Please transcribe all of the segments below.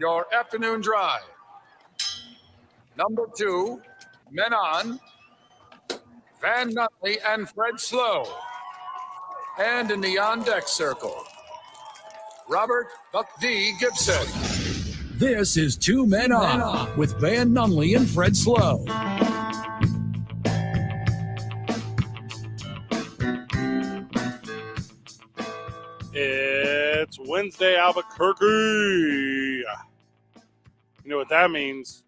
your afternoon drive. Number 2, men on, Van Nutley and Fred Slow. And in the on-deck circle, Robert Buck D. Gibson. This is Two Men On with Van Nunley and Fred Slow. It's Wednesday, Albuquerque. You know what that means?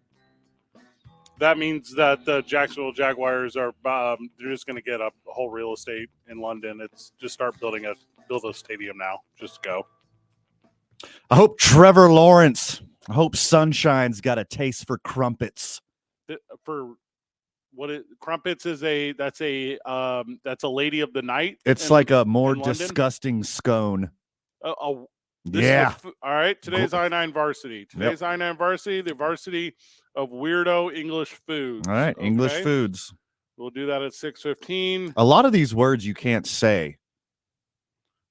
That means that the Jacksonville Jaguars are they're just going to get a whole real estate in London. It's just start build a stadium now. Just go. I hope Trevor Lawrence. I hope Sunshine's got a taste for crumpets. For what it crumpets is that's a lady of the night. It's like a more disgusting scone. Yeah. All right. Today's I-9 varsity. Today's I-9 varsity, the varsity of weirdo English foods. All right. Okay? English foods. We'll do that at 6:15. A lot of these words you can't say.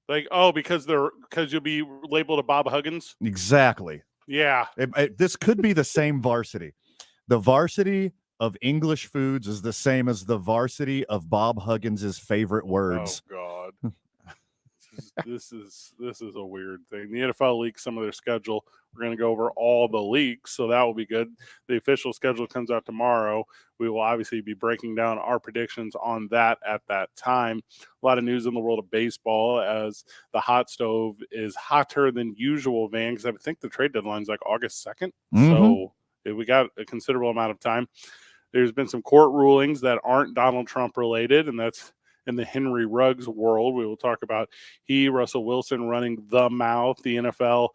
Like, because you'll be labeled a Bob Huggins. Exactly. Yeah. This could be the same varsity. The varsity of English foods is the same as the varsity of Bob Huggins' favorite words. Oh God. This is a weird thing. The NFL leaks some of their schedule. We're going to go over all the leaks, so that will be good. The official schedule comes out tomorrow. We will obviously be breaking down our predictions on that at that time. A lot of news in the world of baseball as the hot stove is hotter than usual, Van, because I think the trade deadline is like August 2nd. Mm-hmm. So we got a considerable amount of time. There's been some court rulings that aren't Donald Trump related, and that's in the Henry Ruggs world. We will talk about Russell Wilson running the mouth. The NFL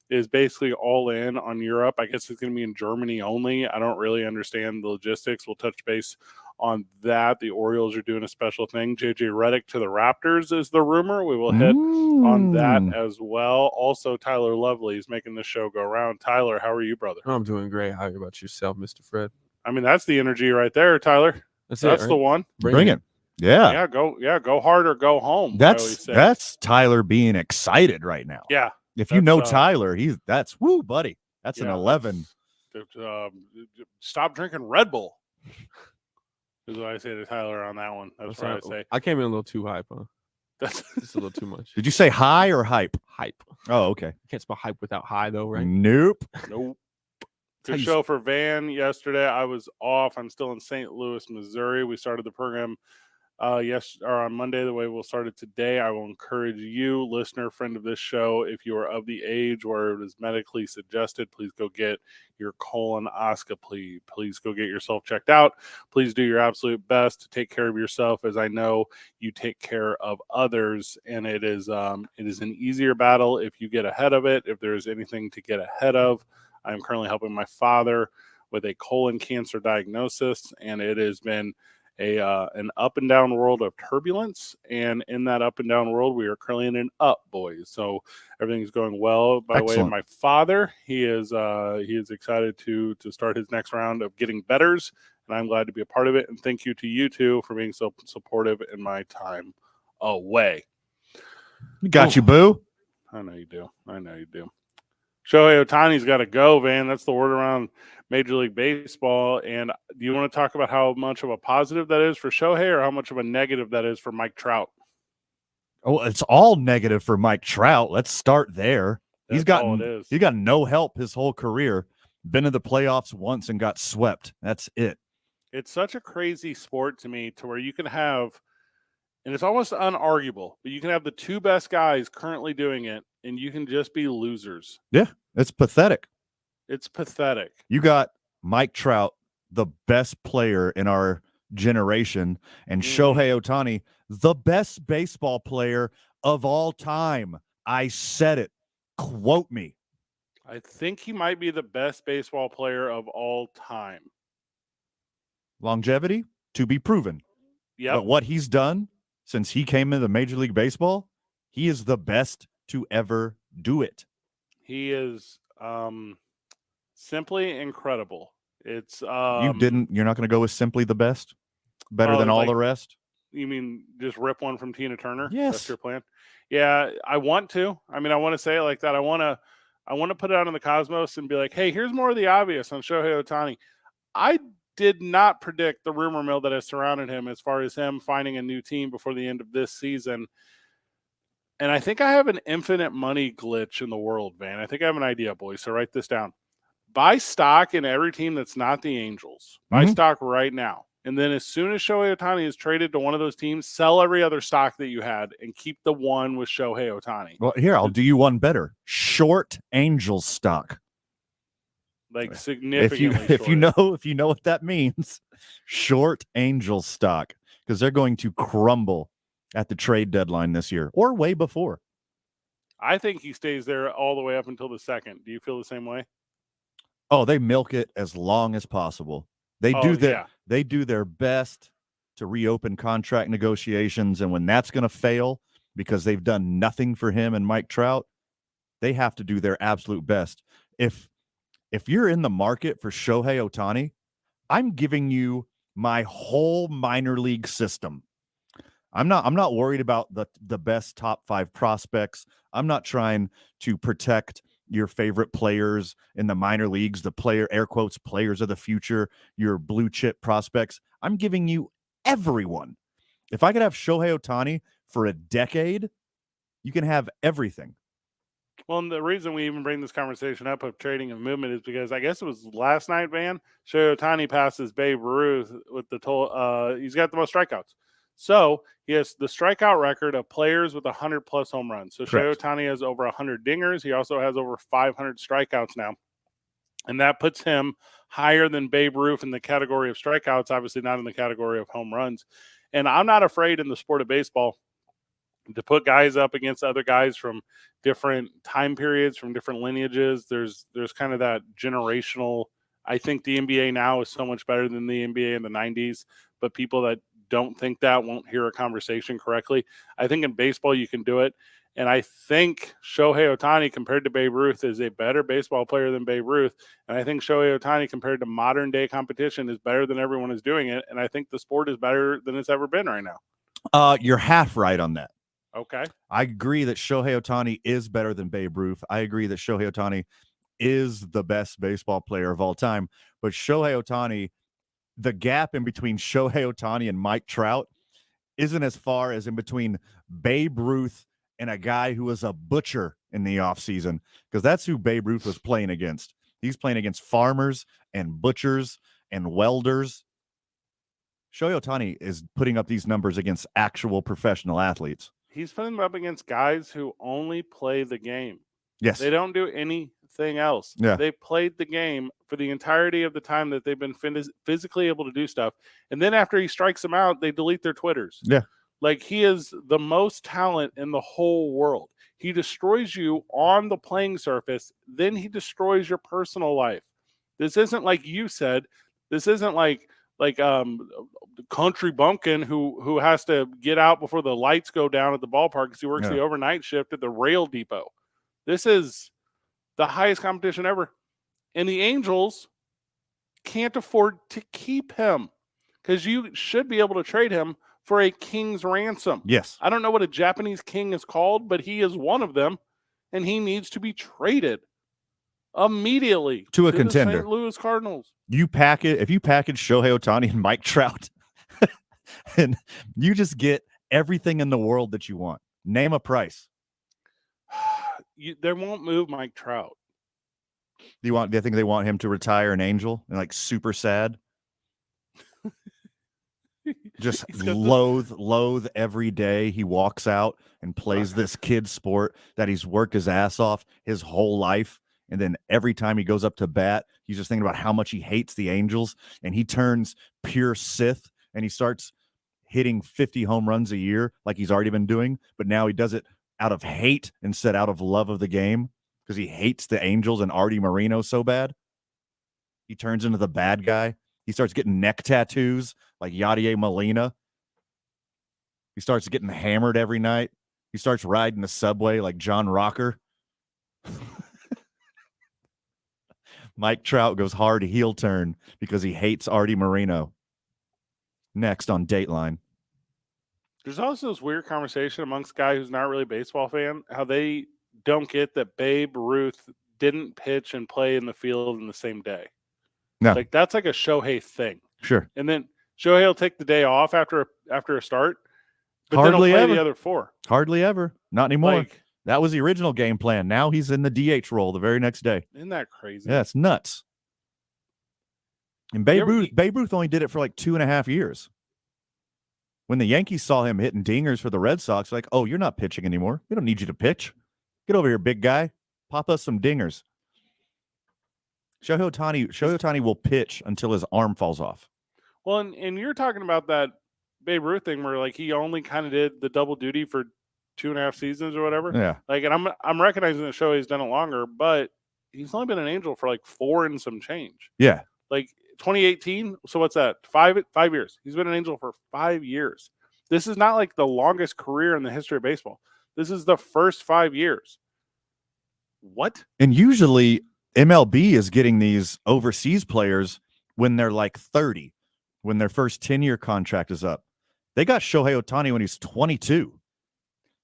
is basically all in on Europe. I guess it's going to be in Germany only. I don't really understand the logistics. We'll touch base on that. The Orioles are doing a special thing. J.J. Redick to the Raptors is the rumor. We will hit on that as well. Also, Tyler Lovely is making the show go around. Tyler, how are you, brother? I'm doing great. How about yourself, Mr. Fred? I mean, that's the energy right there, Tyler. That's right? The one. Bring it. Yeah. Go hard or go home. That's Tyler being excited right now. Yeah. If you know Tyler, that's woo, buddy. That's an 11. Stop drinking Red Bull. Is what I say to Tyler on that one. That's what I say. I came in a little too hype, huh? That's just a little too much. Did you say high or hype? Hype. Oh, okay. You can't spell hype without high, though, right? Nope. Good show for Van yesterday. I was off. I'm still in St. Louis, Missouri. We started the program on Monday, the way we'll start it today. I will encourage you, listener, friend of this show, if you are of the age where it is medically suggested, please go get your colonoscopy. Please go get yourself checked out. Please do your absolute best to take care of yourself, as I know you take care of others. And it is an easier battle if you get ahead of it. If there is anything to get ahead of, I'm currently helping my father with a colon cancer diagnosis, and it has been an up and down world of turbulence, and in that up and down world, we are currently in an up, boys. So everything's going well. By way of my father, he is excited to start his next round of getting betters, and I'm glad to be a part of it. And thank you to you two for being so supportive in my time away. Got you, boo. I know you do. Shohei Ohtani's got to go, Van. That's the word around Major League Baseball. And do you want to talk about how much of a positive that is for Shohei, or how much of a negative that is for Mike Trout? Oh, it's all negative for Mike Trout. Let's start there. He's got no help his whole career. Been in the playoffs once and got swept. That's it. It's such a crazy sport to me, to where you can have, and it's almost unarguable, but you can have the two best guys currently doing it, and you can just be losers. Yeah, it's pathetic. It's pathetic. You got Mike Trout, the best player in our generation, and Shohei Ohtani, the best baseball player of all time. I said it. Quote me. I think he might be the best baseball player of all time. Longevity to be proven. Yeah. But what he's done since he came into Major League Baseball, he is the best to ever do it. He is simply incredible. It's you're not going to go with simply the best, better than all the rest. You mean just rip one from Tina Turner? Yes, that's your plan. Yeah, I want to. I mean, I want to say it like that. I want I want to put it out in the cosmos and be like, hey, here's more of the obvious on Shohei Ohtani. I did not predict the rumor mill that has surrounded him as far as him finding a new team before the end of this season. And I think I have an infinite money glitch in the world, Van. I think I have an idea, boys. So write this down. Buy stock in every team that's not the Angels. Buy stock right now. And then as soon as Shohei Ohtani is traded to one of those teams, sell every other stock that you had and keep the one with Shohei Ohtani. Well, here, I'll do you one better. Short Angels stock. Like significantly if you know what that means, short Angels stock, because they're going to crumble at the trade deadline this year or way before. I think he stays there all the way up until the second. Do you feel the same way? Oh, they milk it as long as possible. They do their best to reopen contract negotiations, and when that's going to fail because they've done nothing for him and Mike Trout, they have to do their absolute best. If you're in the market for Shohei Ohtani, I'm giving you my whole minor league system. I'm not worried about the best top 5 prospects. I'm not trying to protect your favorite players in the minor leagues, the air quotes, players of the future, your blue chip prospects. I'm giving you everyone. If I could have Shohei Ohtani for a decade, you can have everything. Well, and the reason we even bring this conversation up of trading and movement is because I guess it was last night, Van, Shohei Ohtani passes Babe Ruth with he's got the most strikeouts. So he has the strikeout record of players with 100-plus home runs. So Shohei Ohtani has over 100 dingers. He also has over 500 strikeouts now. And that puts him higher than Babe Ruth in the category of strikeouts, obviously not in the category of home runs. And I'm not afraid in the sport of baseball to put guys up against other guys from different time periods, from different lineages. There's kind of that generational. I think the NBA now is so much better than the NBA in the 90s, but people that don't think that won't hear a conversation correctly. I think in baseball you can do it. And I think Shohei Ohtani compared to Babe Ruth is a better baseball player than Babe Ruth. And I think Shohei Ohtani compared to modern day competition is better than everyone is doing it. And I think the sport is better than it's ever been right now. You're half right on that. Okay. I agree that Shohei Ohtani is better than Babe Ruth. I agree that Shohei Ohtani is the best baseball player of all time. But Shohei Ohtani, the gap in between Shohei Ohtani and Mike Trout isn't as far as in between Babe Ruth and a guy who was a butcher in the offseason, because that's who Babe Ruth was playing against. He's playing against farmers and butchers and welders. Shohei Ohtani is putting up these numbers against actual professional athletes. He's putting them up against guys who only play the game. Yes. They don't do anything else. Yeah. They played the game for the entirety of the time that they've been physically able to do stuff. And then after he strikes them out, they delete their Twitters. Yeah. Like, he is the most talent in the whole world. He destroys you on the playing surface. Then he destroys your personal life. This isn't like you said. This isn't like country bumpkin who has to get out before the lights go down at the ballpark because he works the overnight shift at the rail depot. This is the highest competition ever. And the Angels can't afford to keep him because you should be able to trade him for a king's ransom. Yes. I don't know what a Japanese king is called, but he is one of them, and he needs to be traded immediately to a contender. The St. Louis Cardinals. If you package Shohei Ohtani and Mike Trout, and you just get everything in the world that you want. Name a price. They won't move Mike Trout. Do you think they want him to retire an Angel and like super sad? Just loathe every day he walks out and plays this kid sport that he's worked his ass off his whole life. And then every time he goes up to bat, he's just thinking about how much he hates the Angels, and he turns pure Sith and he starts hitting 50 home runs a year like he's already been doing. But now he does it out of hate instead out of love of the game because he hates the Angels and Artie Moreno so bad. He turns into the bad guy. He starts getting neck tattoos like Yadier Molina. He starts getting hammered every night. He starts riding the subway like John Rocker. Mike Trout goes hard heel turn because he hates Artie Moreno. Next on Dateline. There's also this weird conversation amongst guy who's not really a baseball fan, how they don't get that Babe Ruth didn't pitch and play in the field in the same day. No. Like that's like a Shohei thing. Sure. And then Shohei will take the day off after a start, but Hardly then he'll play ever. the other 4. Hardly ever. Not anymore. Like, that was the original game plan. Now he's in the DH role the very next day. isn't that crazy? Yeah, it's nuts. And Babe Ruth only did it for like 2.5 years. When the Yankees saw him hitting dingers for the Red Sox, like, oh, you're not pitching anymore. We don't need you to pitch. Get over here, big guy. Pop us some dingers. Shohei Ohtani will pitch until his arm falls off. Well, and you're talking about that Babe Ruth thing where like he only kind of did the double duty for 2.5 seasons or whatever. Yeah. Like, and I'm recognizing that Shohei's done it longer, but he's only been an Angel for like 4 and some change. Yeah. Like 2018. So what's that? 5 years. He's been an Angel for 5 years. This is not like the longest career in the history of baseball. This is the first 5 years. What? And usually MLB is getting these overseas players when they're like 30, when their first 10-year contract is up. They got Shohei Ohtani when he's 22.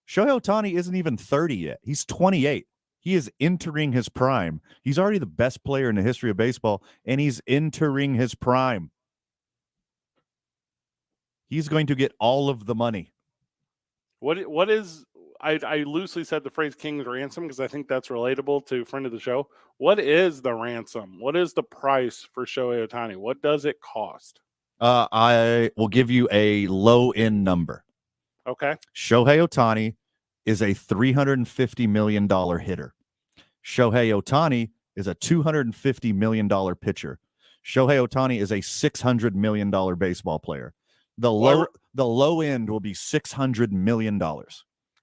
Shohei Ohtani isn't even 30 yet. He's 28. He is entering his prime. He's already the best player in the history of baseball, and he's entering his prime. He's going to get all of the money. What is I loosely said the phrase King's ransom because I think that's relatable to friend of the show. What is the ransom? What is the price for Shohei Ohtani? What does it cost? I will give you a low-end number. Okay. Shohei Ohtani is a $350 million hitter. Shohei Ohtani is a $250 million pitcher. Shohei Ohtani is a $600 million baseball player. The low end will be $600 million.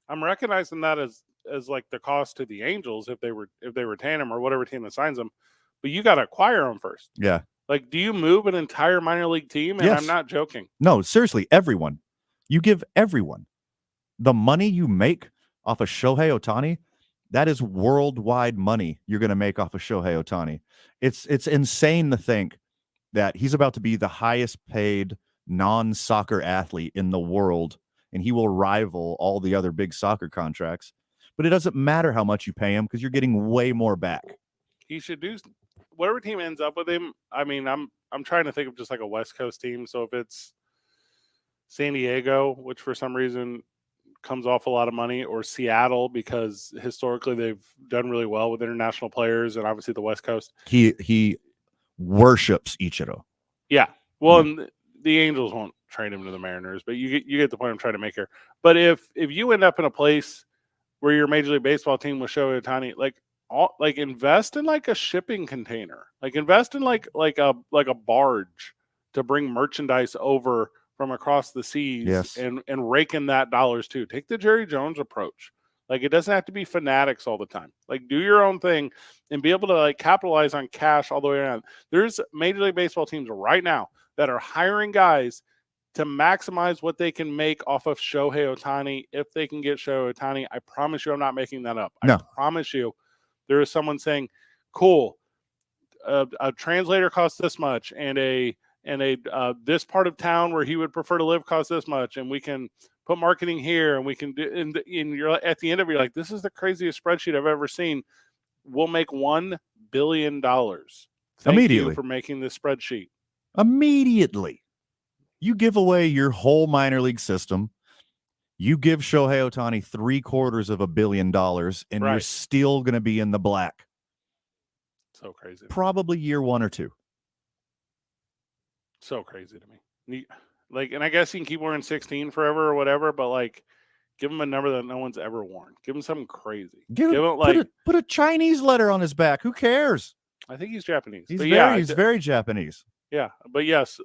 I'm recognizing that as like the cost to the Angels if they retain him or whatever team that signs him, but you got to acquire him first. Yeah. Like, do you move an entire minor league team? And Yes. I'm not joking. No, seriously, everyone. You give everyone the money you make off of Shohei Ohtani. That is worldwide money you're going to make off of Shohei Ohtani. It's insane to think that he's about to be the highest paid non-soccer athlete in the world, and he will rival all the other big soccer contracts. But it doesn't matter how much you pay him because you're getting way more back. He should do whatever team ends up with him. I mean, I'm trying to think of just like a West Coast team. So if it's San Diego, which for some reason comes off a lot of money, or Seattle because historically they've done really well with international players, and obviously the West Coast. He worships Ichiro. Yeah. Well, and the Angels won't trade him to the Mariners, but you get the point I'm trying to make here. But if you end up in a place where your Major League Baseball team with Shohei Ohtani, like invest in like a shipping container, like invest in like a barge to bring merchandise over from across the seas. Yes. and rake in that dollars too. Take the Jerry Jones approach. Like, it doesn't have to be fanatics all the time. Like, do your own thing and be able to like capitalize on cash all the way around. There's Major League Baseball teams right now that are hiring guys to maximize what they can make off of Shohei Ohtani if they can get Shohei Ohtani. I promise you I'm not making that up. No. I promise you there is someone saying, cool, a translator costs this much, and a this part of town where he would prefer to live costs this much, and we can put marketing here, and we can do, and you're at the end of it, you're like, this is the craziest spreadsheet I've ever seen. We'll make $1 billion. Thank Immediately you for making this spreadsheet. Immediately. You give away your whole minor league system. You give Shohei Ohtani $750 million, and Right. you're still going to be in the black. So crazy. Probably year 1 or 2. So crazy to me. Like, and I guess you can keep wearing 16 forever or whatever, but like, give him a number that no one's ever worn. Give him something crazy. Give him like put a Chinese letter on his back. Who cares? I think he's Japanese. He's but he's very Japanese. Yeah, but yes,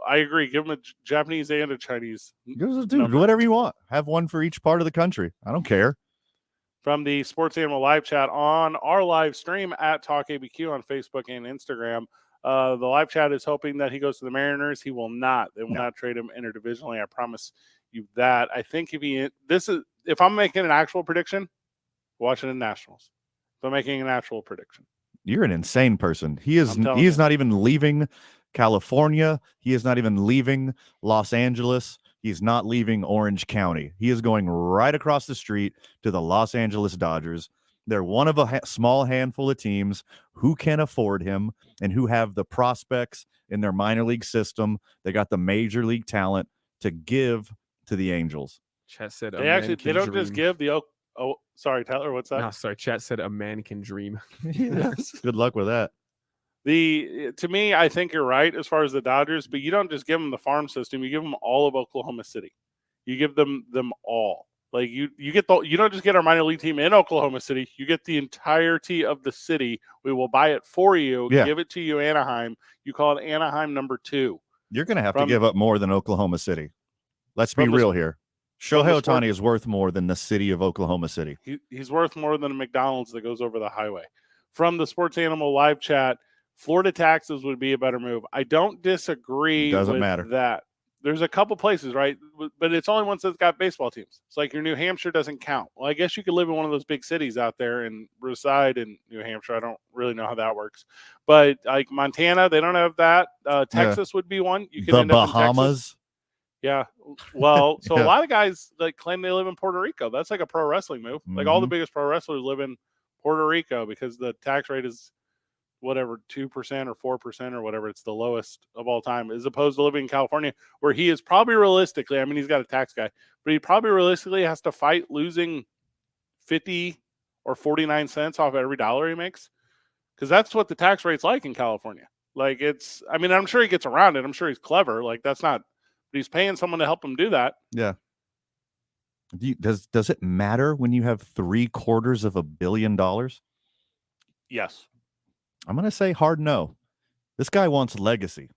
I agree. Give him a Japanese and a Chinese. Dude, number. whatever you want. Have one for each part of the country. I don't care. From the Sports Animal live chat on our live stream at Talk ABQ on Facebook and Instagram. The live chat is hoping that he goes to the Mariners. He will not. They will not trade him interdivisionally. I promise you that. I think if I'm making an actual prediction, Washington Nationals. If I'm making an actual prediction. You're an insane person. He is you. not even leaving California. He is not even leaving Los Angeles. He's not leaving Orange County. He is going right across the street to the Los Angeles Dodgers. They're one of a small handful of teams who can afford him and who have the prospects in their minor league system. They got the major league talent to give to the Angels. Chat said They don't just give the sorry, Tyler, what's that? No, sorry. Chat said a man can dream. Yes. Good luck with that. To me, I think you're right as far as the Dodgers, but you don't just give them the farm system. You give them all of Oklahoma City. You give them all. Like you don't just get our minor league team in Oklahoma City. You get the entirety of the city. We will buy it for you. Yeah. Give it to you, Anaheim. You call it Anaheim number 2. You're going to have to give up more than Oklahoma City. Let's be real here. Shohei Ohtani is worth more than the city of Oklahoma City. He's worth more than a McDonald's that goes over the highway. From the Sports Animal live chat, Florida taxes would be a better move. I don't disagree with that. There's a couple places, right? But it's only ones that's got baseball teams. It's like your New Hampshire doesn't count. Well, I guess you could live in one of those big cities out there and reside in New Hampshire. I don't really know how that works. But like Montana, they don't have that. Texas would be one. You could end up in Bahamas. Yeah. Well, so a lot of guys like claim they live in Puerto Rico. That's like a pro wrestling move. Like all the biggest pro wrestlers live in Puerto Rico because the tax rate is whatever, 2% or 4% or whatever. It's the lowest of all time, as opposed to living in California, where he is probably realistically, I mean, he's got a tax guy, but he probably realistically has to fight losing 50 or 49 cents off every dollar he makes. Because that's what the tax rate's like in California. Like I'm sure he gets around it. I'm sure he's clever. Like but he's paying someone to help him do that. Yeah. Does it matter when you have $750 million? Yes. I'm going to say hard no. This guy wants legacy.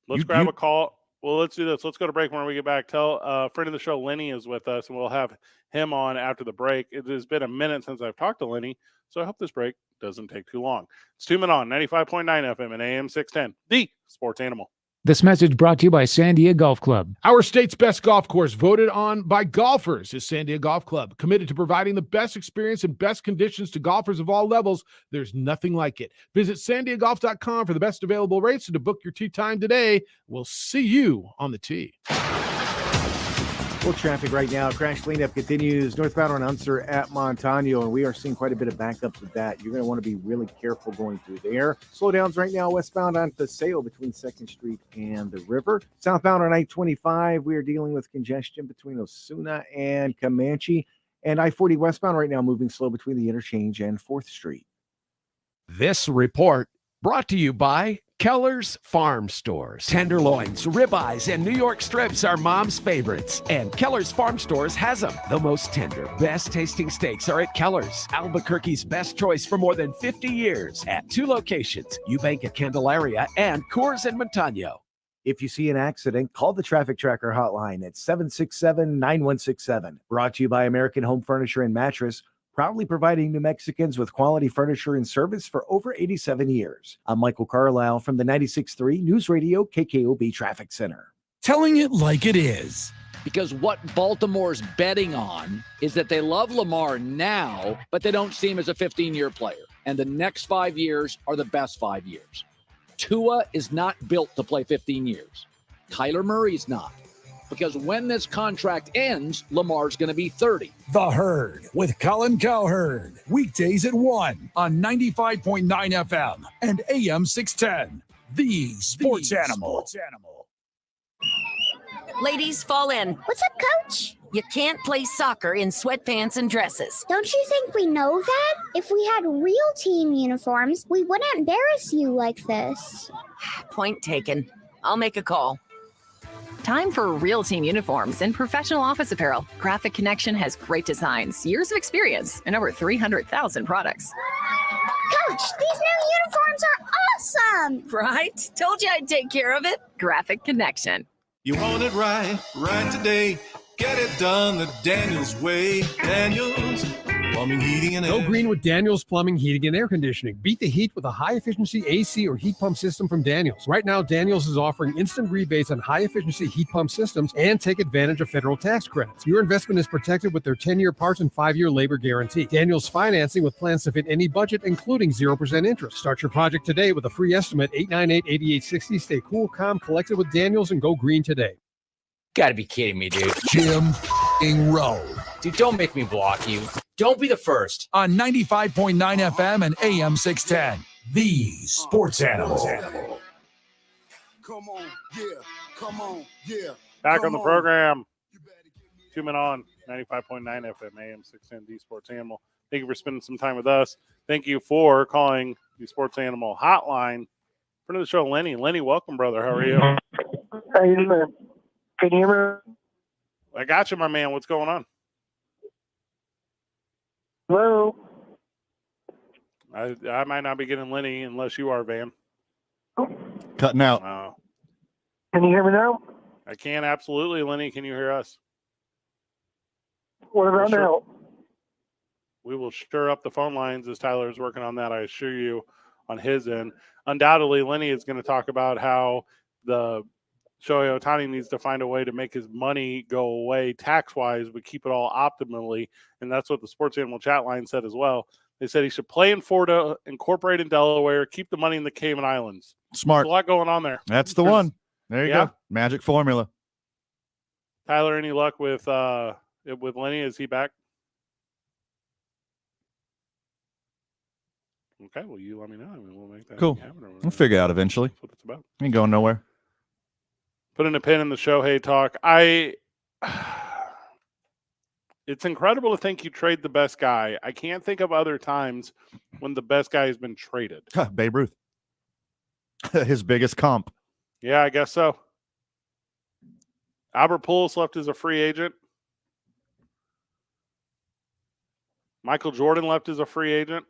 Let's grab a call. Well, let's do this. Let's go to break. When we get back, tell a friend of the show, Lenny, is with us, and we'll have him on after the break. It has been a minute since I've talked to Lenny, so I hope this break doesn't take too long. It's 2 Men On, 95.9 FM and AM 610, the Sports Animal. This message brought to you by Sandia Golf Club. Our state's best golf course, voted on by golfers, is Sandia Golf Club. Committed to providing the best experience and best conditions to golfers of all levels. There's nothing like it. Visit sandiagolf.com for the best available rates and to book your tee time today. We'll see you on the tee. Full traffic right now. Crash cleanup continues northbound on Unser at Montano, and we are seeing quite a bit of backups with that. You're going to want to be really careful going through there. Slowdowns right now westbound on Paseo between 2nd Street and the river. Southbound on I-25, we are dealing with congestion between Osuna and Comanche. And I-40 westbound right now moving slow between the interchange and 4th Street. This report brought to you by Keller's Farm Stores. Tenderloins, ribeyes, and New York strips are mom's favorites, and Keller's Farm Stores has them. The most tender, best tasting steaks are at Keller's, Albuquerque's best choice for more than 50 years at 2 locations, Eubank at Candelaria and Coors in Montano. If you see an accident, call the Traffic Tracker hotline at 767-9167. Brought to you by American Home Furniture and Mattress, proudly providing New Mexicans with quality furniture and service for over 87 years. I'm Michael Carlisle from the 96.3 News Radio KKOB Traffic Center. Telling it like it is. Because what Baltimore's betting on is that they love Lamar now, but they don't see him as a 15-year player. And the next 5 years are the best 5 years. Tua is not built to play 15 years. Kyler Murray's not. Because when this contract ends, Lamar's going to be 30. The Herd with Colin Cowherd. Weekdays at 1 on 95.9 FM and AM 610. The Sports Animal. Ladies, fall in. What's up, Coach? You can't play soccer in sweatpants and dresses. Don't you think we know that? If we had real team uniforms, we wouldn't embarrass you like this. Point taken. I'll make a call. Time for real team uniforms and professional office apparel. Graphic Connection has great designs, years of experience, and over 300,000 products. Coach, these new uniforms are awesome! Right? Told you I'd take care of it. Graphic Connection. You want it right today. Get it done the Daniels way. Daniels Plumbing, Heating, and Air. Go green with Daniels Plumbing, Heating, and Air Conditioning. Beat the heat with a high-efficiency AC or heat pump system from Daniels. Right now, Daniels is offering instant rebates on high-efficiency heat pump systems and take advantage of federal tax credits. Your investment is protected with their 10-year parts and 5-year labor guarantee. Daniels financing with plans to fit any budget, including 0% interest. Start your project today with a free estimate, 898-8860. Stay cool, calm, collected with Daniels, and go green today. Gotta be kidding me, dude. Jim Rowe. Dude, don't make me block you. Don't be the first. On 95.9 FM and AM 610. The Sports Animal. Come on, yeah. Come on, yeah. Back on the program. 2 men on 95.9 FM, AM 610, The Sports Animal. Thank you for spending some time with us. Thank you for calling the Sports Animal hotline. Friend of the show, Lenny. Lenny, welcome, brother. How are you? How you doing? Can you hear me? I got you, my man. What's going on? Hello? I might not be getting Lenny unless you are, Van. Cutting out. Can you hear me now? I can, absolutely. Lenny, can you hear us? What about now? We will stir up the phone lines as Tyler is working on that, I assure you, on his end. Undoubtedly, Lenny is going to talk about how the Shohei Ohtani needs to find a way to make his money go away tax-wise, but keep it all optimally. And that's what the Sports Animal chat line said as well. They said he should play in Florida, incorporate in Delaware, keep the money in the Cayman Islands. Smart. There's a lot going on there. That's the one. There you go. Magic formula. Tyler, any luck with Lenny? Is he back? Okay, well, you let me know. I mean, we'll make that Cool. happen. We'll figure it out eventually. That's what it's about. Ain't going nowhere. Putting a pin in the Shohei talk. It's incredible to think you trade the best guy. I can't think of other times when the best guy has been traded. Babe Ruth. His biggest comp. Yeah, I guess so. Albert Pujols left as a free agent. Michael Jordan left as a free agent.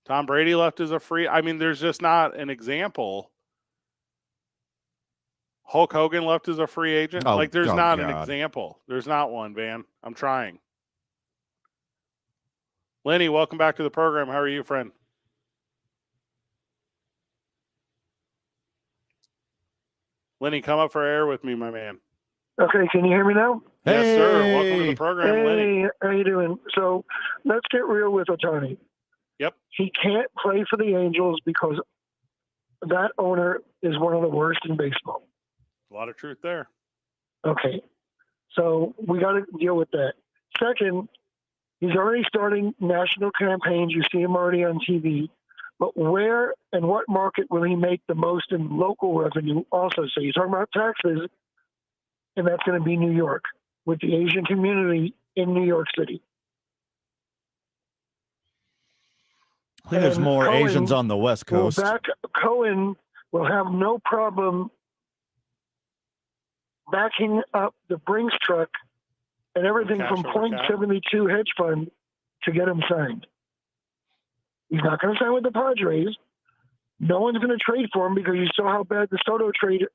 Tom Brady left as a free. I mean, there's just not an example. Hulk Hogan left as a free agent. There's not an example. There's not one, Van. I'm trying. Lenny, welcome back to the program. How are you, friend? Lenny, come up for air with me, my man. Okay, can you hear me now? Yes, sir. Welcome to the program, Hey, Lenny. how you doing? So let's get real with Ohtani. Yep. He can't play for the Angels because that owner is one of the worst in baseball. A lot of truth there. Okay. So we got to deal with that. Second, he's already starting national campaigns. You see him already on TV. But where and what market will he make the most in local revenue also? So you're talking about taxes, and that's going to be New York with the Asian community in New York City. I think there's more Cohen Asians on the West Coast. Cohen will have no problem backing up the Brinks truck and everything from .72 hedge fund to get him signed. He's not going to sign with the Padres. No one's going to trade for him because you saw how bad the Soto trade.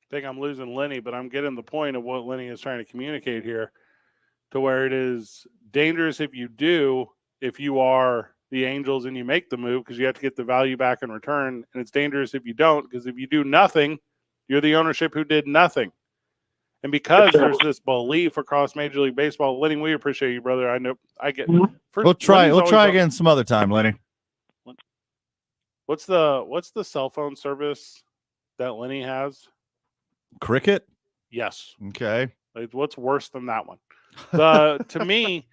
I think I'm losing Lenny, but I'm getting the point of what Lenny is trying to communicate here, to where it is dangerous if you are the Angels and you make the move, because you have to get the value back in return. And it's dangerous if you don't, because if you do nothing, you're the ownership who did nothing. And because there's this belief across Major League Baseball, Lenny, we appreciate you, brother. I know I get. We'll try again some other time, Lenny. What's the cell phone service that Lenny has? Cricket? Yes. Okay. What's worse than that one? To me,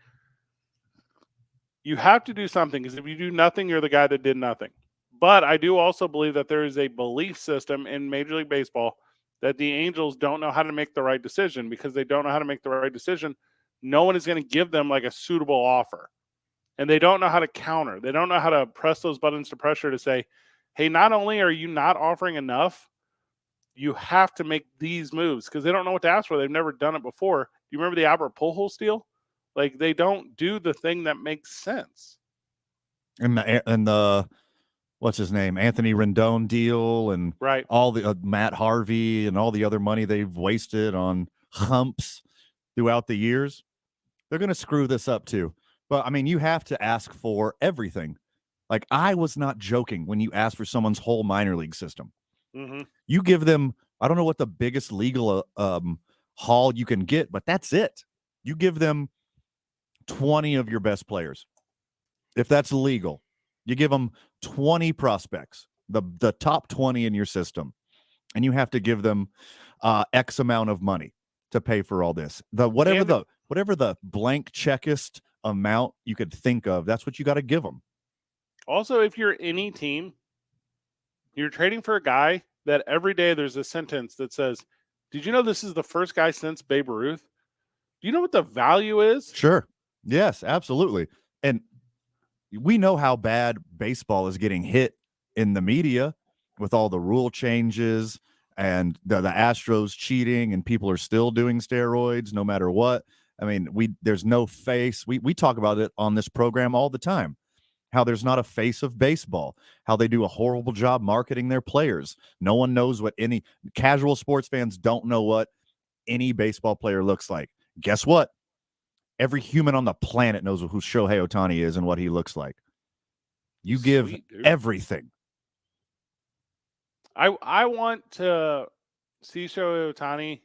you have to do something, because if you do nothing, you're the guy that did nothing. But I do also believe that there is a belief system in Major League Baseball that the Angels don't know how to make the right decision. Because they don't know how to make the right decision, no one is going to give them like a suitable offer. And they don't know how to counter. They don't know how to press those buttons to pressure to say, hey, not only are you not offering enough, you have to make these moves, because they don't know what to ask for. They've never done it before. Do you remember the Albert Pujols deal? Like, they don't do the thing that makes sense. And the what's his name? Anthony Rendon deal, and right, all the Matt Harvey and all the other money they've wasted on humps throughout the years. They're going to screw this up too. But I mean, you have to ask for everything. Like, I was not joking when you asked for someone's whole minor league system. Mm-hmm. You give them, I don't know what the biggest legal haul you can get, but that's it. You give them 20 of your best players. If that's legal, you give them 20 prospects, the top 20 in your system, and you have to give them X amount of money to pay for all this. Whatever the blank checkist amount you could think of, that's what you got to give them. Also, if you're any team, you're trading for a guy that every day there's a sentence that says, did you know this is the first guy since Babe Ruth? Do you know what the value is? Sure. Yes, absolutely. And we know how bad baseball is getting hit in the media with all the rule changes and the Astros cheating, and people are still doing steroids no matter what. I mean, there's no face. We talk about it on this program all the time, how there's not a face of baseball, how they do a horrible job marketing their players. No one knows what any casual sports fans don't know what any baseball player looks like. Guess what? Every human on the planet knows who Shohei Ohtani is and what he looks like. You give everything. I want to see Shohei Ohtani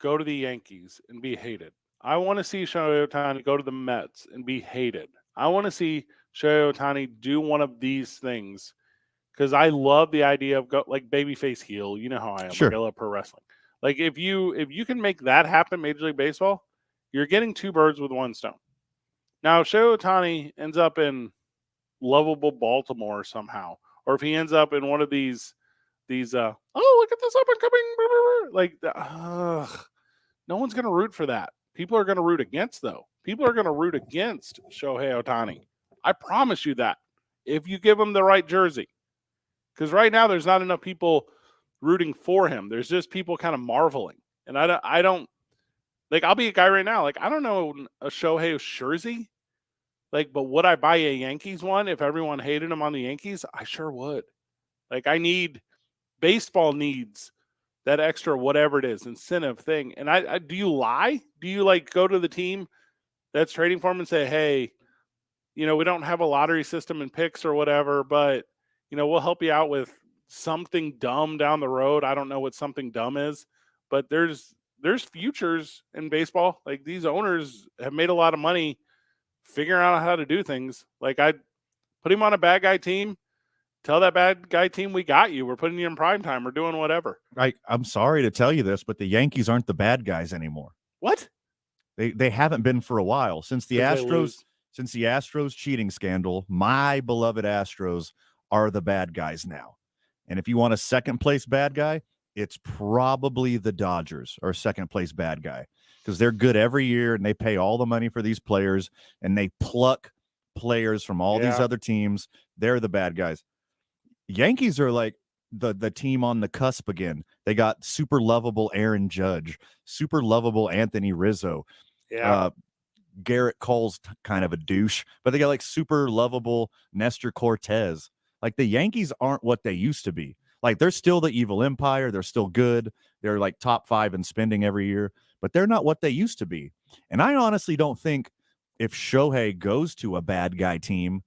go to the Yankees and be hated. I want to see Shohei Ohtani go to the Mets and be hated. I want to see Shohei Ohtani do one of these things because I love the idea of like babyface heel. You know how I am. Sure. Like I love pro wrestling. Like if you can make that happen, Major League Baseball, you're getting two birds with one stone. Now, if Shohei Ohtani ends up in lovable Baltimore somehow, or if he ends up in one of these oh, look at this up and coming, like no one's going to root for that. People are going to root against, though. People are going to root against Shohei Ohtani. I promise you that if you give him the right jersey, because right now there's not enough people rooting for him. There's just people kind of marveling, and I don't like. I'll be a guy right now. Like I don't know a Shohei jersey. Like, but would I buy a Yankees one if everyone hated him on the Yankees? I sure would. Like, baseball needs that extra whatever it is, incentive thing. And I do you lie? Do you like go to the team that's trading for him and say, hey, we don't have a lottery system and picks or whatever, but, we'll help you out with something dumb down the road. I don't know what something dumb is, but there's futures in baseball. Like these owners have made a lot of money figuring out how to do things. Like I'd put him on a bad guy team, tell that bad guy team, we got you. We're putting you in prime time. We're doing whatever. I'm sorry to tell you this, but the Yankees aren't the bad guys anymore. What? They haven't been for a while since the Astros cheating scandal. My beloved Astros are the bad guys now. And if you want a second place bad guy, it's probably the Dodgers are second place bad guy because they're good every year and they pay all the money for these players and they pluck players from all these other teams. They're the bad guys. Yankees are like the team on the cusp again. They got super lovable Aaron Judge, super lovable Anthony Rizzo. Yeah. Garrett Cole's kind of a douche, but they got like super lovable Nestor Cortez. Like the Yankees aren't what they used to be. Like they're still the evil empire. They're still good. They're like top 5 in spending every year, but they're not what they used to be. And I honestly don't think if Shohei goes to a bad guy team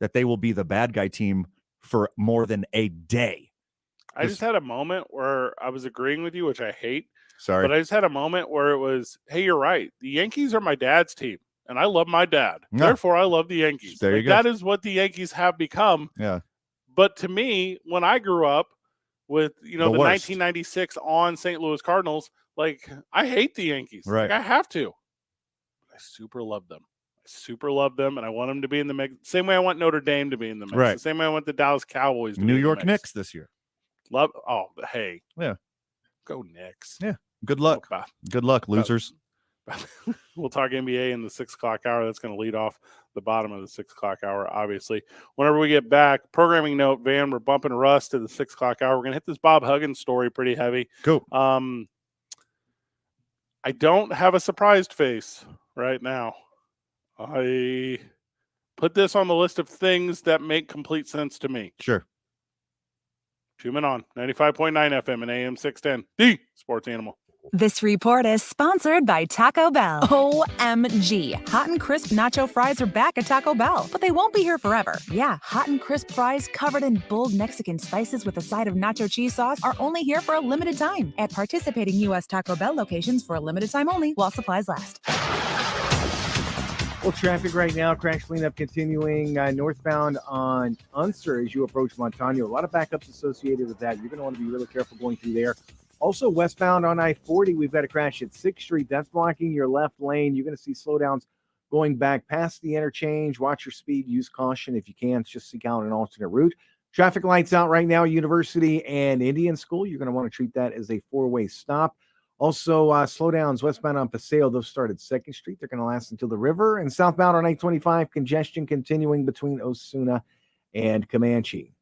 that they will be the bad guy team for more than a day. I just had a moment where I was agreeing with you, which I hate. Sorry. But I just had a moment where it was, hey, you're right. The Yankees are my dad's team, and I love my dad. No. Therefore, I love the Yankees. There you go. That is what the Yankees have become. Yeah. But to me, when I grew up with, the 1996 on St. Louis Cardinals, like, I hate the Yankees. Right. Like, I have to. I super love them. And I want them to be in the mix. Same way I want Notre Dame to be in the mix. Right. The same way I want the Dallas Cowboys to be New in York the mix. Knicks this year. Hey. Yeah. Go Knicks. Yeah. Good luck. Oh, Good luck, losers. We'll talk NBA in the 6 o'clock hour. That's going to lead off the bottom of the 6 o'clock hour, obviously. Whenever we get back, programming note, Van, we're bumping Russ to the 6 o'clock hour. We're going to hit this Bob Huggins story pretty heavy. Cool. I don't have a surprised face right now. I put this on the list of things that make complete sense to me. Sure. 2 Men On, 95.9 FM and AM 610, the Sports Animal. This report is sponsored by Taco Bell. OMG. Hot and crisp nacho fries are back at Taco Bell, but they won't be here forever. Yeah, hot and crisp fries covered in bold Mexican spices with a side of nacho cheese sauce are only here for a limited time at participating U.S. Taco Bell locations for a limited time only while supplies last. Well, traffic right now, crash cleanup continuing northbound on Unser as you approach Montano. A lot of backups associated with that. You're going to want to be really careful going through there. Also, westbound on I-40, we've got a crash at 6th Street. That's blocking your left lane. You're going to see slowdowns going back past the interchange. Watch your speed. Use caution if you can. Just seek out an alternate route. Traffic lights out right now, University and Indian School. You're going to want to treat that as a four-way stop. Also, slowdowns westbound on Paseo. Those start at 2nd Street. They're going to last until the river. And southbound on I-25, congestion continuing between Osuna and Comanche.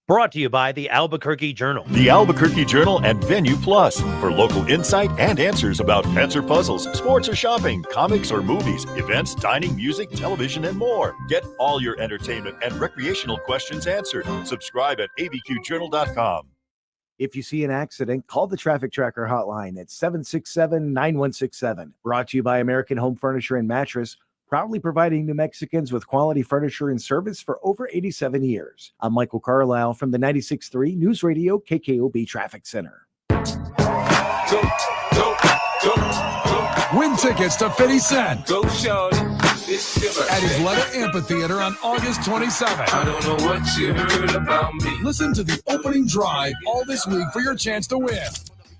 Brought to you by the Albuquerque Journal. The Albuquerque Journal and Venue Plus for local insight and answers about pets or puzzles, sports or shopping, comics or movies, events, dining, music, television, and more. Get all your entertainment and recreational questions answered. Subscribe at abqjournal.com. If you see an accident, call the Traffic Tracker hotline at 767-9167. Brought to you by American Home Furniture and Mattress, proudly providing New Mexicans with quality furniture and service for over 87 years. I'm Michael Carlisle from the 96.3 News Radio KKOB Traffic Center. Win tickets to 50 Cent Go, shorty. at his Leather Amphitheater on August 27th. I don't know what you heard about me. Listen to the opening drive all this week for your chance to win.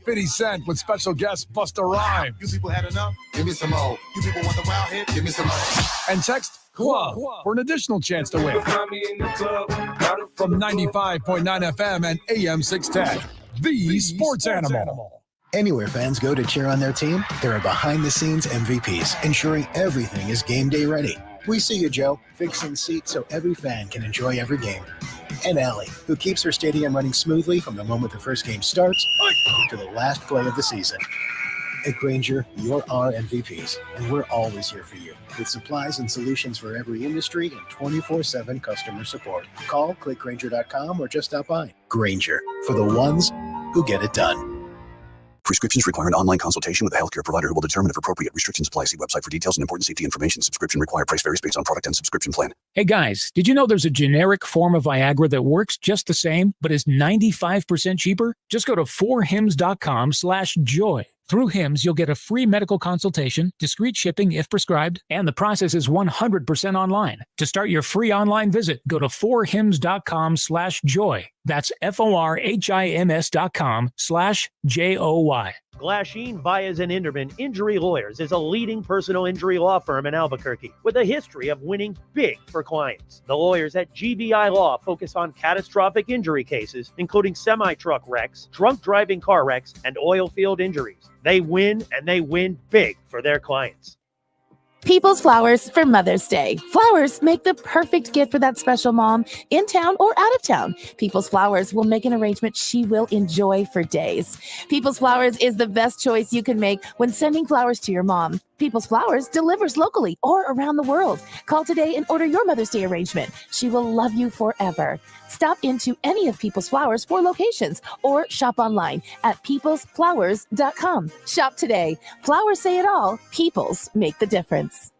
50 Cent with special guest Busta Rhymes. You people had enough? Give me some more. You people want the wild hit? Give me some more. And text CLUB for an additional chance to win. Find me in the club. From 95.9 FM and AM 610, the Sports Animal. Anywhere fans go to cheer on their team, there are behind-the-scenes MVPs, ensuring everything is game day ready. We see you, Joe, fixing seats so every fan can enjoy every game. And Allie, who keeps her stadium running smoothly from the moment the first game starts to the last play of the season. At Grainger, you're our MVPs, and we're always here for you, with supplies and solutions for every industry and 24/7 customer support. Call, click Grainger.com, or just stop by. Grainger, for the ones who get it done. Prescriptions require an online consultation with a healthcare provider who will determine if appropriate. Restrictions apply. See website for details and important safety information. Subscription required. Price varies based on product and subscription plan. Hey guys, did you know there's a generic form of Viagra that works just the same, but is 95% cheaper? Just go to 4hims.com/joy. Through Hims, you'll get a free medical consultation, discreet shipping if prescribed, and the process is 100% online. To start your free online visit, go to 4hims.com/joy. That's FORHIMS.com/JOY. Glasheen, Baez, and Inderman Injury Lawyers is a leading personal injury law firm in Albuquerque with a history of winning big for clients. The lawyers at GBI Law focus on catastrophic injury cases, including semi-truck wrecks, drunk driving car wrecks, and oil field injuries. They win, and they win big for their clients. People's Flowers for Mother's Day. Flowers make the perfect gift for that special mom in town or out of town. People's Flowers will make an arrangement she will enjoy for days. People's Flowers is the best choice you can make when sending flowers to your mom. People's Flowers delivers locally or around the world. Call today and order your Mother's Day arrangement. She will love you forever. Stop into any of People's Flowers 4 locations or shop online at peoplesflowers.com. Shop today. Flowers say it all. Peoples make the difference.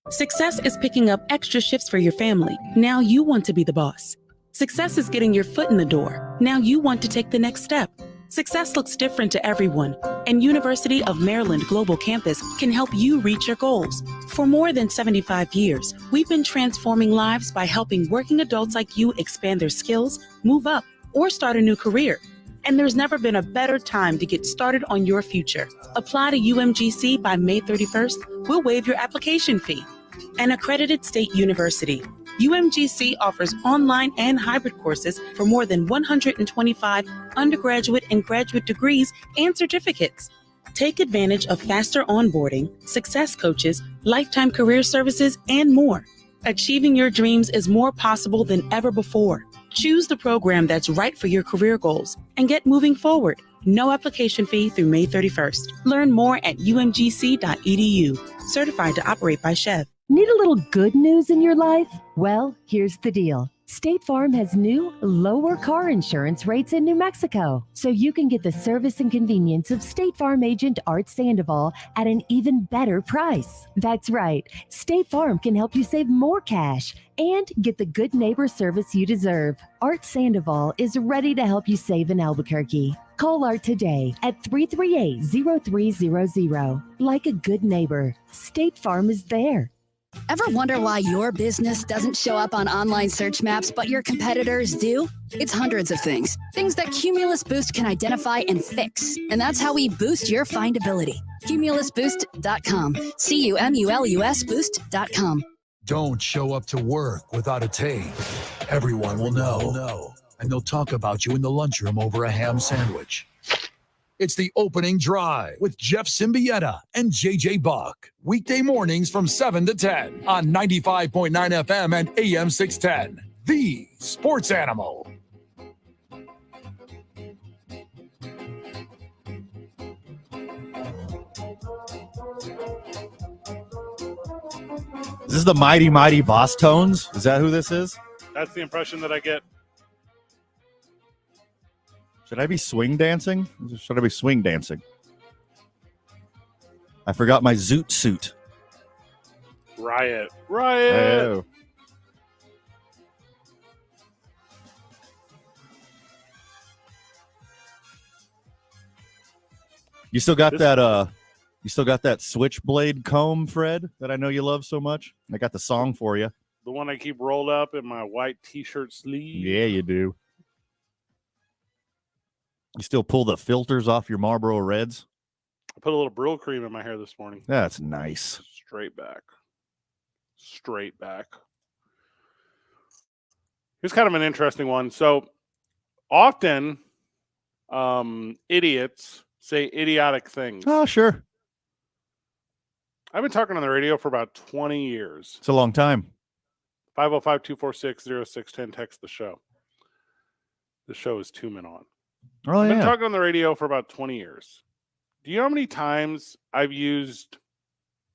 Success is picking up extra shifts for your family. Now you want to be the boss. Success is getting your foot in the door. Now you want to take the next step. Success looks different to everyone, and University of Maryland Global Campus can help you reach your goals. For more than 75 years, we've been transforming lives by helping working adults like you expand their skills, move up, or start a new career. And there's never been a better time to get started on your future. Apply to UMGC by May 31st. We'll waive your application fee. An accredited state university, UMGC offers online and hybrid courses for more than 125 undergraduate and graduate degrees and certificates. Take advantage of faster onboarding, success coaches, lifetime career services, and more. Achieving your dreams is more possible than ever before. Choose the program that's right for your career goals and get moving forward. No application fee through May 31st. Learn more at umgc.edu. Certified to operate by Chev. Need a little good news in your life? Well, here's the deal. State Farm has new, lower car insurance rates in New Mexico, so you can get the service and convenience of State Farm agent Art Sandoval at an even better price. That's right. State Farm can help you save more cash and get the good neighbor service you deserve. Art Sandoval is ready to help you save in Albuquerque. Call Art today at 338-0300. Like a good neighbor, State Farm is there. Ever wonder why your business doesn't show up on online search maps, but your competitors do? It's hundreds of things. Things that Cumulus Boost can identify and fix. And that's how we boost your findability. CumulusBoost.com. CUMULUS Boost.com. Don't show up to work without a tape. Everyone will know. And they'll talk about you in the lunchroom over a ham sandwich. It's the opening drive with Jeff Symbieta and JJ Buck. Weekday mornings from 7 to 10 on 95.9 FM and AM 610. The Sports Animal. Is this the Mighty Mighty Boss Tones? Is that who this is? That's the impression that I get. Should I be swing dancing? Should I be swing dancing? I forgot my zoot suit. Riot. Oh. You still got that switchblade comb, Fred, that I know you love so much? I got the song for you. The one I keep rolled up in my white t-shirt sleeve. Yeah, you do. You still pull the filters off your Marlboro Reds? I put a little Brill cream in my hair this morning. That's nice. Straight back. Here's kind of an interesting one. So often idiots say idiotic things. Oh, sure. I've been talking on the radio for about 20 years. It's a long time. 505-246-0610. Text the show. The show is 2 men on. Oh, I've been yeah. talking on the radio for about 20 years. Do you know how many times I've used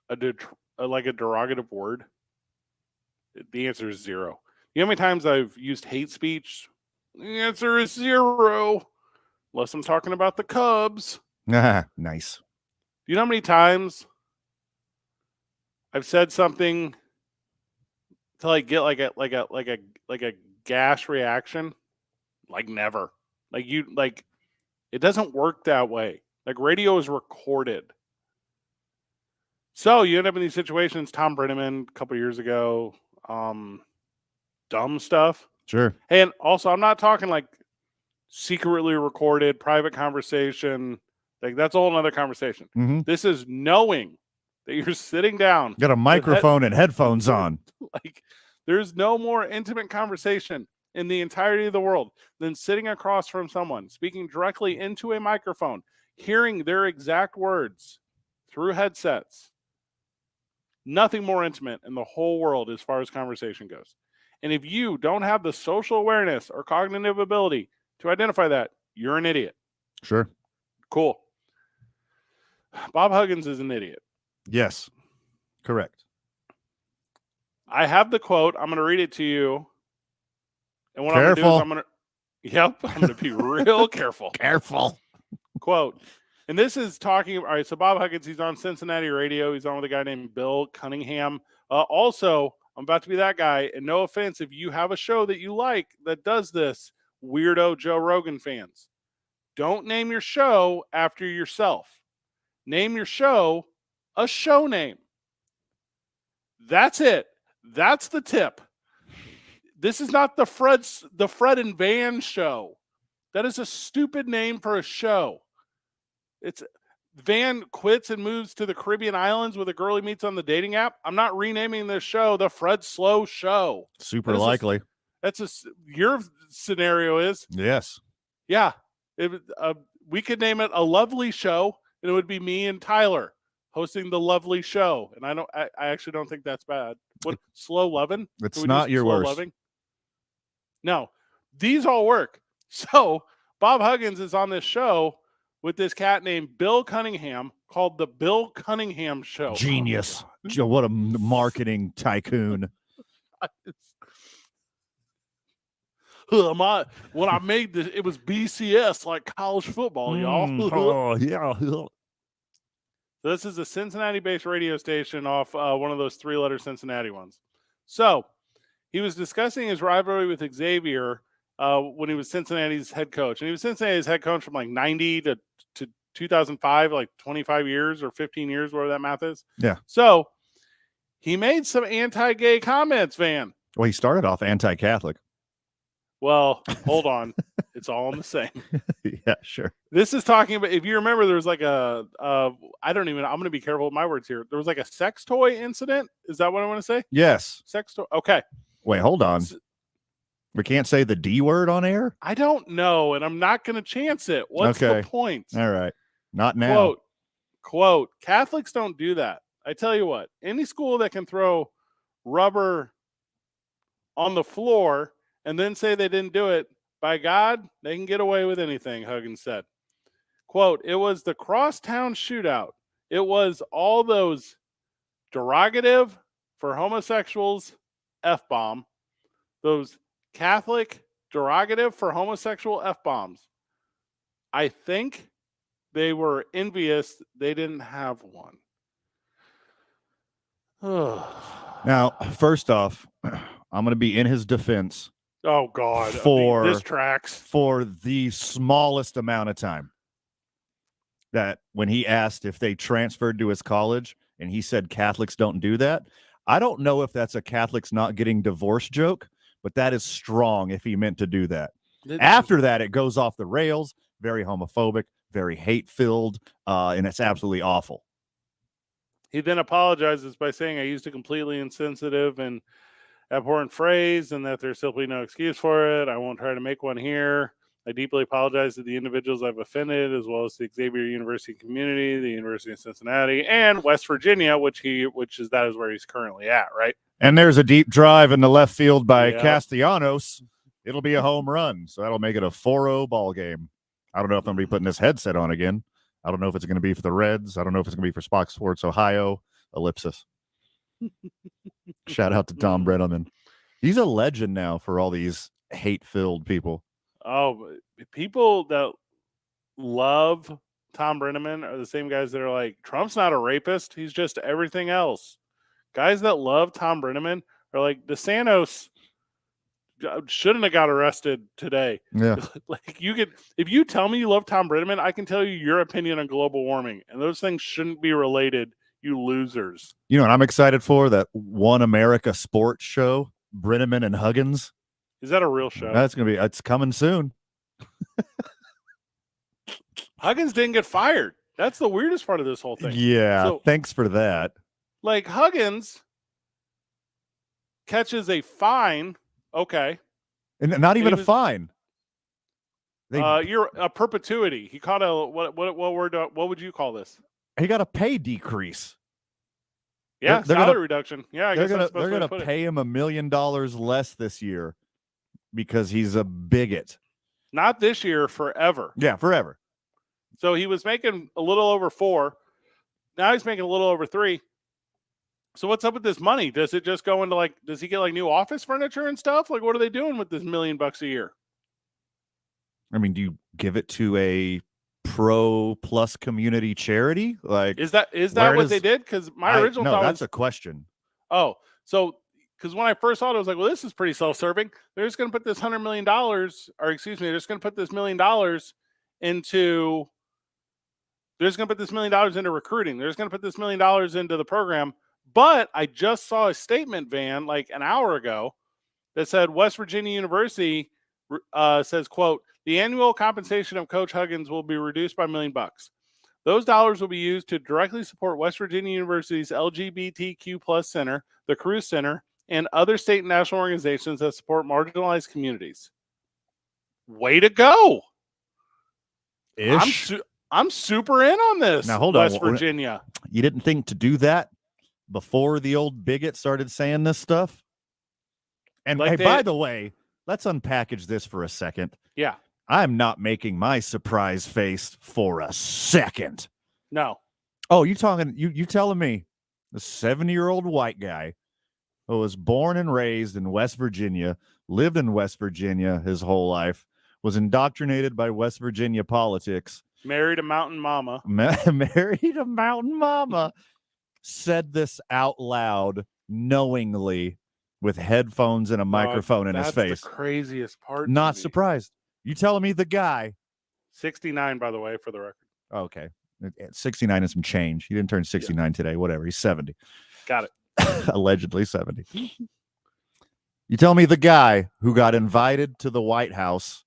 a derogative word? The answer is 0. You know how many times I've used hate speech? The answer is 0. Unless I'm talking about the Cubs. Nice. Do you know how many times I've said something to like get like a gash reaction? Like never. It doesn't work that way. Like radio is recorded. So you end up in these situations. Tom Brenneman a couple years ago, dumb stuff. Sure. And also, I'm not talking like secretly recorded private conversation. Like that's a whole other conversation. Mm-hmm. This is knowing that you're sitting down. Got a microphone and headphones on. Like there's no more intimate conversation in the entirety of the world than sitting across from someone, speaking directly into a microphone, hearing their exact words through headsets. Nothing more intimate in the whole world as far as conversation goes. And if you don't have the social awareness or cognitive ability to identify that, you're an idiot. Sure. Cool. Bob Huggins is an idiot. Yes. Correct. I have the quote. I'm going to read it to you. And what I'm going to do is I'm going to be real careful. Careful. Quote. And this is talking. All right. So Bob Huggins, he's on Cincinnati radio. He's on with a guy named Bill Cunningham. Also, I'm about to be that guy. And no offense, if you have a show that you like that does this, weirdo Joe Rogan fans, don't name your show after yourself. Name your show a show name. That's it. That's the tip. This is not the Fred and Van show. That is a stupid name for a show. It's Van quits and moves to the Caribbean islands with a girl he meets on the dating app. I'm not renaming this show the Fred Slow Show. Super likely. Your scenario is yes. Yeah, we could name it A Lovely Show, and it would be me and Tyler hosting the Lovely Show. And I actually don't think that's bad. What Slow Lovin'? It's not your worst. Loving? No, these all work. So Bob Huggins is on this show with this cat named Bill Cunningham called the Bill Cunningham Show. Genius. Joe, what a marketing tycoon. When I made this, it was BCS, like college football, y'all. Oh, yeah. This is a Cincinnati-based radio station off one of those 3-letter Cincinnati ones. So he was discussing his rivalry with Xavier when he was Cincinnati's head coach. And he was Cincinnati's head coach from like 90 to 2005, like 25 years or 15 years, whatever that math is. Yeah. So He made some anti-gay comments, Van. Well, he started off anti-Catholic. Well, hold on. It's all in the same. Yeah, sure. This is talking about, if you remember, there was like I'm going to be careful with my words here. There was like a sex toy incident. Is that what I want to say? Yes. Sex toy. Okay. Wait, hold on. We can't say the D word on air? I don't know, and I'm not going to chance it. What's the point? All right. Not now. Quote, Catholics don't do that. I tell you what, any school that can throw rubber on the floor and then say they didn't do it, by God, they can get away with anything, Huggins said. Quote, it was the crosstown shootout. It was all those derogative for homosexuals F-bomb, those Catholic derogative for homosexual F-bombs. I think they were envious they didn't have one. Now, first off, I'm going to be in his defense. Oh, God. This tracks. For the smallest amount of time. That when he asked if they transferred to his college and he said Catholics don't do that, I don't know if that's a Catholics not getting divorced joke, but that is strong if he meant to do that. After that, it goes off the rails, very homophobic, very hate-filled, and it's absolutely awful. He then apologizes by saying, I used a completely insensitive and abhorrent phrase and that there's simply no excuse for it. I won't try to make one here. I deeply apologize to the individuals I've offended, as well as the Xavier University community, the University of Cincinnati, and West Virginia, which is where he's currently at, right? And there's a deep drive in the left field by Castellanos. It'll be a home run, so that'll make it a 4-0 ball game. I don't know if I'm going to be putting this headset on again. I don't know if it's going to be for the Reds. I don't know if it's going to be for Fox Sports Ohio. Ellipsis. Shout out to Tom Brenneman. He's a legend now for all these hate-filled people. Oh, people that love Tom Brenneman are the same guys that are like, Trump's not a rapist. He's just everything else. Guys that love Tom Brenneman are like, DeSantis shouldn't have got arrested today. Yeah. Like if you tell me you love Tom Brenneman, I can tell you your opinion on global warming, and those things shouldn't be related, you losers. You know what I'm excited for? That One America sports show, Brenneman and Huggins. Is that a real show? It's coming soon. Huggins didn't get fired. That's the weirdest part of this whole thing. Yeah, so, thanks for that. Like Huggins catches a fine. Okay. And not even a fine. You're a perpetuity. He caught a what would you call this? He got a pay decrease. Yeah, salary reduction. Yeah, I guess they're gonna pay him $1 million less this year because he's a bigot. Not this year, forever. Yeah, forever. So he was making a little over 4. Now he's making a little over 3. So what's up with this money? Does it just go into does he get new office furniture and stuff? Like, what are they doing with this $1 million a year? I mean, do you give it to a pro plus community charity? Like, is that what they did? Because my original thought that's a question. Oh, so because when I first saw it, I was like, well, this is pretty self-serving. They're just going to put this $100 million, or excuse me, they're just going to put this $1 million into. They're just going to put this $1 million into recruiting. They're just going to put this $1 million into the program. But I just saw a statement, Van, like an hour ago, that said West Virginia University says, quote, the annual compensation of Coach Huggins will be reduced by $1 million. Those dollars will be used to directly support West Virginia University's LGBTQ plus center, the Cruz Center, and other state and national organizations that support marginalized communities. Way to go. I'm super in on this. Now, hold West on. Virginia. You didn't think to do that before the old bigot started saying this stuff? And hey, by the way, let's unpackage this for a second. Yeah. I'm not making my surprise face for a second. No. Oh, you telling me the 70-year-old white guy who was born and raised in West Virginia, lived in West Virginia his whole life, was indoctrinated by West Virginia politics. Married a mountain mama. Married a mountain mama. Said this out loud, knowingly, with headphones and a microphone in his face. That's the craziest part. Not surprised. You telling me the guy. 69, by the way, for the record. Okay. 69 and some change. He didn't turn 69 today. Whatever. He's 70. Got it. Allegedly 70. You tell me the guy who got invited to the White House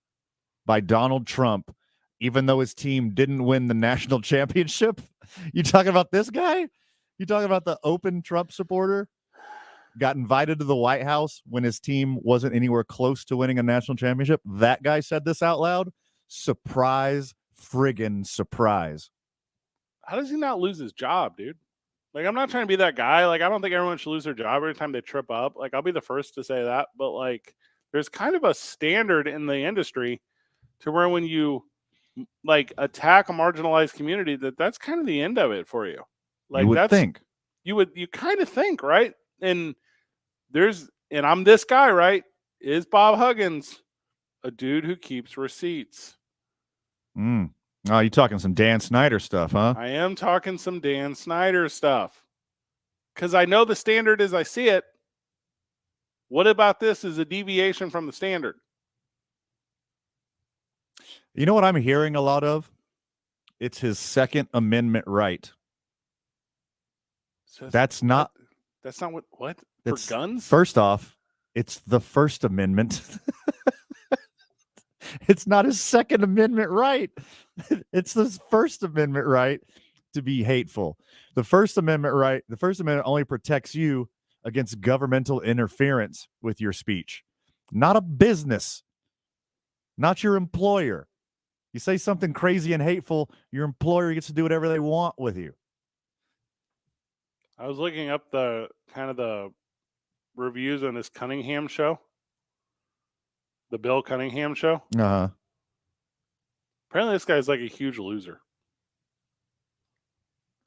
by Donald Trump, even though his team didn't win the national championship. You talking about this guy? You talking about the open Trump supporter? Got invited to the White House when his team wasn't anywhere close to winning a national championship. That guy said this out loud. Surprise, friggin' surprise. How does he not lose his job, dude? Like, I'm not trying to be that guy. Like, I don't think everyone should lose their job every time they trip up. Like, I'll be the first to say that. But, like, there's kind of a standard in the industry to where when you, like, attack a marginalized community, that's kind of the end of it for you. Like, You would think. You kind of think, right? And I'm this guy, right? Is Bob Huggins a dude who keeps receipts? Oh, you talking some Dan Snyder stuff, huh? I am talking some Dan Snyder stuff. Because I know the standard as I see it. What about this is a deviation from the standard? You know what I'm hearing a lot of? It's his Second Amendment right. So that's not what? For guns? First off, it's the First Amendment. It's not his Second Amendment right. It's his First Amendment right to be hateful. The First Amendment only protects you against governmental interference with your speech, not a business, not your employer. You say something crazy and hateful, your employer gets to do whatever they want with you. I was looking up the reviews on this Cunningham show. The Bill Cunningham show. Uh-huh. Apparently this guy's like a huge loser.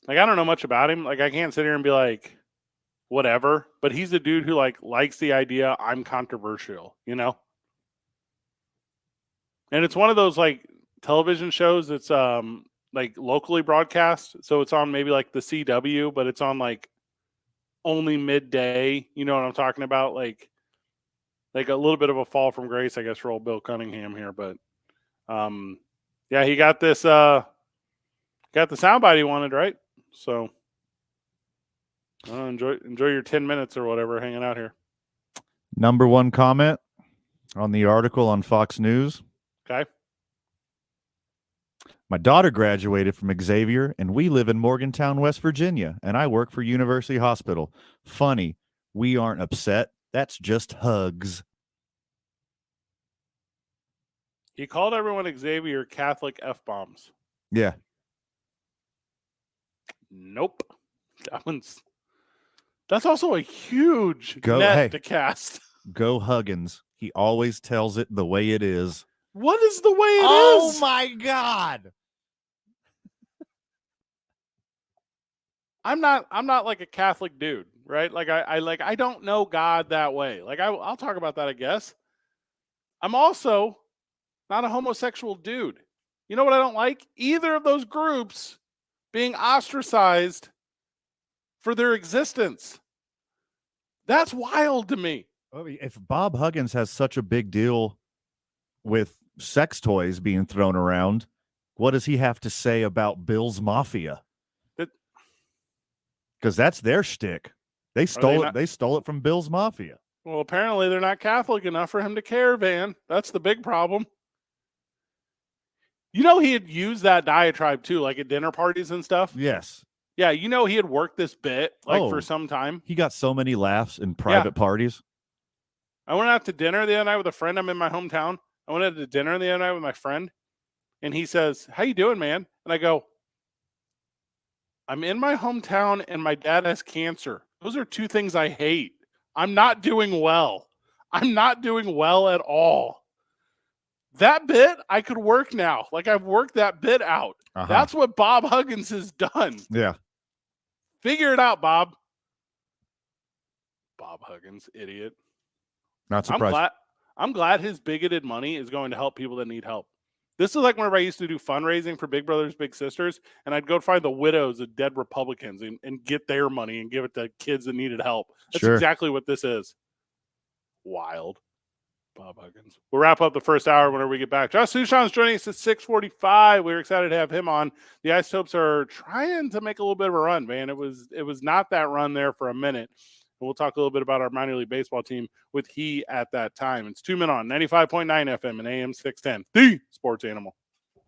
Like, I don't know much about him. Like, I can't sit here and be like, whatever. But he's a dude who likes the idea I'm controversial, you know? And it's one of those like television shows that's like locally broadcast. So it's on maybe like the CW, but it's on like only midday. You know what I'm talking about? Like a little bit of a fall from grace, I guess, for old Bill Cunningham here. But yeah, he got this got the soundbite he wanted, right? So enjoy your 10 minutes or whatever hanging out here. Number one comment on the article on Fox News. Okay. My daughter graduated from Xavier, and we live in Morgantown, West Virginia, and I work for University Hospital. Funny, we aren't upset. That's just hugs. He called everyone Xavier Catholic F-bombs. Yeah. Nope. That's also a huge net to cast. Go Huggins. He always tells it the way it is. What is the way it is? Oh my God. I'm not like a Catholic dude, right? Like I don't know God that way. Like I'll talk about that, I guess. I'm also not a homosexual dude. You know what I don't like? Either of those groups being ostracized for their existence. That's wild to me. If Bob Huggins has such a big deal with sex toys being thrown around, what does he have to say about Bill's Mafia? Because that's their shtick. They stole it. They stole it from Bill's Mafia. Well, apparently they're not Catholic enough for him to care, Van. That's the big problem. You know, he had used that diatribe too, like at dinner parties and stuff. Yes. Yeah, you know, he had worked this bit for some time. He got so many laughs in private parties. I went out to dinner the other night with a friend. I'm in my hometown. I went out to dinner the other night with my friend, and he says, "How you doing, man?" And I go, "I'm in my hometown, and my dad has cancer. Those are two things I hate. I'm not doing well. I'm not doing well at all." That bit, I could work now. Like, I've worked that bit out. Uh-huh. That's what Bob Huggins has done. Yeah. Figure it out, Bob. Bob Huggins, idiot. Not surprised. I'm glad his bigoted money is going to help people that need help. This is like whenever I used to do fundraising for Big Brothers Big Sisters, and I'd go find the widows of dead Republicans and get their money and give it to kids that needed help. That's exactly what this is. Wild. Bob Huggins. We'll wrap up the first hour whenever we get back. Josh Sushan's joining us at 6:45. We're excited to have him on. The Isotopes are trying to make a little bit of a run, man. It was not that run there for a minute. And we'll talk a little bit about our minor league baseball team with he at that time. It's 2 Men On, 95.9 FM and AM 610, the sports animal.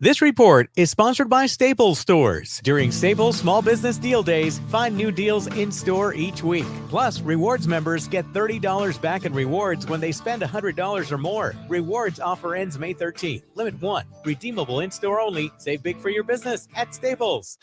This report is sponsored by Staples Stores. During Staples Small Business Deal Days, find new deals in store each week. Plus, rewards members get $30 back in rewards when they spend $100 or more. Rewards offer ends May 13th. Limit 1. Redeemable in store only. Save big for your business at Staples.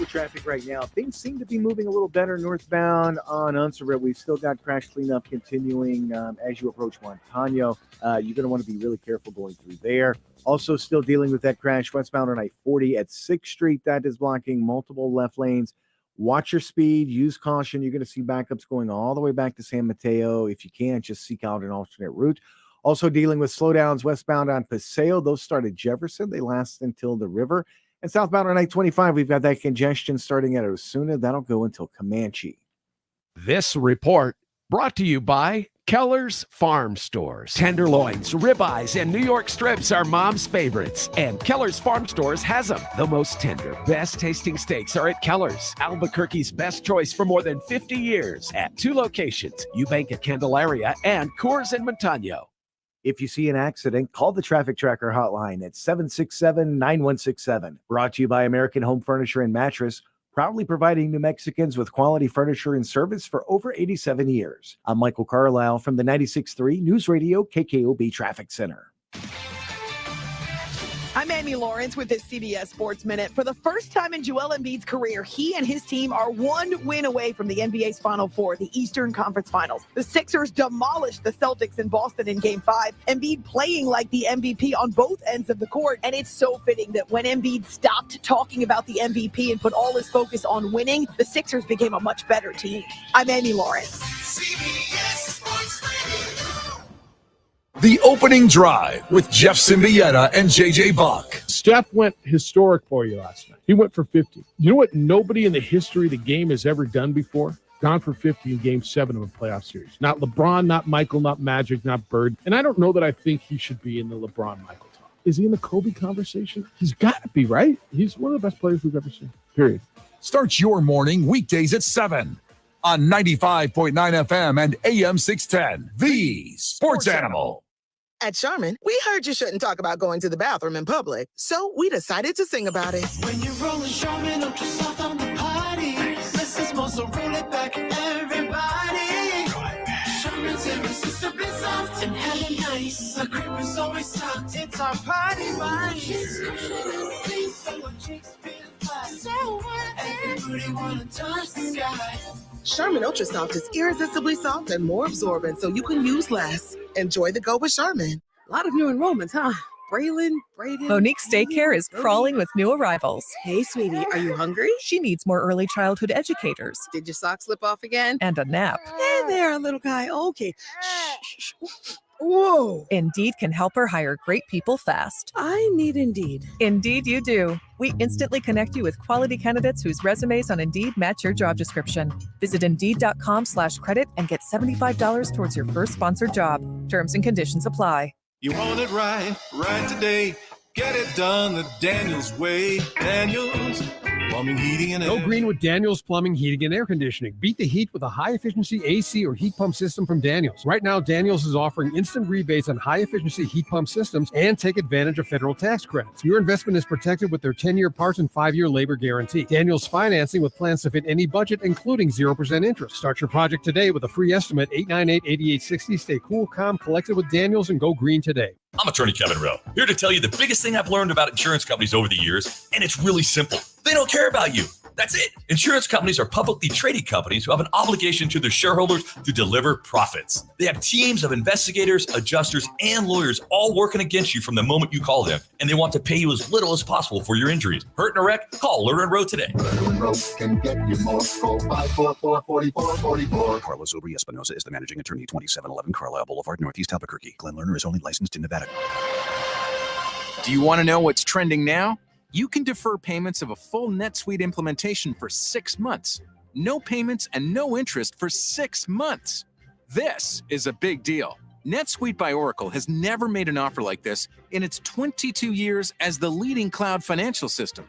Traffic right now. Things seem to be moving a little better northbound on Unser. We've still got crash cleanup continuing as you approach Montano. You're going to want to be really careful going through there. Also still dealing with that crash westbound on I-40 at 6th Street. That is blocking multiple left lanes. Watch your speed. Use caution. You're going to see backups going all the way back to San Mateo. If you can, just seek out an alternate route. Also dealing with slowdowns westbound on Paseo. Those start at Jefferson. They last until the river. And southbound on I-25, we've got that congestion starting at Osuna. That'll go until Comanche. This report brought to you by Keller's Farm Stores. Tenderloins, ribeyes, and New York strips are mom's favorites. And Keller's Farm Stores has them. The most tender, best tasting steaks are at Keller's, Albuquerque's best choice for more than 50 years. At 2 locations, Eubank at Candelaria and Coors in Montano. If you see an accident, call the Traffic Tracker hotline at 767-9167. Brought to you by American Home Furniture and Mattress, proudly providing New Mexicans with quality furniture and service for over 87 years. I'm Michael Carlisle from the 96.3 News Radio KKOB Traffic Center. I'm Amy Lawrence with this CBS Sports Minute. For the first time in Joel Embiid's career, he and his team are 1 win away from the NBA's Final Four, the Eastern Conference Finals. The Sixers demolished the Celtics in Boston in Game 5. Embiid playing like the MVP on both ends of the court. And it's so fitting that when Embiid stopped talking about the MVP and put all his focus on winning, the Sixers became a much better team. I'm Amy Lawrence. CBS Sports Radio. The Opening Drive with Jeff Symbieta and JJ Buck. Steph went historic for you last night. He went for 50. You know what nobody in the history of the game has ever done before? Gone for 50 in Game 7 of a playoff series. Not LeBron, not Michael, not Magic, not Bird. And I don't know that I think he should be in the LeBron-Michael talk. Is he in the Kobe conversation? He's got to be, right? He's one of the best players we've ever seen, period. Start your morning weekdays at 7 on 95.9 FM and AM 610. The Sports Animal. At Charmin, we heard you shouldn't talk about going to the bathroom in public, so we decided to sing about it. When you're rolling Charmin, ultra soft on the party. This is more, so roll it back, everybody. Charmin's irresistibly soft and hella nice. The cream is always soft. It's our party vibe. So everybody wanna touch the sky. Charmin Ultra Soft is irresistibly soft and more absorbent, so you can use less. Enjoy the go with Charmin. A lot of new enrollments, huh? Braylon, Braden. Monique's daycare is crawling with new arrivals. Hey, sweetie, are you hungry? She needs more early childhood educators. Did your sock slip off again? And a nap. Hey there, little guy. Okay. Shh. Whoa. Indeed can help her hire great people fast. I need Indeed. Indeed you do. We instantly connect you with quality candidates whose resumes on Indeed match your job description. Visit Indeed.com/credit and get $75 towards your first sponsored job. Terms and conditions apply. You want it right today. Get it done the Daniels way. Daniels Plumbing, Heating, and Air. Go green with Daniels Plumbing, Heating, and Air Conditioning. Beat the heat with a high-efficiency AC or heat pump system from Daniels. Right now, Daniels is offering instant rebates on high-efficiency heat pump systems and take advantage of federal tax credits. Your investment is protected with their 10-year parts and 5-year labor guarantee. Daniels financing with plans to fit any budget, including 0% interest. Start your project today with a free estimate, 898-8860. Stay cool, calm, collected with Daniels, and go green today. I'm attorney Kevin Rowe, here to tell you the biggest thing I've learned about insurance companies over the years, and it's really simple. They don't care about you. That's it. Insurance companies are publicly traded companies who have an obligation to their shareholders to deliver profits. They have teams of investigators, adjusters, and lawyers all working against you from the moment you call them, and they want to pay you as little as possible for your injuries. Hurt in a wreck? Call Lerner & Rowe today. Lerner & Rowe can get you more. Call 544-4444. Carlos Obri Espinosa is the managing attorney, 2711 Carlisle Boulevard, Northeast Albuquerque. Glenn Lerner is only licensed in Nevada. Do you want to know what's trending now? You can defer payments of a full NetSuite implementation for 6 months. No payments and no interest for 6 months. This is a big deal. NetSuite by Oracle has never made an offer like this in its 22 years as the leading cloud financial system.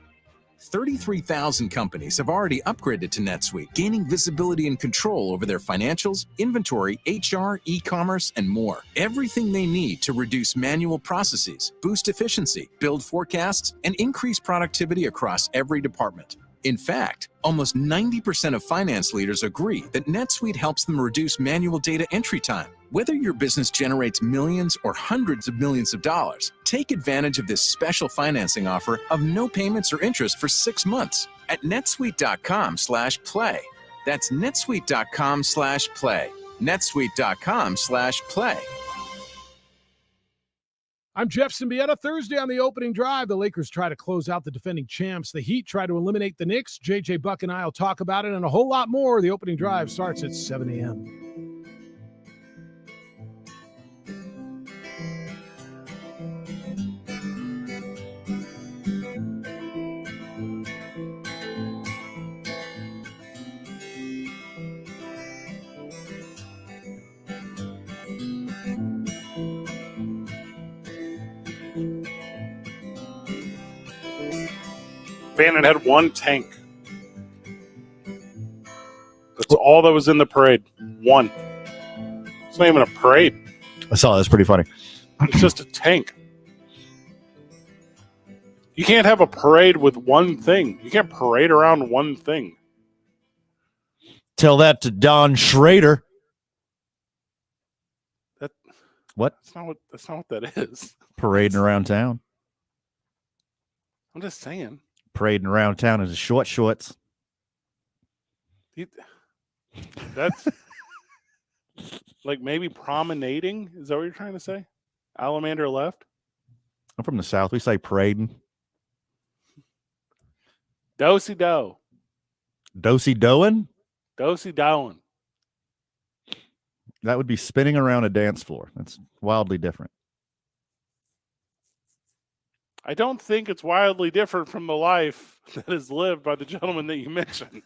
33,000 companies have already upgraded to NetSuite, gaining visibility and control over their financials, inventory, HR, e-commerce, and more. Everything they need to reduce manual processes, boost efficiency, build forecasts, and increase productivity across every department. In fact, almost 90% of finance leaders agree that NetSuite helps them reduce manual data entry time. Whether your business generates millions or hundreds of millions of dollars, take advantage of this special financing offer of no payments or interest for 6 months at netsuite.com/play. That's netsuite.com/play. netsuite.com/play. I'm Jeff Symbieta. Thursday on the opening drive, the Lakers try to close out the defending champs. The Heat try to eliminate the Knicks. JJ Buck and I will talk about it and a whole lot more. The opening drive starts at 7 a.m. Fannin had one tank. That's all that was in the parade. One. It's not even a parade. I saw that's pretty funny. It's just a tank. You can't have a parade with one thing. You can't parade around one thing. Tell that to Don Schrader. What? That's not what that is. Parading around town. I'm just saying. Parading around town in his short shorts. That's like maybe promenading. Is that what you're trying to say? Alamander left. I'm from the South. We say parading. Dosey do. Dosey doing? Dosey doing. That would be spinning around a dance floor. That's wildly different. I don't think it's wildly different from the life that is lived by the gentleman that you mentioned.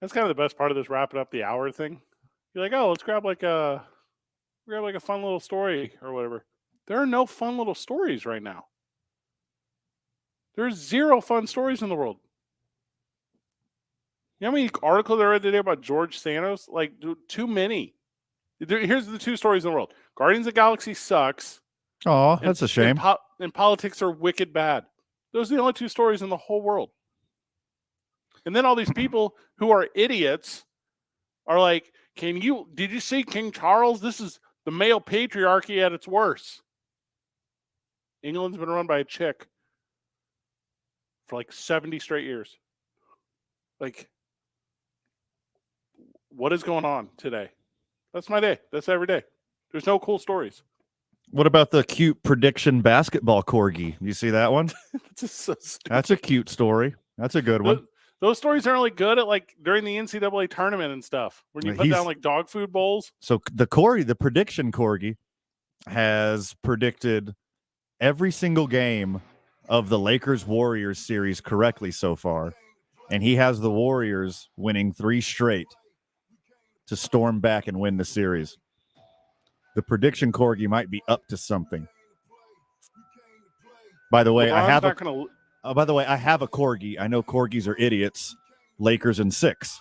That's kind of the best part of this wrapping up the hour thing. You're like, oh, let's grab like a fun little story or whatever. There are no fun little stories right now. There's zero fun stories in the world. You know how many articles I read today about George Santos? Like, too many. Here's the two stories in the world. Guardians of the Galaxy sucks. Oh, that's a shame. And politics are wicked bad. Those are the only two stories in the whole world. And then all these people who are idiots are like, did you see King Charles? This is the male patriarchy at its worst. England's been run by a chick for like 70 straight years. Like, what is going on today? That's my day. That's every day. There's no cool stories. What about the cute prediction basketball corgi? You see that one? That's just so stupid. That's a cute story. That's a good one. Those stories aren't really good at like during the NCAA tournament and stuff when you put down like dog food bowls. So the prediction corgi has predicted every single game of the Lakers Warriors series correctly so far. And he has the Warriors winning 3 straight to storm back and win the series. The prediction corgi might be up to something. By the way, I have a corgi. I know corgis are idiots. Lakers in 6.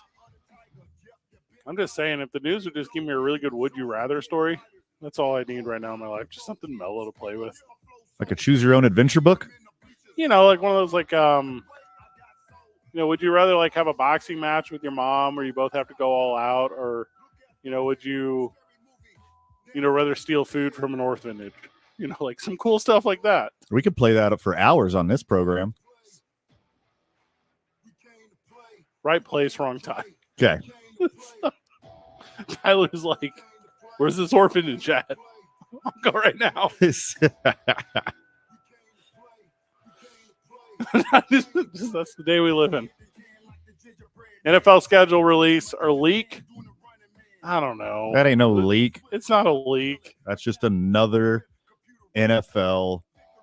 I'm just saying, if the news would just give me a really good would you rather story, that's all I need right now in my life. Just something mellow to play with. Like a choose your own adventure book? You know, like one of those like would you rather like have a boxing match with your mom where you both have to go all out, or would you rather steal food from an orphanage? Like some cool stuff like that. We could play that up for hours on this program. Right place, wrong time. Okay. Tyler's like, where's this orphanage at? I'll go right now. That's the day we live in. NFL schedule release or leak? I don't know. That ain't no leak. It's not a leak. That's just another NFL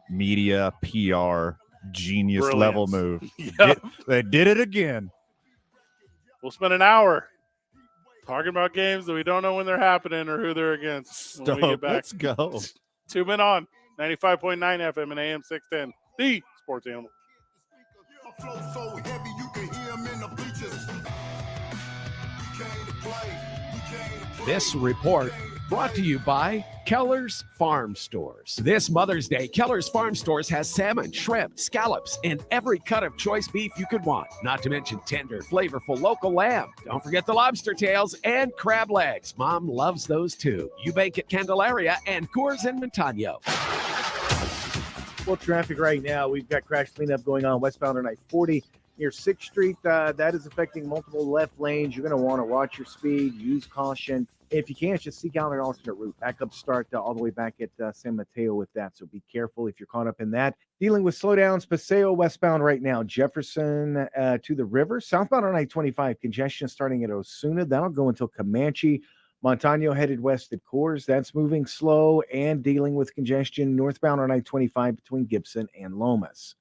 media PR genius level move. Yep. They did it again. We'll spend an hour Talking about games that we don't know when they're happening or who they're against when we get back. Let's go. 2 Men On, 95.9 FM and AM 610, the Sports Animal. This report brought to you by Keller's Farm Stores. This Mother's Day, Keller's Farm Stores has salmon, shrimp, scallops, and every cut of choice beef you could want. Not to mention tender, flavorful local lamb. Don't forget the lobster tails and crab legs. Mom loves those too. You bake at Candelaria and Coors in Montano. Full traffic right now. We've got crash cleanup going on westbound on I-40 near 6th Street. That is affecting multiple left lanes. You're going to want to watch your speed, use caution. If you can't, just seek out an alternate route. Backup start all the way back at San Mateo with that. So be careful if you're caught up in that. Dealing with slowdowns, Paseo westbound right now. Jefferson to the river. Southbound on I-25, congestion starting at Osuna. That'll go until Comanche. Montano headed west at Coors. That's moving slow and dealing with congestion northbound on I-25 between Gibson and Lomas.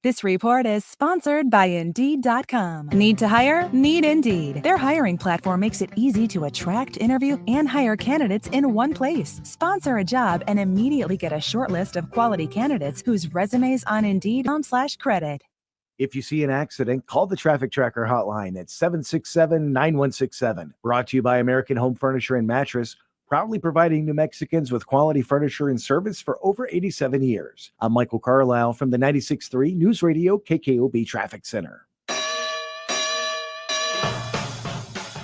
This report is sponsored by Indeed.com. Need to hire? Need Indeed. Their hiring platform makes it easy to attract, interview, and hire candidates in one place. Sponsor a job and immediately get a short list of quality candidates whose resumes on Indeed.com/credit. If you see an accident, call the Traffic Tracker hotline at 767-9167. Brought to you by American Home Furniture and Mattress, proudly providing New Mexicans with quality furniture and service for over 87 years. I'm Michael Carlisle from the 96.3 News Radio KKOB Traffic Center.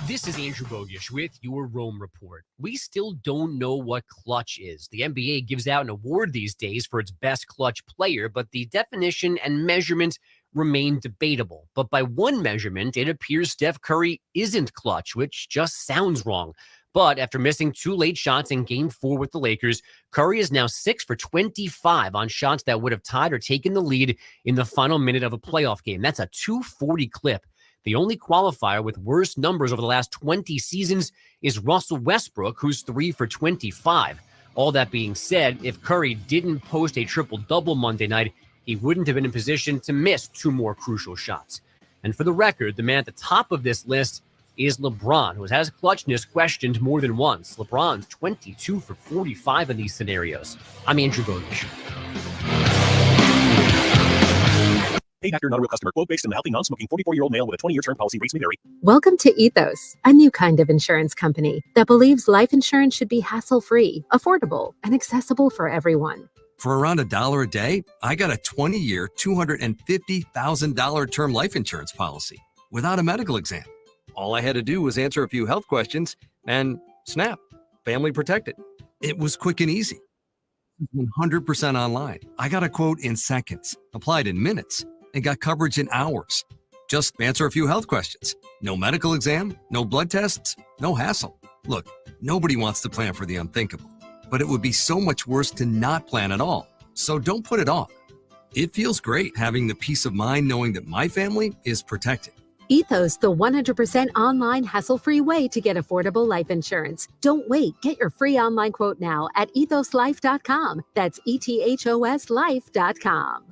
This is Andrew Bogish with your Rome Report. We still don't know what clutch is. The NBA gives out an award these days for its best clutch player, but the definition and measurement remain debatable. But by one measurement, it appears Steph Curry isn't clutch, which just sounds wrong. But after missing 2 late shots in Game 4 with the Lakers, Curry is now 6 for 25 on shots that would have tied or taken the lead in the final minute of a playoff game. That's a 240 clip. The only qualifier with worse numbers over the last 20 seasons is Russell Westbrook, who's 3 for 25. All that being said, if Curry didn't post a triple-double Monday night, he wouldn't have been in position to miss 2 more crucial shots. And for the record, the man at the top of this list is LeBron, who has his clutchness questioned more than once. LeBron's 22 for 45 in these scenarios. I'm Andrew Bogish. Hey, Doctor, not a real customer. Quote based on a healthy, non-smoking 44-year-old male with a 20-year term policy. Rates may vary. Welcome to Ethos, a new kind of insurance company that believes life insurance should be hassle-free, affordable, and accessible for everyone. For around $1 a day, I got a 20-year, $250,000 term life insurance policy without a medical exam. All I had to do was answer a few health questions and snap, family protected. It was quick and easy. 100% online. I got a quote in seconds, applied in minutes, and got coverage in hours. Just answer a few health questions. No medical exam, no blood tests, no hassle. Look, nobody wants to plan for the unthinkable, but it would be so much worse to not plan at all. So don't put it off. It feels great having the peace of mind knowing that my family is protected. Ethos, the 100% online hassle-free way to get affordable life insurance. Don't wait. Get your free online quote now at ethoslife.com. That's ethoslife.com.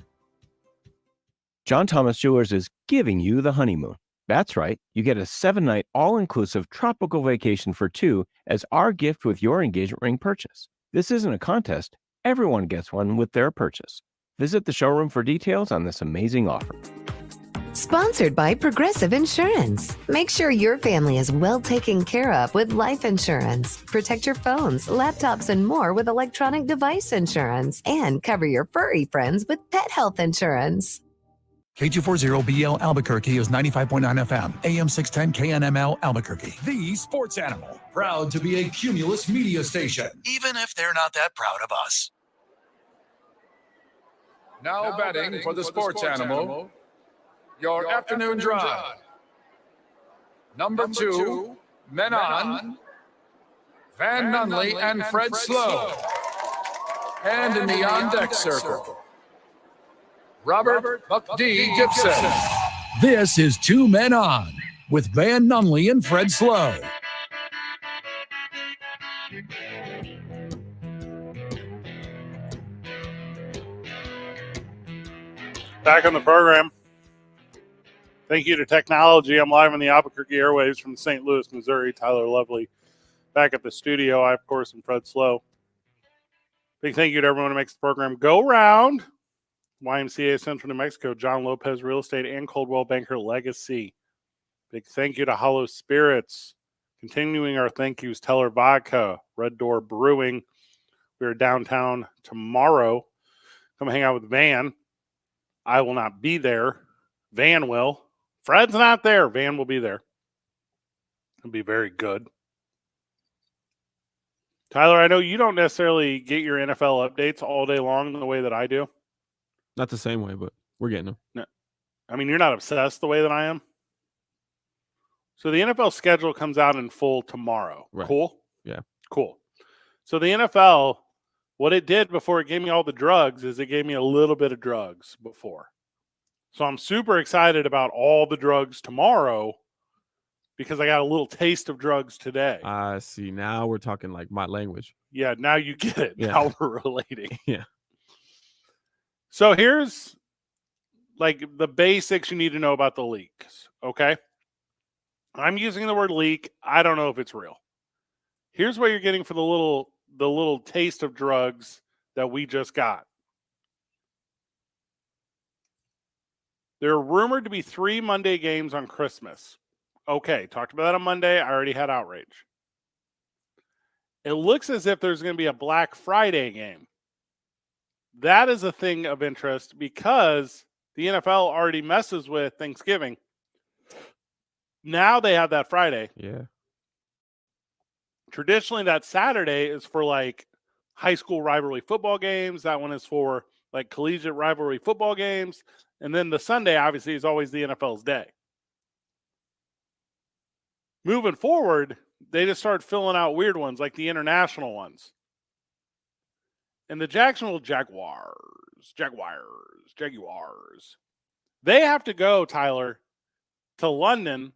John Thomas Jewelers is giving you the honeymoon. That's right. You get a 7-night all-inclusive tropical vacation for 2 as our gift with your engagement ring purchase. This isn't a contest. Everyone gets one with their purchase. Visit the showroom for details on this amazing offer. Sponsored by Progressive Insurance. Make sure your family is well taken care of with life insurance. Protect your phones, laptops, and more with electronic device insurance. And cover your furry friends with pet health insurance. K240BL Albuquerque is 95.9 FM, AM 610 KNML Albuquerque. The Sports Animal, proud to be a Cumulus media station, even if they're not that proud of us. Now betting for the Sports Animal. Your afternoon drive. Number 2, Men On, Van Nunley and Fred Slow. And in the on-deck circle, Robert Buck D. Gibson. This is 2 Men On with Van Nunley and Fred Slow. Back on the program. Thank you to technology. I'm live on the Albuquerque airwaves from St. Louis, Missouri. Tyler Lovely back at the studio. I, of course, am Fred Slow. Big thank you to everyone who makes the program go round. YMCA Central New Mexico, John Lopez Real Estate, and Coldwell Banker Legacy. Big thank you to Hollow Spirits. Continuing our thank yous, Teller Vodka, Red Door Brewing. We are downtown tomorrow. Come hang out with Van. I will not be there. Van will. Fred's not there. Van will be there. It'll be very good. Tyler, I know you don't necessarily get your NFL updates all day long the way that I do. Not the same way, but we're getting them. No. I mean, you're not obsessed the way that I am. So the NFL schedule comes out in full tomorrow. Right. Cool? Yeah. Cool. So the NFL, what it did before it gave me all the drugs is it gave me a little bit of drugs before. So I'm super excited about all the drugs tomorrow because I got a little taste of drugs today. I see. Now we're talking like my language. Yeah, now you get it. Yeah. Now we're relating. Yeah. So here's like the basics you need to know about the leaks, okay? I'm using the word leak. I don't know if it's real. Here's what you're getting for the little taste of drugs that we just got. There are rumored to be 3 Monday games on Christmas. Okay, talked about that on Monday. I already had outrage. It looks as if there's going to be a Black Friday game. That is a thing of interest because the NFL already messes with Thanksgiving. Now they have that Friday. Yeah. Traditionally, that Saturday is for like high school rivalry football games. That one is for like collegiate rivalry football games. And then the Sunday, obviously, is always the NFL's day. Moving forward, they just start filling out weird ones like the international ones. And the Jacksonville Jaguars, they have to go, Tyler, to London,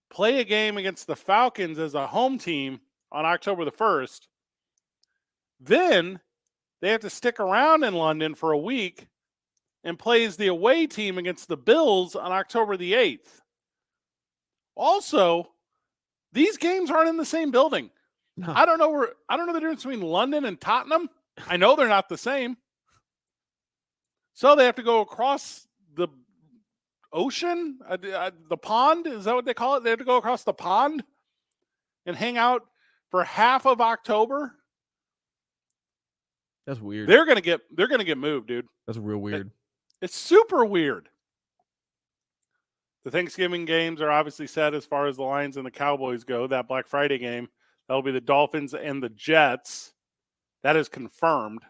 play a game against the Falcons as a home team on October the 1st. Then they have to stick around in London for a week and play as the away team against the Bills on October the 8th. Also, these games aren't in the same building. No. I don't know the difference between London and Tottenham. I know they're not the same. So they have to go across the ocean, the pond. Is that what they call it? They have to go across the pond and hang out for half of October. That's weird. They're gonna get moved, dude. That's real weird. It's super weird. The Thanksgiving games are obviously set as far as the Lions and the Cowboys go. That Black Friday game, that'll be the Dolphins and the Jets. That is confirmed.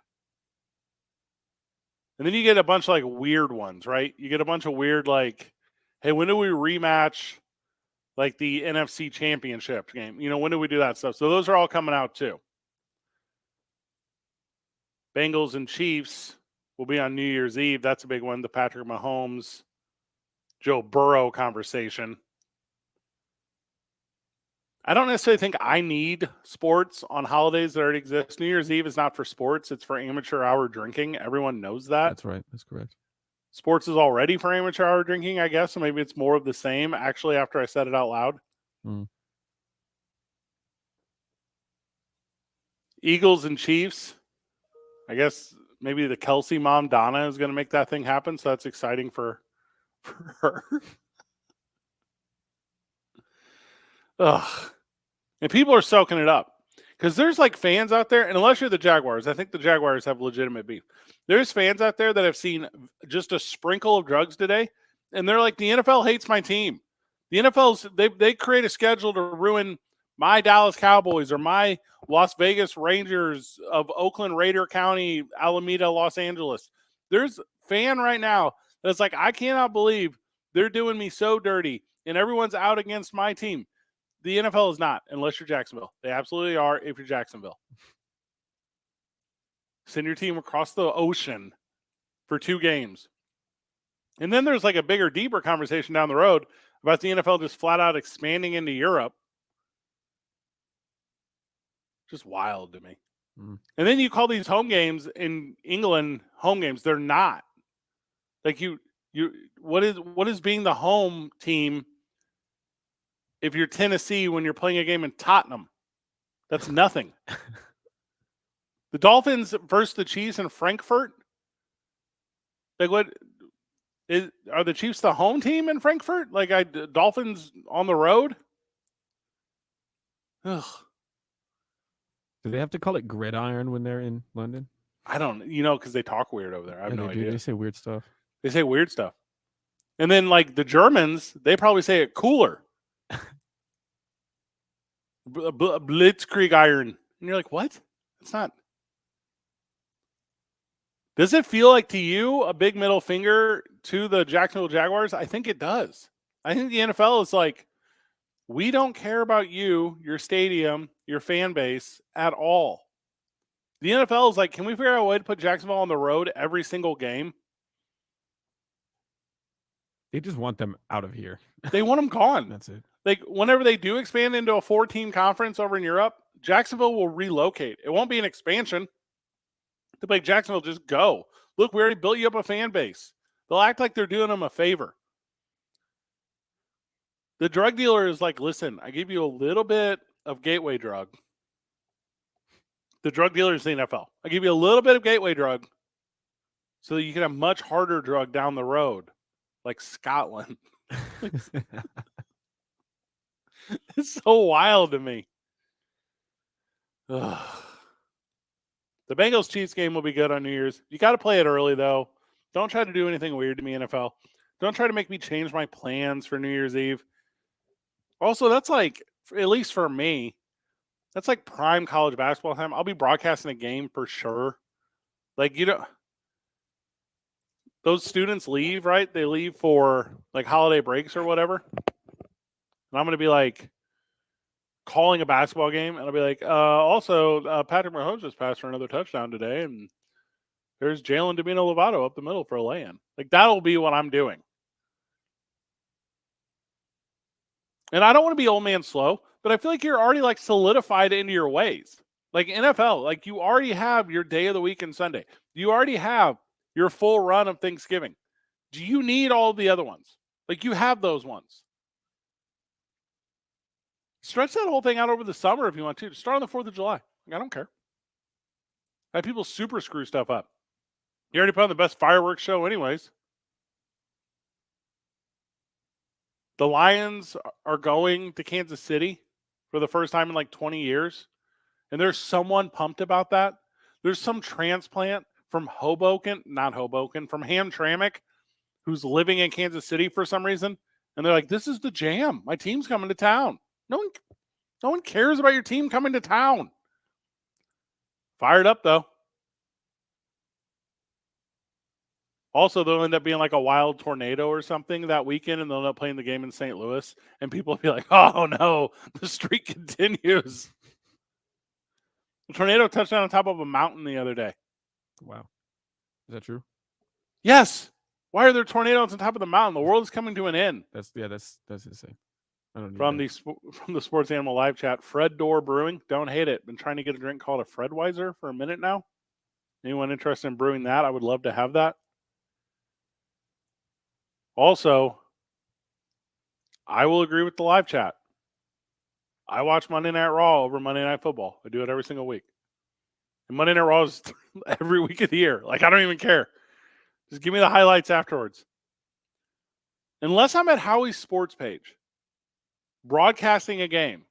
And then you get a bunch of like weird ones, right? You get a bunch of weird like, hey, when do we rematch like the NFC Championship game? You know, when do we do that stuff? So those are all coming out too. Bengals and Chiefs will be on New Year's Eve. That's a big one. The Patrick Mahomes, Joe Burrow conversation. I don't necessarily think I need sports on holidays that already exist. New Year's Eve is not for sports. It's for amateur hour drinking. Everyone knows that. That's right. That's correct. Sports is already for amateur hour drinking, I guess. So maybe it's more of the same, actually, after I said it out loud. Eagles and Chiefs. I guess maybe the Kelsey mom, Donna, is going to make that thing happen. So that's exciting for her. Ugh. And people are soaking it up because there's like fans out there, and unless you're the Jaguars, I think the Jaguars have legitimate beef. There's fans out there that have seen just a sprinkle of drugs today, and they're like, the NFL hates my team. The NFL's they create a schedule to ruin my Dallas Cowboys or my Las Vegas Rangers of Oakland, Raider County, Alameda, Los Angeles. There's a fan right now that's like, I cannot believe they're doing me so dirty, and everyone's out against my team. The NFL is not, unless you're Jacksonville. They absolutely are if you're Jacksonville. Send your team across the ocean for 2 games. And then there's like a bigger, deeper conversation down the road about the NFL just flat out expanding into Europe. Just wild to me. And then you call these home games in England home games. They're not. Like What is being the home team if you're Tennessee when you're playing a game in Tottenham? That's nothing. The Dolphins versus the Chiefs in Frankfurt? Like, are the Chiefs the home team in Frankfurt? Like, Dolphins on the road? Ugh. Do they have to call it gridiron when they're in London? I don't, because they talk weird over there. I have no they do. idea. They say weird stuff. They say weird stuff. And then, like, the Germans, they probably say it cooler. Blitzkrieg iron. And you're like, what? It's not. Does it feel like to you a big middle finger to the Jacksonville Jaguars? I think it does. I think the NFL is like, we don't care about you, your stadium, your fan base at all. The NFL is like, can we figure out a way to put Jacksonville on the road every single game? They just want them out of here. They want them gone. That's it. Like, whenever they do expand into a 4-team conference over in Europe, Jacksonville will relocate. It won't be an expansion. They'll be like, Jacksonville, just go. Look, we already built you up a fan base. They'll act like they're doing them a favor. The drug dealer is like, listen, I give you a little bit of gateway drug. The drug dealer is the NFL. I give you a little bit of gateway drug so that you can have much harder drug down the road, like Scotland. It's so wild to me. Ugh. The Bengals-Chiefs game will be good on New Year's. You got to play it early, though. Don't try to do anything weird to me, NFL. Don't try to make me change my plans for New Year's Eve. Also, that's like, at least for me, that's like prime college basketball time. I'll be broadcasting a game for sure. Like, those students leave, right? They leave for like holiday breaks or whatever. And I'm going to be like calling a basketball game. And I'll be like, also, Patrick Mahomes just passed for another touchdown today. And there's Jalen Domino Lovato up the middle for a lay-in. Like, that'll be what I'm doing. And I don't want to be old man slow, but I feel like you're already like solidified into your ways. Like NFL, like you already have your day of the week and Sunday. You already have your full run of Thanksgiving. Do you need all the other ones? Like you have those ones. Stretch that whole thing out over the summer if you want to. Start on the 4th of July. Like, I don't care. Have people super screw stuff up. You already put on the best fireworks show anyways. The Lions are going to Kansas City for the first time in like 20 years. And there's someone pumped about that. There's some transplant from from Hamtramck who's living in Kansas City for some reason. And they're like, this is the jam. My team's coming to town. No one cares about your team coming to town. Fired up, though. Also, they'll end up being like a wild tornado or something that weekend, and they'll end up playing the game in St. Louis. And people will be like, oh, no, the streak continues. The tornado touched down on top of a mountain the other day. Wow. Is that true? Yes. Why are there tornadoes on top of the mountain? The world is coming to an end. That's insane. I don't From the Sports Animal live chat, Fred Door Brewing. Don't hate it. Been trying to get a drink called a Fredweiser for a minute now. Anyone interested in brewing that? I would love to have that. Also, I will agree with the live chat. I watch Monday Night Raw over Monday Night Football. I do it every single week. And Monday Night Raw is every week of the year. Like, I don't even care. Just give me the highlights afterwards. Unless I'm at Howie's sports page, broadcasting a game,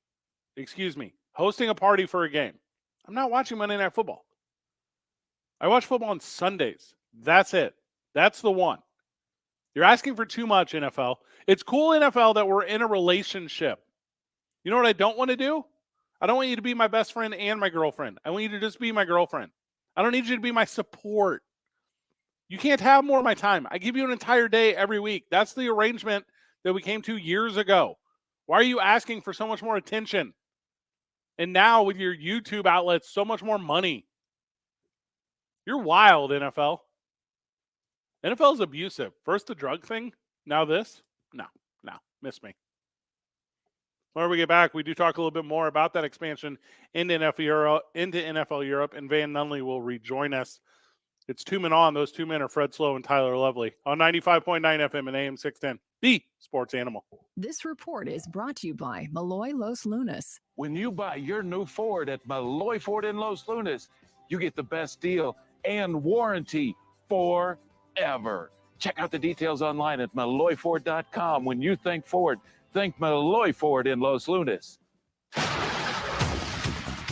hosting a party for a game, I'm not watching Monday Night Football. I watch football on Sundays. That's it. That's the one. You're asking for too much, NFL. It's cool, NFL, that we're in a relationship. You know what I don't want to do? I don't want you to be my best friend and my girlfriend. I want you to just be my girlfriend. I don't need you to be my support. You can't have more of my time. I give you an entire day every week. That's the arrangement that we came to years ago. Why are you asking for so much more attention? And now with your YouTube outlets, so much more money. You're wild, NFL. NFL is abusive. First the drug thing, now this. No, miss me. When we get back, we do talk a little bit more about that expansion into NFL Europe, and Van Nunley will rejoin us It's 2 men on. Those 2 men are Fred Slow and Tyler Lovely on 95.9 FM and AM 610. The Sports Animal. This report is brought to you by Malloy Los Lunas. When you buy your new Ford at Malloy Ford in Los Lunas, you get the best deal and warranty forever. Check out the details online at malloyford.com. When you think Ford, think Malloy Ford in Los Lunas.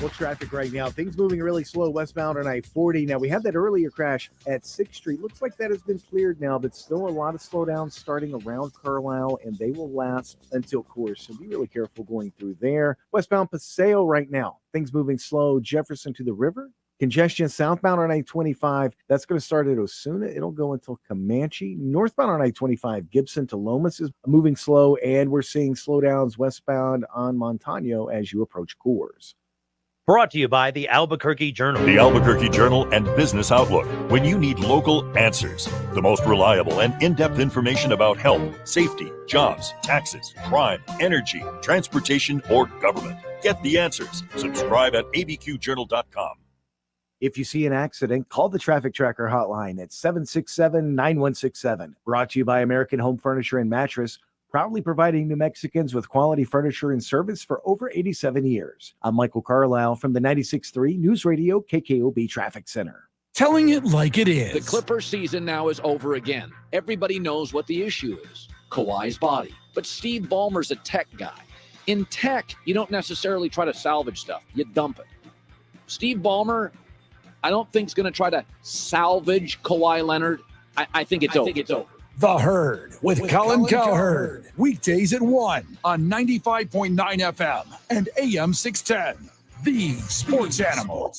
Well, traffic right now. Things moving really slow westbound on I-40. Now, we had that earlier crash at 6th Street. Looks like that has been cleared now, but still a lot of slowdowns starting around Carlisle, and they will last until Coors. So be really careful going through there. Westbound Paseo right now. Things moving slow. Jefferson to the river. Congestion southbound on I-25. That's going to start at Osuna. It'll go until Comanche. Northbound on I-25, Gibson to Lomas is moving slow, and we're seeing slowdowns westbound on Montano as you approach Coors. Brought to you by the Albuquerque Journal. The Albuquerque Journal and Business Outlook. When you need local answers, the most reliable and in-depth information about health, safety, jobs, taxes, crime, energy, transportation, or government. Get the answers. Subscribe at abqjournal.com. If you see an accident, call the Traffic Tracker hotline at 767-9167. Brought to you by American Home Furniture and Mattress, proudly providing New Mexicans with quality furniture and service for over 87 years. I'm Michael Carlisle from the 96.3 News Radio KKOB Traffic Center. Telling it like it is. The Clippers season now is over again. Everybody knows what the issue is. Kawhi's body. But Steve Ballmer's a tech guy. In tech, you don't necessarily try to salvage stuff. You dump it. Steve Ballmer, I don't think is going to try to salvage Kawhi Leonard. I think it's over. The Herd with Colin Cowherd. Weekdays at 1 on 95.9 FM and AM 610. The Sports Animal.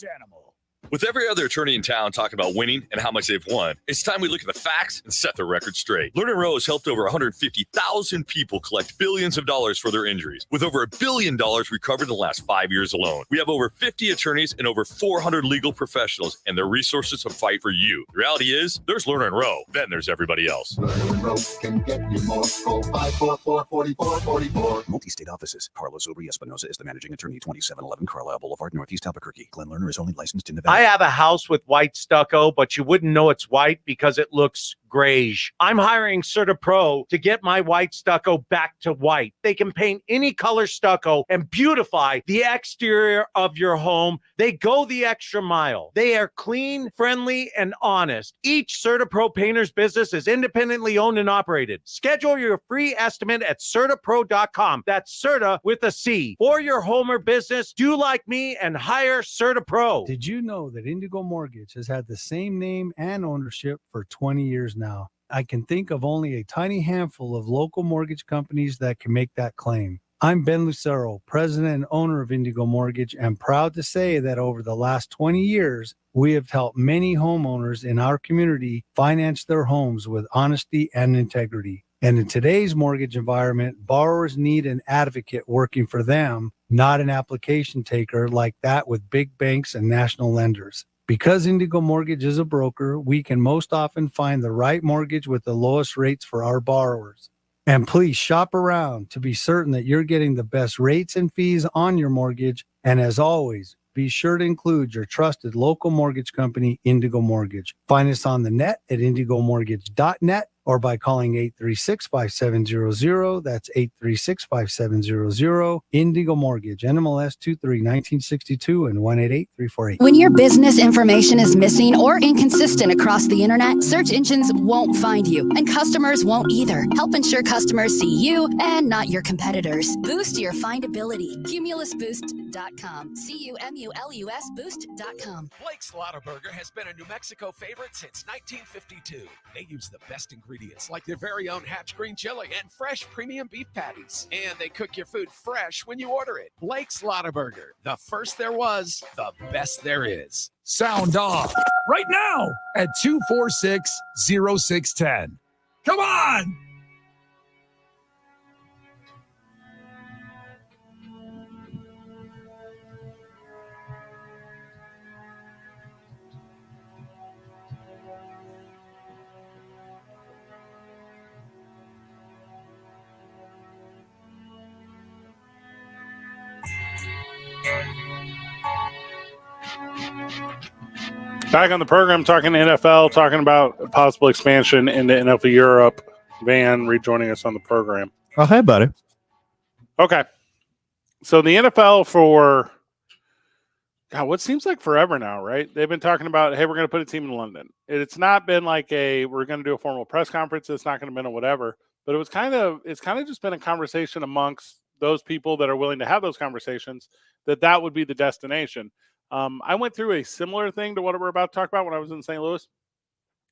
With every other attorney in town talking about winning and how much they've won, it's time we look at the facts and set the record straight. Lerner Rowe has helped over 150,000 people collect billions of dollars for their injuries, with over $1 billion recovered in the last 5 years alone. We have over 50 attorneys and over 400 legal professionals and their resources to fight for you. The reality is, there's Lerner Rowe, then there's everybody else. Lerner Rowe can get you more. Call 544-4444. Multi-state offices. Carlos Obri Espinosa is the managing attorney, 2711 Carlisle Boulevard, Northeast Albuquerque. Glenn Lerner is only licensed in Nevada. I have a house with white stucco, but you wouldn't know it's white because it looks grayish. I'm hiring CertaPro to get my white stucco back to white. They can paint any color stucco and beautify the exterior of your home. They go the extra mile. They are clean, friendly, and honest. Each CertaPro painter's business is independently owned and operated. Schedule your free estimate at CertaPro.com. That's Certa with a C. For your home or business, do like me and hire CertaPro. Did you know that Indigo Mortgage has had the same name and ownership for 20 years now? I can think of only a tiny handful of local mortgage companies that can make that claim. I'm Ben Lucero, president and owner of Indigo Mortgage, and proud to say that over the last 20 years, we have helped many homeowners in our community finance their homes with honesty and integrity. And in today's mortgage environment, borrowers need an advocate working for them, not an application taker like that with big banks and national lenders. Because Indigo Mortgage is a broker, we can most often find the right mortgage with the lowest rates for our borrowers. And please shop around to be certain that you're getting the best rates and fees on your mortgage. And as always, be sure to include your trusted local mortgage company, Indigo Mortgage. Find us on the net at indigomortgage.net or by calling 836-5700. That's 836-5700. Indigo Mortgage, NMLS 23-1962 and 188-348. When your business information is missing or inconsistent across the internet, search engines won't find you, and customers won't either. Help ensure customers see you and not your competitors. Boost your findability. CumulusBoost.com. CUMULUS Boost.com. Blake's Lottaburger has been a New Mexico favorite since 1952. They use the best ingredients like their very own Hatch green chili and fresh premium beef patties. And they cook your food fresh when you order it. Blake's Lottaburger. The first there was, the best there is. Sound off right now at 246-0610. Come on! Back on the program, talking NFL, talking about possible expansion into NFL Europe. Van rejoining us on the program. Oh, hey, buddy. Okay. So the NFL for, God, what seems like forever now, right? They've been talking about, hey, we're going to put a team in London. It's not been like we're going to do a formal press conference. It's not going to be a whatever. But it's kind of just been a conversation amongst those people that are willing to have those conversations that would be the destination. I went through a similar thing to what we're about to talk about when I was in St. Louis.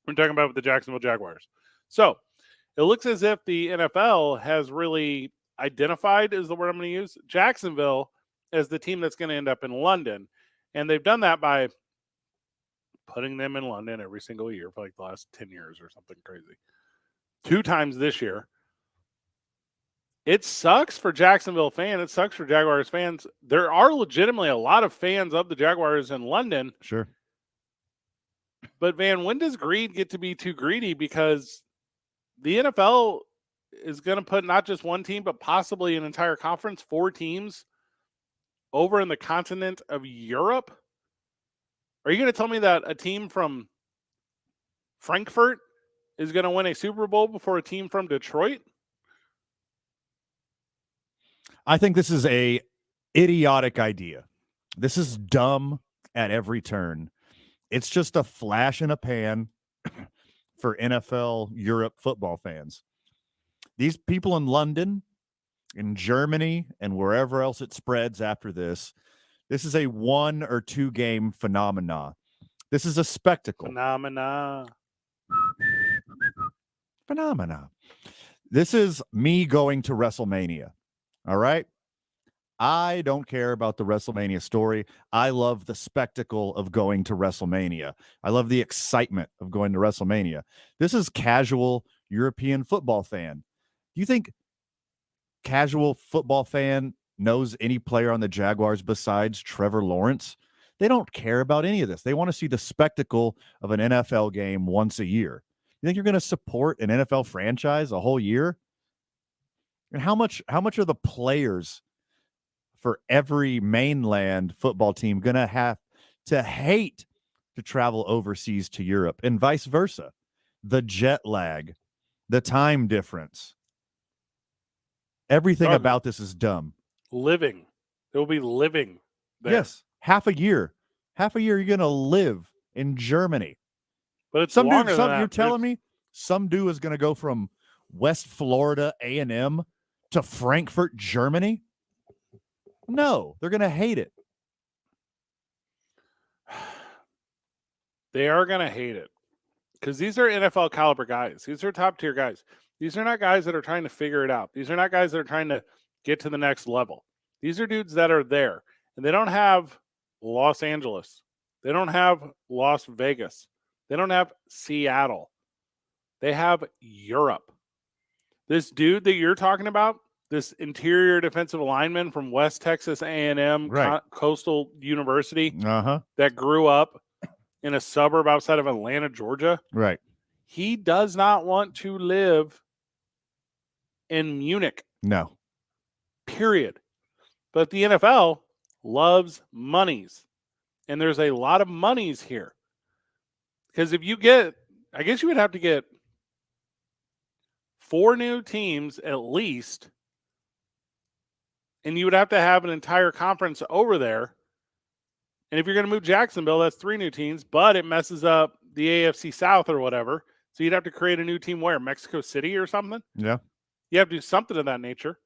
We're talking about with the Jacksonville Jaguars. So it looks as if the NFL has really identified, is the word I'm going to use, Jacksonville as the team that's going to end up in London. And they've done that by putting them in London every single year for like the last 10 years or something crazy. 2 times this year. It sucks for Jacksonville fans. It sucks for Jaguars fans. There are legitimately a lot of fans of the Jaguars in London. Sure. But, Van, when does greed get to be too greedy? Because the NFL is going to put not just one team, but possibly an entire conference, 4 teams, over in the continent of Europe. Are you going to tell me that a team from Frankfurt is going to win a Super Bowl before a team from Detroit? I think this is a idiotic idea. This is dumb at every turn. It's just a flash in a pan for NFL Europe football fans. These people in London, in Germany, and wherever else it spreads after this is a 1 or 2 game phenomena. This is a spectacle. Phenomena. This is me going to WrestleMania. All right. I don't care about the WrestleMania story. I love the spectacle of going to WrestleMania. I love the excitement of going to WrestleMania. This is casual European football fan. Do you think casual football fan knows any player on the Jaguars besides Trevor Lawrence? They don't care about any of this. They want to see the spectacle of an NFL game once a year. You think you're going to support an NFL franchise a whole year? And how much are the players for every mainland football team going to have to hate to travel overseas to Europe, and vice versa? The jet lag, the time difference, everything about this is dumb. Living. They will be living there. Yes, half a year you're going to live in Germany. But it's some longer dude, than that. you're telling me some dude is going to go from West Florida A&M to Frankfurt, Germany? No, they're going to hate it. They are going to hate it because these are NFL caliber guys. These are top tier guys. These are not guys that are trying to figure it out. These are not guys that are trying to get to the next level. These are dudes that are there, and they don't have Los Angeles. They don't have Las Vegas. They don't have Seattle. They have Europe. This dude that you're talking about, this interior defensive lineman from West Texas A&M Right. Coastal University that grew up in a suburb outside of Atlanta, Georgia. Right. He does not want to live in Munich. No. Period. But the NFL loves monies. And there's a lot of monies here. Because if you get, I guess you would have to get 4 new teams at least. And you would have to have an entire conference over there. And if you're going to move Jacksonville, that's 3 new teams, but it messes up the AFC South or whatever. So you'd have to create a new team where? Mexico City or something? Yeah. You have to do something of that nature.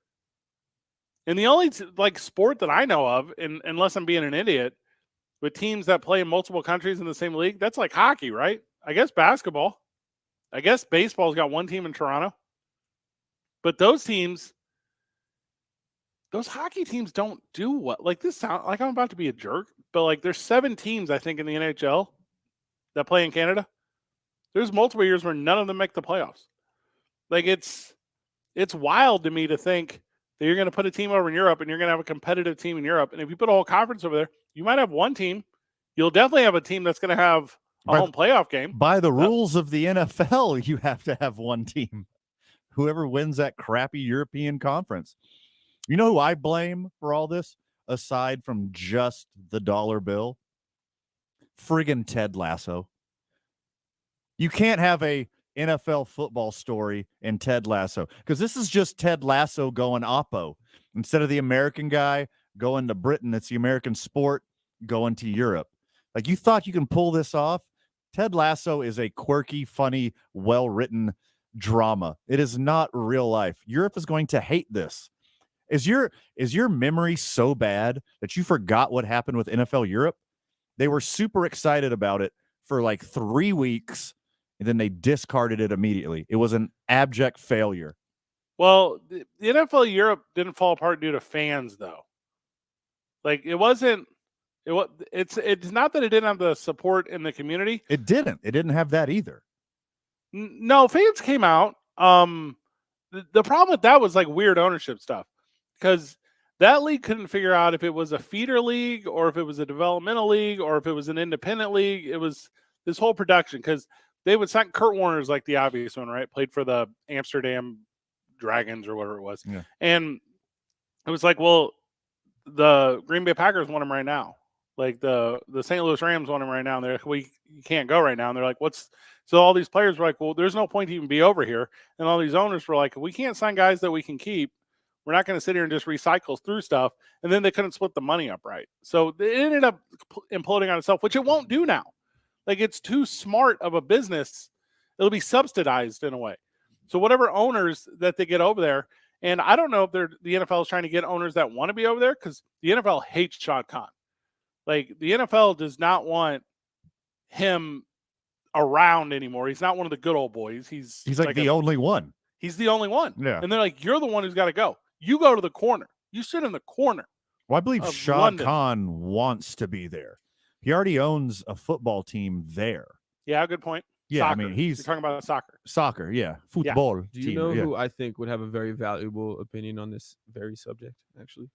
And the only sport that I know of, unless I'm being an idiot, with teams that play in multiple countries in the same league, that's like hockey, right? I guess basketball. I guess baseball's got 1 team in Toronto. But those teams, those hockey teams don't do what? Like this sound like I'm about to be a jerk, but there's 7 teams, I think, in the NHL that play in Canada. There's multiple years where none of them make the playoffs. It's wild to me to think that you're going to put a team over in Europe and you're going to have a competitive team in Europe. And if you put a whole conference over there, you might have 1 team. You'll definitely have a team that's going to have a home playoff game. By the rules of the NFL, you have to have 1 team. Whoever wins that crappy European conference. You know who I blame for all this, aside from just the dollar bill? friggin' Ted Lasso. You can't have a NFL football story in Ted Lasso because this is just Ted Lasso going oppo. Instead of the American guy going to Britain, it's the American sport going to Europe. Like, you thought you can pull this off? Ted Lasso is a quirky, funny, well-written drama. It is not real life. Europe is going to hate this. Is your memory so bad that you forgot what happened with NFL Europe? They were super excited about it for like 3 weeks, and then they discarded it immediately. It was an abject failure. Well, the NFL Europe didn't fall apart due to fans, though. Like, it's not that it didn't have the support in the community. It didn't have that either. No, fans came out. The problem with that was like weird ownership stuff, because that league couldn't figure out if it was a feeder league or if it was a developmental league or if it was an independent league. It was this whole production, because they would sign Kurt Warner's like the obvious one, right? Played for the Amsterdam Dragons or whatever it was. Yeah. And it was like, well, the Green Bay Packers want him right now. Like the St. Louis Rams want him right now. And they're like, you can't go right now. And they're like, so all these players were like, well, there's no point to even be over here. And all these owners were like, we can't sign guys that we can keep. We're not going to sit here and just recycle through stuff. And then they couldn't split the money up right. So it ended up imploding on itself, which it won't do now. Like, it's too smart of a business. It'll be subsidized in a way. So whatever owners that they get over there, and I don't know if the NFL is trying to get owners that want to be over there, because the NFL hates Shad Khan. Like, the NFL does not want him around anymore. He's not one of the good old boys. He's like the only one. He's the only one. Yeah. And they're like, you're the one who's got to go. You go to the corner. You sit in the corner. Well, I believe of Shad London. Khan wants to be there. He already owns a football team there. Yeah, good point. Yeah, Soccer. I mean, You're talking about soccer. Soccer, yeah. Football Do you team. know yeah. who I think would have a very valuable opinion on this very subject, actually?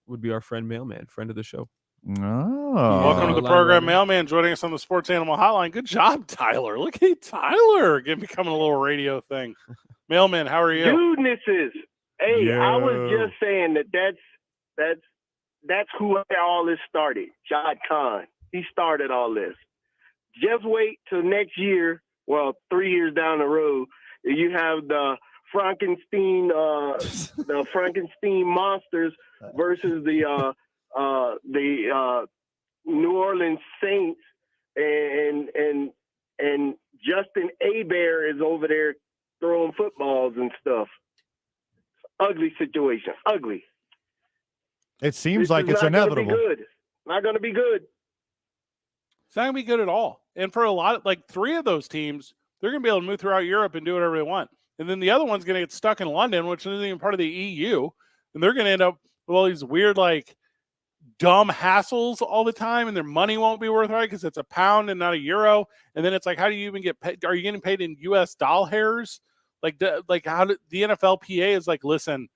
Would be our friend Mailman, friend of the show. Oh. Welcome to the program, Mailman, joining us on the Sports Animal Hotline. Good job, Tyler. Look at Tyler becoming a little radio thing. Mailman, how are you? Dudenesses. Hey, Yo. I was just saying that's who all this started. Shad Khan. He started all this. Just wait till next year. Well, 3 years down the road, you have the Frankenstein monsters versus the New Orleans Saints, and Justin Hebert is over there throwing footballs and stuff. Ugly situation. Ugly. It seems This like is it's not gonna inevitable. Be good. Not going to be good. It's not going to be good at all. And for a lot of, like, 3 of those teams, they're going to be able to move throughout Europe and do whatever they want. And then the other one's going to get stuck in London, which isn't even part of the EU. And they're going to end up with all these weird, like, dumb hassles all the time, and their money won't be worth right because it's a pound and not a euro. And then it's like, how do you even get paid? Are you getting paid in U.S. doll hairs? How did the NFLPA is like, listen,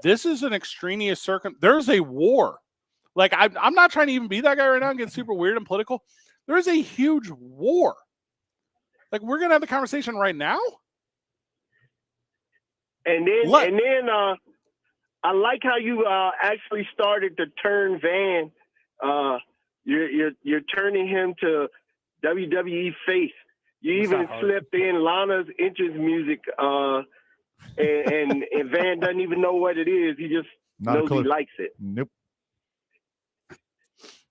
this is an extraneous there's a war. Like, I'm not trying to even be that guy right now and get super weird and political. There is a huge war. Like, we're going to have the conversation right now. And then I like how you actually started to turn Van. You're turning him to WWE face. You even slipped in Lana's entrance music, and Van doesn't even know what it is. He just knows he likes it. Nope.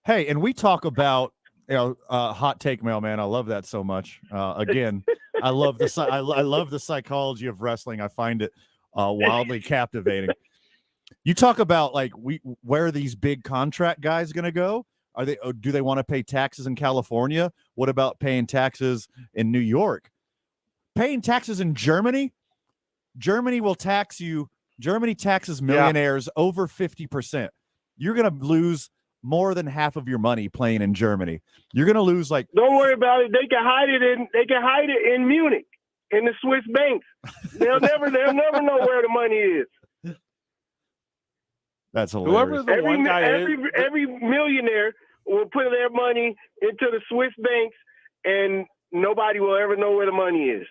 Hey, and we talk about hot take, Mailman. I love that so much. Again, I love the psychology of wrestling. I find it wildly captivating. You talk about like where are these big contract guys going to go? Do they want to pay taxes in California? What about paying taxes in New York? Paying taxes in Germany? Germany will tax you. Germany taxes millionaires over 50%. You're going to lose more than half of your money playing in Germany. You're going to lose like. Don't worry about it. They can hide it in Munich, in the Swiss banks. They'll never know where the money is. That's hilarious. Every millionaire will put their money into the Swiss banks, and nobody will ever know where the money is.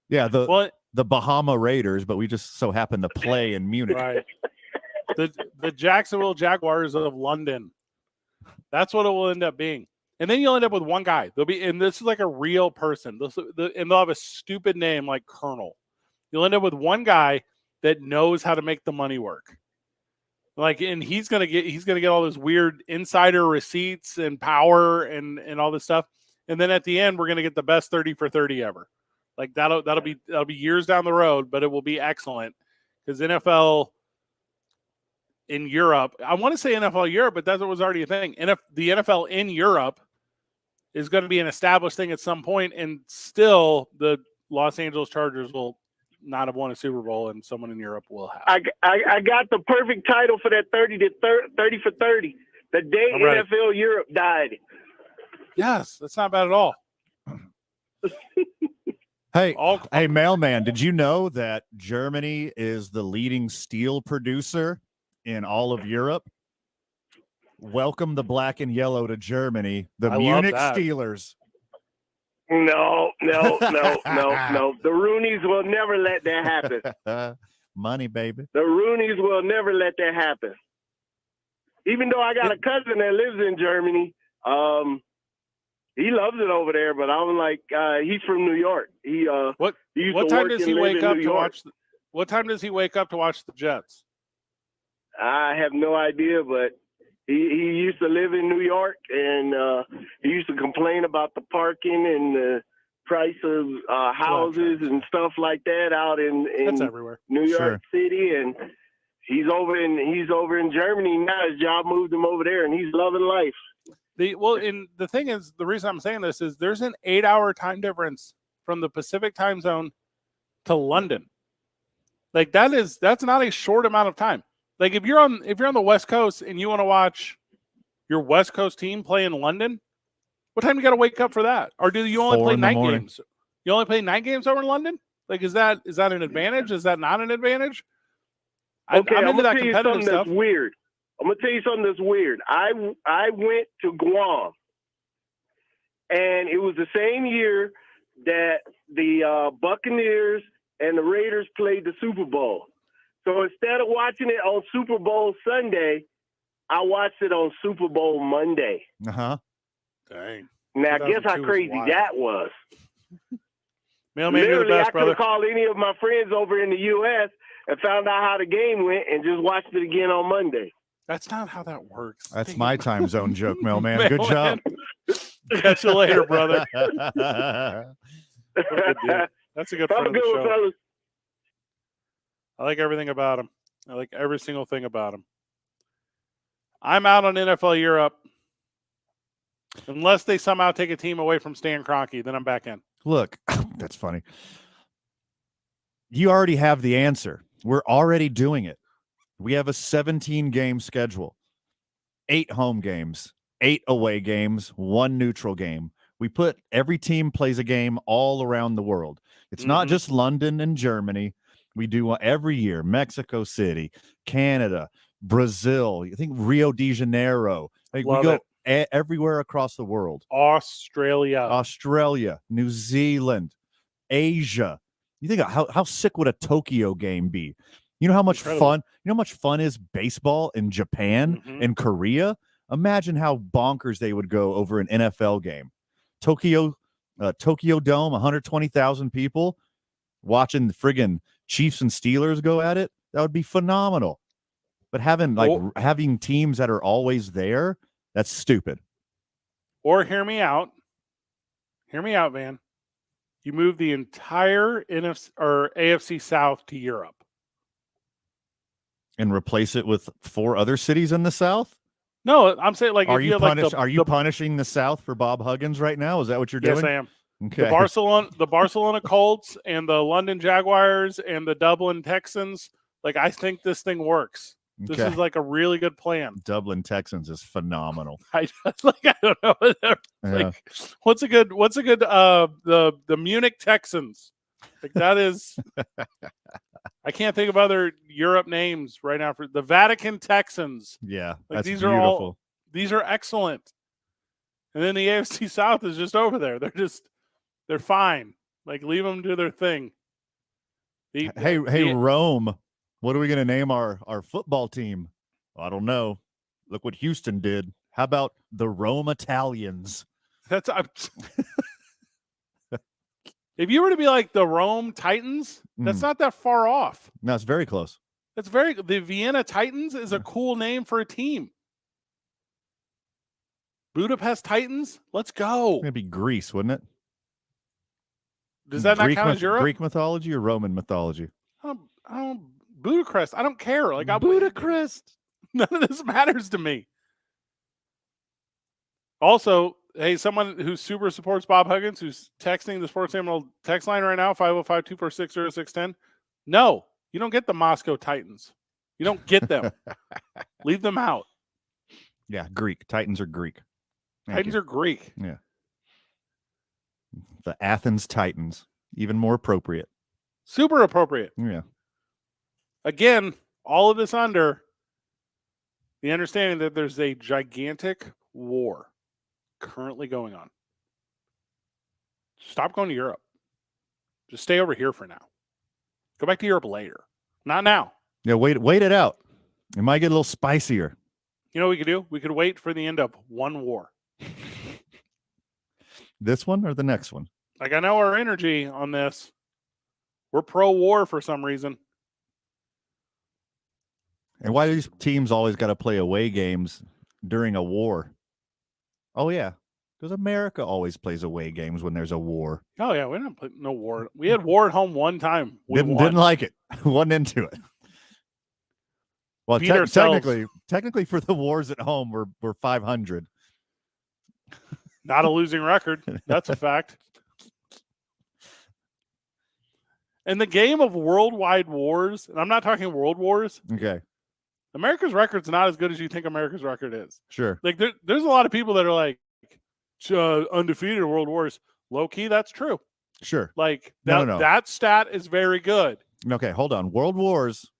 Yeah, the Bahama Raiders, but we just so happen to play in Munich. Right. The Jacksonville Jaguars of London. That's what it will end up being. And then you'll end up with one guy. And this is like a real person. And they'll have a stupid name like Colonel. You'll end up with one guy that knows how to make the money work. Like, and he's gonna get all this weird insider receipts and power and all this stuff. And then at the end, we're gonna get the best 30 for 30 ever. Like that'll be years down the road, but it will be excellent because NFL in Europe, I want to say NFL Europe, but that was already a thing. And if the NFL in Europe is going to be an established thing at some point, and still the Los Angeles Chargers will not have won a Super Bowl, and someone in Europe will have. I got the perfect title for that 30 for 30. The day NFL Europe died. Yes, that's not bad at all. Hey, mailman, did you know that Germany is the leading steel producer in all of Europe? Welcome the black and yellow to Germany, the Munich Steelers. No. The Roonies will never let that happen. Money, baby. The Roonies will never let that happen. Even though I got a cousin that lives in Germany, he loves it over there. But I'm like, he's from New York. What time does he wake up to watch? What time does he wake up to watch the Jets? I have no idea, but he used to live in New York, and he used to complain about the parking and the price of houses and stuff like that out in That's everywhere. New York City. And he's over in Germany now. His job moved him over there, and he's loving life. And the thing is, the reason I'm saying this is there's an 8-hour time difference from the Pacific time zone to London. Like that's not a short amount of time. Like if you're on the West Coast and you want to watch your West Coast team play in London, what time you got to wake up for that? Or do you only play night games? You only play night games over in London? Like is that an advantage? Is that not an advantage? Okay, I'm into that tell you competitive something stuff. that's weird. I'm gonna tell you something that's weird. I went to Guam, and it was the same year that the Buccaneers and the Raiders played the Super Bowl. So instead of watching it on Super Bowl Sunday, I watched it on Super Bowl Monday. Uh-huh. Dang. Now, guess how crazy that was. Mailman, you're the Literally, best, I could have brother. called any of my friends over in the U.S. and found out how the game went and just watched it again on Monday. That's not how that works. That's my time zone joke, mailman. Good job. Catch you later, brother. That's a good friend of the show. Fellas. I like everything about him. I like every single thing about him. I'm out on NFL Europe. Unless they somehow take a team away from Stan Kroenke, then I'm back in. Look, that's funny. You already have the answer. We're already doing it. We have a 17-game schedule, 8 home games, 8 away games, 1 neutral game. We put every team plays a game all around the world. It's not just London and Germany. We do every year. Mexico City, Canada, Brazil. I think Rio de Janeiro. Like we go everywhere across the world. Australia, New Zealand, Asia. You think how sick would a Tokyo game be? You know how much fun? You know how much fun is baseball in Japan and Korea? Imagine how bonkers they would go over an NFL game. Tokyo Dome, 120,000 people watching the friggin' Chiefs and Steelers go at it. That would be phenomenal. But having teams that are always there, that's stupid. Or hear me out. Hear me out, Van. You move the entire NFC or AFC South to Europe. And replace it with 4 other cities in the South? No, I'm saying like are if you have you punishing the South for Bob Huggins right now? Is that what you're doing? Yes, I am. Okay. The Barcelona Colts and the London Jaguars and the Dublin Texans. Like I think this thing works. This is like a really good plan. Dublin Texans is phenomenal. I don't know. Like, what's a good the Munich Texans. Like that is I can't think of other Europe names right now for the Vatican Texans. Yeah, like that's these beautiful. These are excellent. And then the AFC South is just over there. They're fine. Like leave them do their thing. Hey, Rome. What are we going to name our football team? I don't know. Look what Houston did. How about the Rome Italians? That's if you were to be like the Rome Titans, that's not that far off. No, it's very close. The Vienna Titans is a cool name for a team. Budapest Titans, let's go. It'd be Greece, wouldn't it? Does that not count as Europe? Greek mythology or Roman mythology? Budapest. I don't care. Like Budapest. None of this matters to me. Also, hey, someone who super supports Bob Huggins, who's texting the Sports Animal text line right now, 505-246-0610. No, you don't get the Moscow Titans. You don't get them. Leave them out. Yeah, Greek. Titans are Greek. Titans are Greek. Yeah. The Athens Titans. Even more appropriate. Super appropriate. Yeah. Again, all of this under the understanding that there's a gigantic war currently going on. Stop going to Europe. Just stay over here for now. Go back to Europe later. Not now. Yeah, wait it out. It might get a little spicier. You know what we could do? We could wait for the end of one war. This one or the next one? Like, I know our energy on this. We're pro-war for some reason. And why do these teams always got to play away games during a war? Oh, yeah. Because America always plays away games when there's a war. Oh, yeah. We didn't play no war. We had war at home one time. Didn't like it. Wasn't into it. Well, technically for the wars at home, we're 500. Not a losing record. That's a fact. In the game of worldwide wars, and I'm not talking world wars. Okay. America's record's not as good as you think America's record is. Sure. Like there's a lot of people that are like undefeated in world wars. Low key, that's true. Sure. Like No. that stat is very good. Okay, hold on. World wars.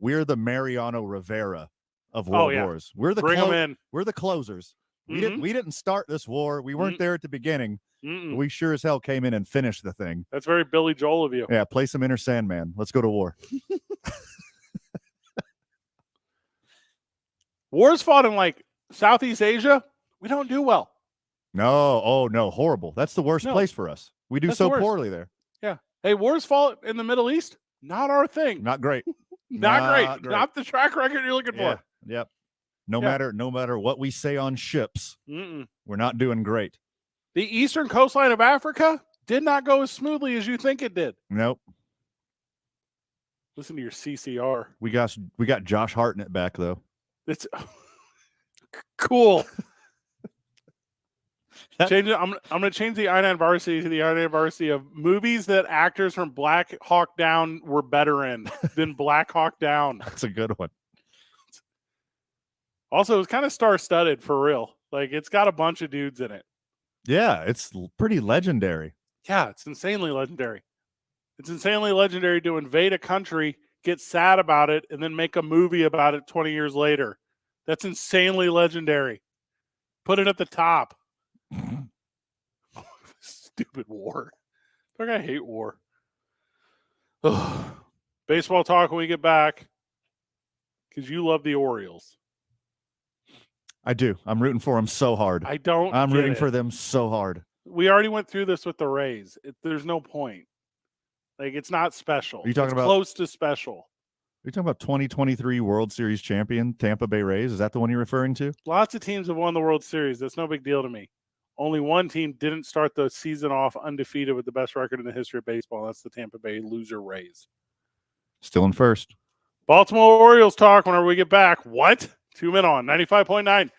We're the Mariano Rivera of world wars. We're the Bring 'em in. We're the closers. We didn't start this war. We weren't there at the beginning. We sure as hell came in and finished the thing. That's very Billy Joel of you. Yeah, play some Inner Sandman. Let's go to war. Wars fought in like Southeast Asia. We don't do well. No, oh no, horrible. That's the worst place for us. We do That's so the worst. poorly there. Yeah. Hey, wars fought in the Middle East. Not our thing. Not great. Not great. Not the track record you're looking for. Yep. No matter what we say on ships, we're not doing great. The eastern coastline of Africa did not go as smoothly as you think it did. Nope. Listen to your CCR. We got Josh Hartnett back though. It's cool. I'm going to change the I-9 varsity to the I-9 varsity of movies that actors from Black Hawk Down were better in than Black Hawk Down. That's a good one. Also, it's kind of star-studded for real. Like, it's got a bunch of dudes in it. Yeah, it's pretty legendary. Yeah, it's insanely legendary. It's insanely legendary to invade a country, get sad about it, and then make a movie about it 20 years later. That's insanely legendary. Put it at the top. Stupid war. I hate war. Baseball talk when we get back. Because you love the Orioles. I do. I'm rooting for them so hard. I'm rooting for them so hard. We already went through this with the Rays. There's no point. Like, it's not special. Are you talking about close to special? Are you talking about 2023 World Series champion Tampa Bay Rays? Is that the one you're referring to? Lots of teams have won the World Series. That's no big deal to me. Only one team didn't start the season off undefeated with the best record in the history of baseball. That's the Tampa Bay loser Rays. Still in first. Baltimore Orioles talk whenever we get back. What? 2 men on 95.9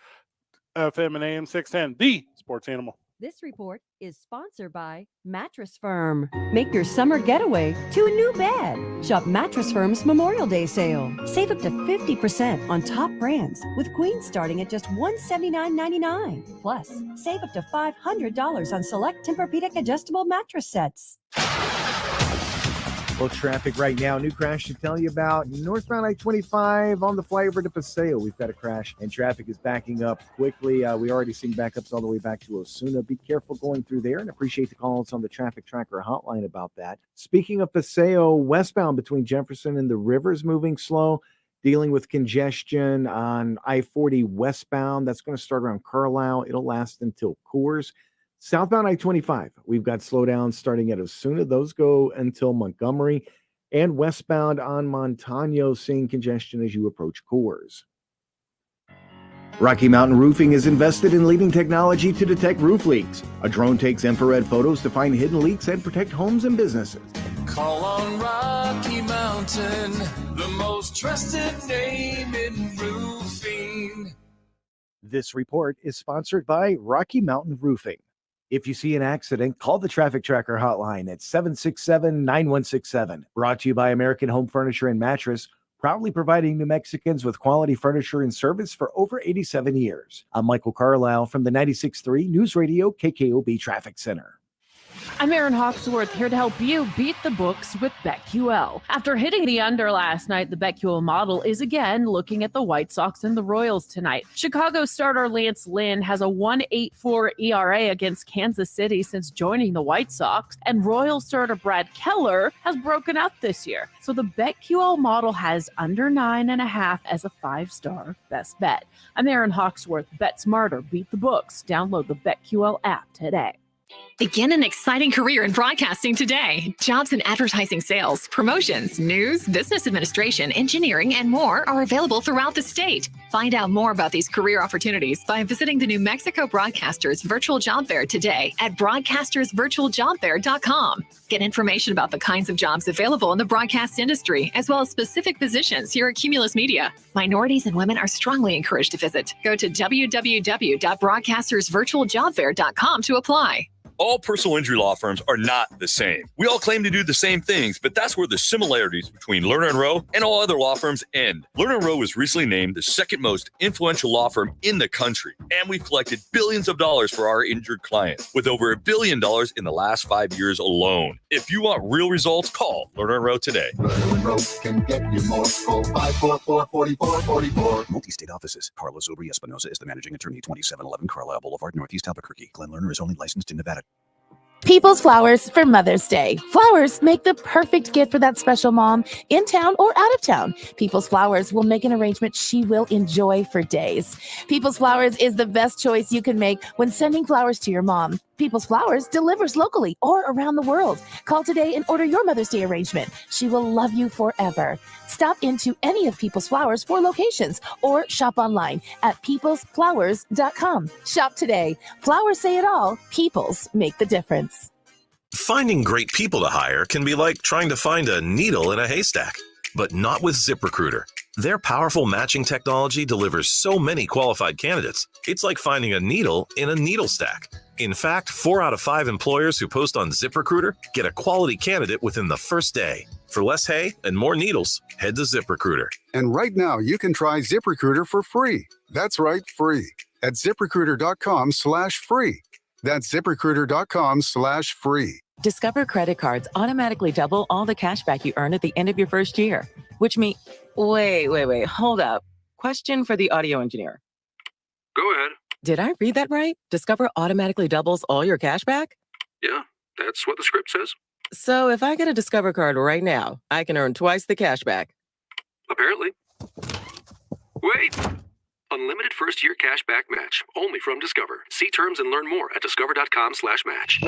FM and AM 610, the Sports Animal. This report is sponsored by Mattress Firm. Make your summer getaway to a new bed. Shop Mattress Firm's Memorial Day sale. Save up to 50% on top brands, with queens starting at just $179.99. Plus, save up to $500 on select Tempur-Pedic adjustable mattress sets. Well, traffic right now. New crash to tell you about. Northbound I-25 on the flyover to Paseo. We've got a crash, and traffic is backing up quickly. We already seen backups all the way back to Osuna. Be careful going through there, and appreciate the calls on the Traffic Tracker hotline about that. Speaking of Paseo, westbound between Jefferson and the river is moving slow. dealing with congestion on I-40 westbound. That's going to start around Carlisle. It'll last until Coors. Southbound I-25, we've got slowdowns starting at Osuna. Those go until Montgomery. And westbound on Montano, seeing congestion as you approach Coors. Rocky Mountain Roofing is invested in leading technology to detect roof leaks. A drone takes infrared photos to find hidden leaks and protect homes and businesses. Call on Rocky Mountain, the most trusted name in roofing. This report is sponsored by Rocky Mountain Roofing. If you see an accident, call the Traffic Tracker hotline at 767-9167. Brought to you by American Home Furniture and Mattress, proudly providing New Mexicans with quality furniture and service for over 87 years. I'm Michael Carlisle from the 96.3 News Radio KKOB Traffic Center. I'm Erin Hawksworth, here to help you beat the books with BetQL. After hitting the under last night, the BetQL model is again looking at the White Sox and the Royals tonight. Chicago starter Lance Lynn has a 1.84 ERA against Kansas City since joining the White Sox, and Royals starter Brad Keller has broken out this year. So the BetQL model has under 9.5 as a 5-star best bet. I'm Erin Hawksworth. Bet smarter, beat the books. Download the BetQL app today. Begin an exciting career in broadcasting today. Jobs in advertising sales, promotions, news, business administration, engineering, and more are available throughout the state. Find out more about these career opportunities by visiting the New Mexico Broadcasters Virtual Job Fair today at broadcastersvirtualjobfair.com. Get information about the kinds of jobs available in the broadcast industry, as well as specific positions here at Cumulus Media. Minorities and women are strongly encouraged to visit. Go to www.broadcastersvirtualjobfair.com to apply. All personal injury law firms are not the same. We all claim to do the same things, but that's where the similarities between Lerner & Rowe and all other law firms end. Lerner & Rowe was recently named the second most influential law firm in the country, and we've collected billions of dollars for our injured clients, with over $1 billion in the last 5 years alone. If you want real results, call Lerner & Rowe today. Lerner & Rowe can get you more. Call 544-4444. Multi-state offices. Carlos Obri Espinosa is the managing attorney, 2711 Carlisle Boulevard, Northeast Albuquerque. Glenn Lerner is only licensed in Nevada. People's Flowers for Mother's Day. Flowers make the perfect gift for that special mom in town or out of town. People's Flowers will make an arrangement she will enjoy for days. People's Flowers is the best choice you can make when sending flowers to your mom. People's Flowers delivers locally or around the world. Call today and order your Mother's Day arrangement. She will love you forever. Stop into any of People's Flowers 4 locations or shop online at peoplesflowers.com. Shop today. Flowers say it all. Peoples make the difference. Finding great people to hire can be like trying to find a needle in a haystack, but not with ZipRecruiter. Their powerful matching technology delivers so many qualified candidates. It's like finding a needle in a needle stack. In fact, 4 out of 5 employers who post on ZipRecruiter get a quality candidate within the first day. For less hay and more needles, head to ZipRecruiter. And right now, you can try ZipRecruiter for free. That's right, free. At ZipRecruiter.com/free. That's ZipRecruiter.com/free. Discover credit cards automatically double all the cash back you earn at the end of your first year, which means... Wait, hold up. Question for the audio engineer. Go ahead. Did I read that right? Discover automatically doubles all your cash back? Yeah, that's what the script says. So if I get a Discover card right now, I can earn twice the cash back. Apparently. Wait! Unlimited first-year cash back match, only from Discover. See terms and learn more at discover.com/match.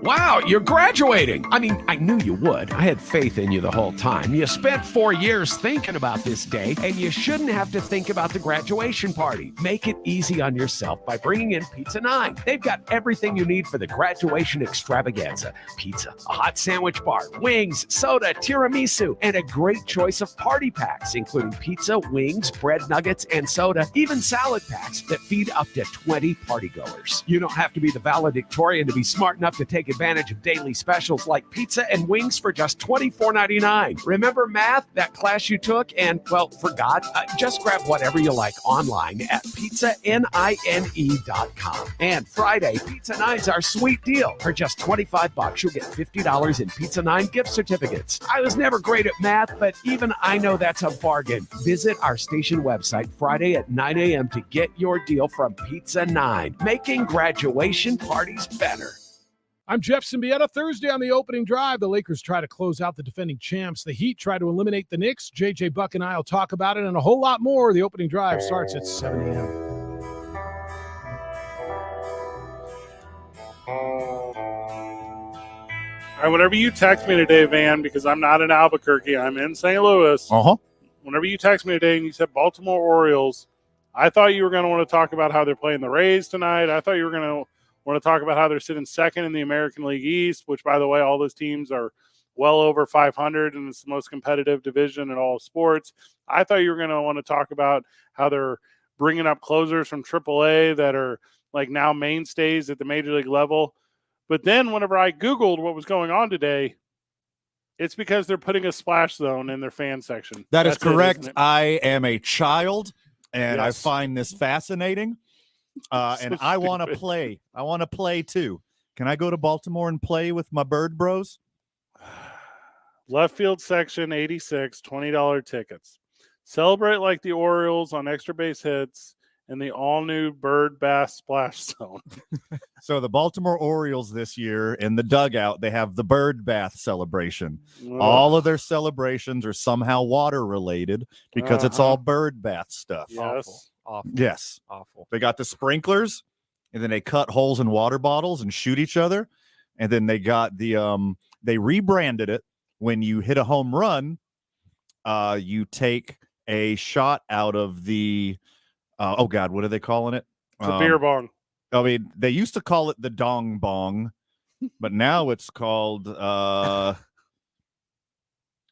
Wow, you're graduating. I mean, I knew you would. I had faith in you the whole time. You spent 4 years thinking about this day, and you shouldn't have to think about the graduation party. Make it easy on yourself by bringing in Pizza 9. They've got everything you need for the graduation extravaganza. Pizza, a hot sandwich bar, wings, soda, tiramisu, and a great choice of party packs, including pizza, wings, bread nuggets, and soda, even salad packs that feed up to 20 partygoers. You don't have to be the valedictorian to be smart enough to take advantage of daily specials like pizza and wings for just $24.99. Remember math, that class you took and, well, forgot? Just grab whatever you like online at pizzanine.com. And Friday, Pizza 9's our sweet deal. For just $25, you'll get $50 in Pizza 9 gift certificates. I was never great at math, but even I know that's a bargain. Visit our station website Friday at 9 a.m. to get your deal from Pizza 9, making graduation parties better. I'm Jeff Symbieta. Thursday on the opening drive, the Lakers try to close out the defending champs. The Heat try to eliminate the Knicks. JJ Buck and I will talk about it and a whole lot more. The opening drive starts at 7 a.m. All right, whenever you text me today, Van, because I'm not in Albuquerque, I'm in St. Louis. Whenever you text me today and you said Baltimore Orioles, I thought you were going to want to talk about how they're playing the Rays tonight. I thought you were going to want to talk about how they're sitting second in the American League East, which, by the way, all those teams are well over 500, and it's the most competitive division in all sports. I thought you were going to want to talk about how they're bringing up closers from AAA that are like now mainstays at the major league level. But then whenever I Googled what was going on today, it's because they're putting a splash zone in their fan section. That's correct. I am a child, and I Yes. find this fascinating. And I want to play. I want to play too. Can I go to Baltimore and play with my bird bros? Left field section 86, $20 tickets. Celebrate like the Orioles on extra base hits in the all-new Bird Bass Splash Zone. So the Baltimore Orioles this year in the dugout, they have the bird bath celebration. Ugh. All of their celebrations are somehow water related because it's all bird bath stuff. Yes. Awful. Yes. Awful. They got the sprinklers, and then they cut holes in water bottles and shoot each other. And then they got the they rebranded it. When you hit a home run, you take a shot out of the oh God, what are they calling it? It's a beer bong. I mean, they used to call it the dong bong, but now it's called Homer.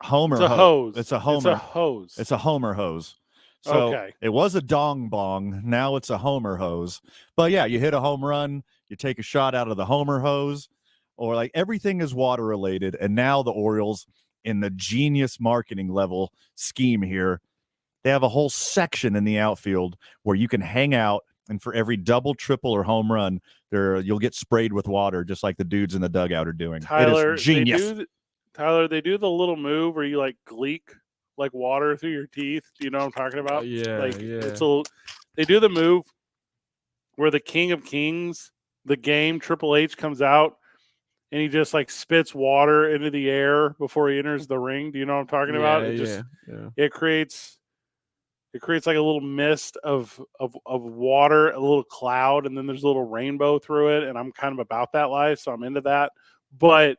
It's a hose. It's a Homer. It's a hose. It's a Homer hose. So Okay. it was a dong bong. Now it's a Homer hose. But yeah, you hit a home run, you take a shot out of the Homer hose, or like everything is water related. And now the Orioles, in the genius marketing level scheme here, they have a whole section in the outfield where you can hang out, and for every double, triple, or home run, you'll get sprayed with water, just like the dudes in the dugout are doing. Tyler, it is genius. They do the little move where you like gleek like water through your teeth. Do you know what I'm talking about? Yeah, like, yeah. They do the move where the King of Kings, the game, Triple H comes out and he just like spits water into the air before he enters the ring. Do you know what I'm talking about? It creates like a little mist of water, a little cloud, and then there's a little rainbow through it. And I'm kind of about that life, so I'm into that. But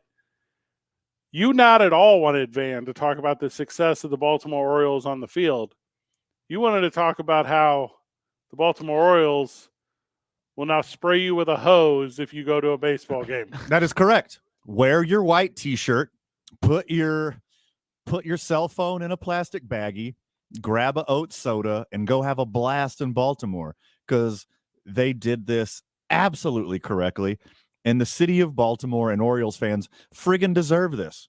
you not at all wanted, Van, to talk about the success of the Baltimore Orioles on the field. You wanted to talk about how the Baltimore Orioles will now spray you with a hose if you go to a baseball game. That is correct. Wear your white T-shirt, put your cell phone in a plastic baggie, grab a oat soda, and go have a blast in Baltimore, because they did this absolutely correctly. And the city of Baltimore and Orioles fans friggin' deserve this.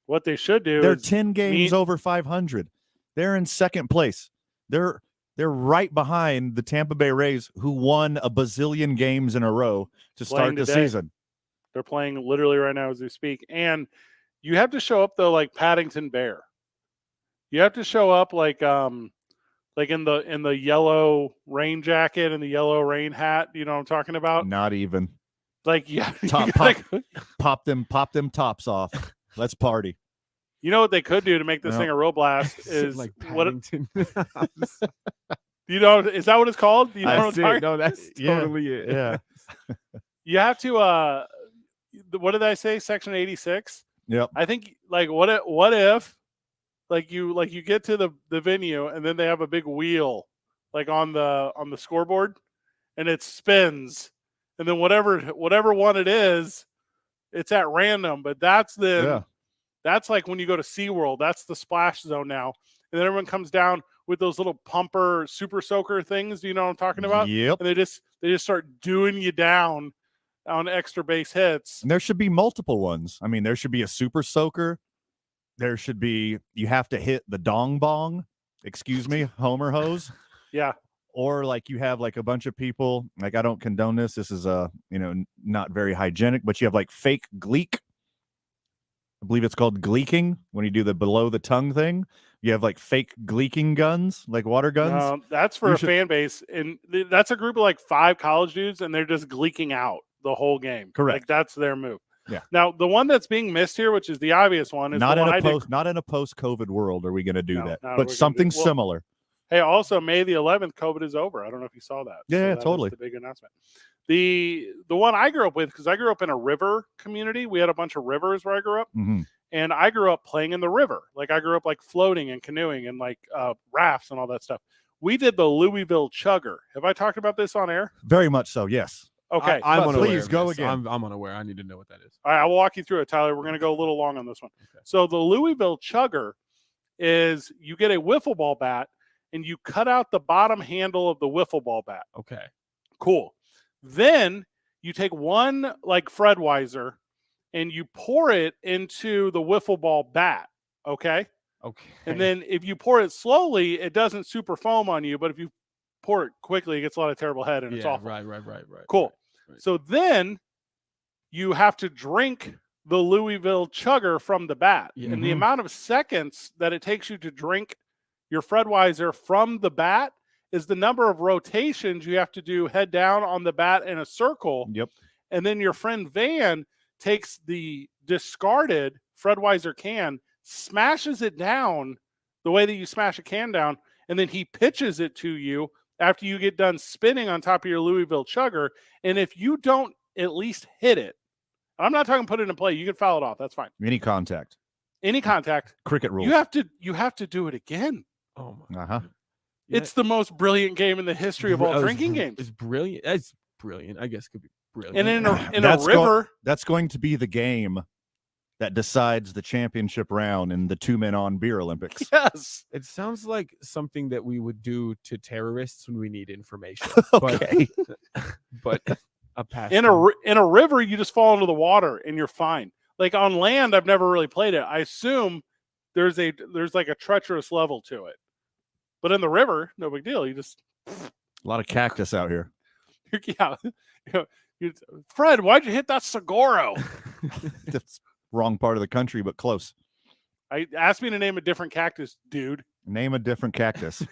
What they should do They're is 10 games over 500. They're in second place. They're right behind the Tampa Bay Rays, who won a bazillion games in a row to start the season. They're playing literally right now as we speak. And you have to show up, though, like Paddington Bear. You have to show up like in the yellow rain jacket and the yellow rain hat. You know what I'm talking about? Not even. Like, yeah, pop them tops off. Let's party. You know what they could do to make this thing a real blast is like what? Paddington. You know, is that what it's called? Do you know what I'm talking? No, that's totally it. Yeah. You have to. What did I say? Section 86. Yep. I think like what if like you get to the venue and then they have a big wheel like on the scoreboard and it spins. And then whatever one it is, it's at random. But that's like when you go to SeaWorld. That's the splash zone now. And then everyone comes down with those little pumper super soaker things. Do you know what I'm talking about? Yep. And they just start doing you down on extra base hits. And there should be multiple ones. I mean, there should be a super soaker. There should be, you have to hit the dong bong. Excuse me, Homer hose. Yeah. Or like you have like a bunch of people, like I don't condone this. This is not very hygienic, but you have like fake gleek. I believe it's called gleeking when you do the below the tongue thing. You have like fake gleeking guns, like water guns. That's for fan base. And that's a group of like 5 college dudes and they're just gleeking out. the whole game. Correct. Like that's their move. Yeah. Now the one that's being missed here, which is the obvious one, is not the in one a I did. not in a post-COVID world are we going to do No, that, no, we're but gonna something do- well, similar. Hey, also May the 11th, COVID is over. I don't know if you saw that. Yeah, that is totally. the big announcement. The one I grew up with, because I grew up in a river community. We had a bunch of rivers where I grew up, and I grew up playing in the river. Like I grew up like floating and canoeing and like rafts and all that stuff. We did the Louisville Chugger. Have I talked about this on air? Very much so. Yes. Okay. I'm But unaware. please of go this. again. I'm unaware. I need to know what that is. All right, I'll walk you through it, Tyler. We're going to go a little long on this one. Okay. So the Louisville Chugger is you get a wiffle ball bat and you cut out the bottom handle of the wiffle ball bat. Okay. Cool. Then you take one like Fredweiser and you pour it into the wiffle ball bat. Okay. Okay. And then if you pour it slowly, it doesn't super foam on you. But if you pour it quickly, it gets a lot of terrible head and it's awful. Right. Cool. So then you have to drink the Louisville Chugger from the bat. Yeah. And the amount of seconds that it takes you to drink your Fredweiser from the bat is the number of rotations you have to do head down on the bat in a circle. Yep. And then your friend Van takes the discarded Fredweiser can, smashes it down the way that you smash a can down, and then he pitches it to you after you get done spinning on top of your Louisville Chugger. And if you don't at least hit it, I'm not talking put it in play. You can foul it off. That's fine. Any contact. Cricket rules. You have to do it again. Oh my. Uh-huh. It's the most brilliant game in the history of all drinking games. It's brilliant. It's brilliant. I guess it could be brilliant. And in a river, that's going to be the game that decides the championship round in the 2-men-on beer Olympics. Yes. It sounds like something that we would do to terrorists when we need information. Okay. But a pass. in a river, you just fall into the water and you're fine. Like on land, I've never really played it. I assume there's like a treacherous level to it. But in the river, no big deal. You just A lot of cactus out here. yeah. Fred, why'd you hit that Saguaro? That's wrong part of the country, but close. Ask me to name a different cactus, dude. Name a different cactus.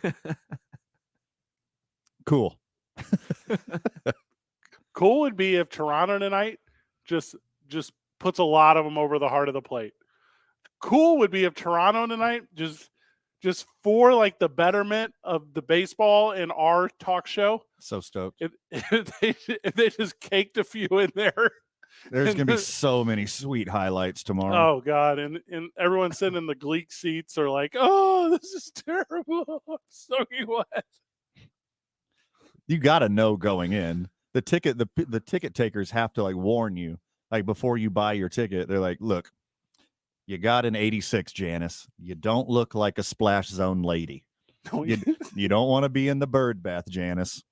Cool. Cool would be if Toronto tonight just puts a lot of them over the heart of the plate. Cool would be if Toronto tonight just for like the betterment of the baseball in our talk show. So stoked. If they just caked a few in there. There's going to be so many sweet highlights tomorrow. Oh God. And everyone sitting in the Gleek seats are like, oh, this is terrible. I'm soaking wet. You got to know going in. The ticket takers have to like warn you, like before you buy your ticket. They're like, look, you got an 86, Janice. You don't look like a splash zone lady. You don't want to be in the bird bath, Janice.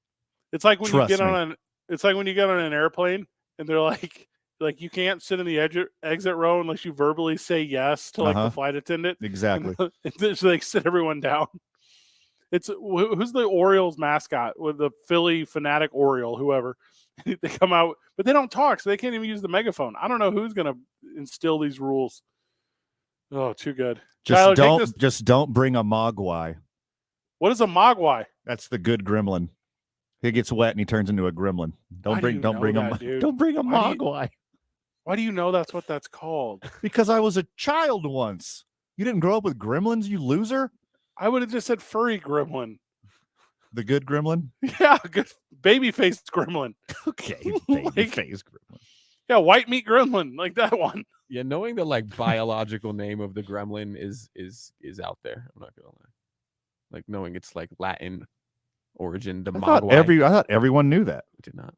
It's like when Trust you get me. on an airplane and they're like you can't sit in the exit row unless you verbally say yes to like the flight attendant. Exactly. And so they sit everyone down. It's who's the Orioles mascot with the Philly fanatic Oriole, whoever. They come out, but they don't talk, so they can't even use the megaphone. I don't know who's going to instill these rules. Oh, too good. Just Tyler, don't bring a mogwai. What is a mogwai? That's the good gremlin. He gets wet and he turns into a gremlin. Don't bring a mogwai. Why do you know that's what that's called? Because I was a child once. You didn't grow up with gremlins, you loser? I would have just said furry gremlin. The good gremlin? Yeah, good baby-faced gremlin. Okay, baby-faced gremlin. Yeah, white meat gremlin, like that one. Yeah, knowing the like biological name of the gremlin is out there. I'm not gonna lie. Like knowing it's like Latin origin. The I thought everyone knew that. I did not.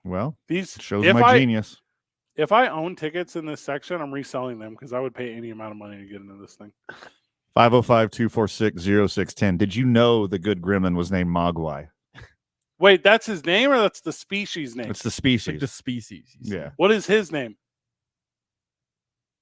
Well, these shows my genius. If I own tickets in this section, I'm reselling them because I would pay any amount of money to get into this thing. 505-246-0610. Did you know the good gremlin was named Mogwai? Wait, that's his name or that's the species name? It's the species. Like the species. Yeah. What is his name?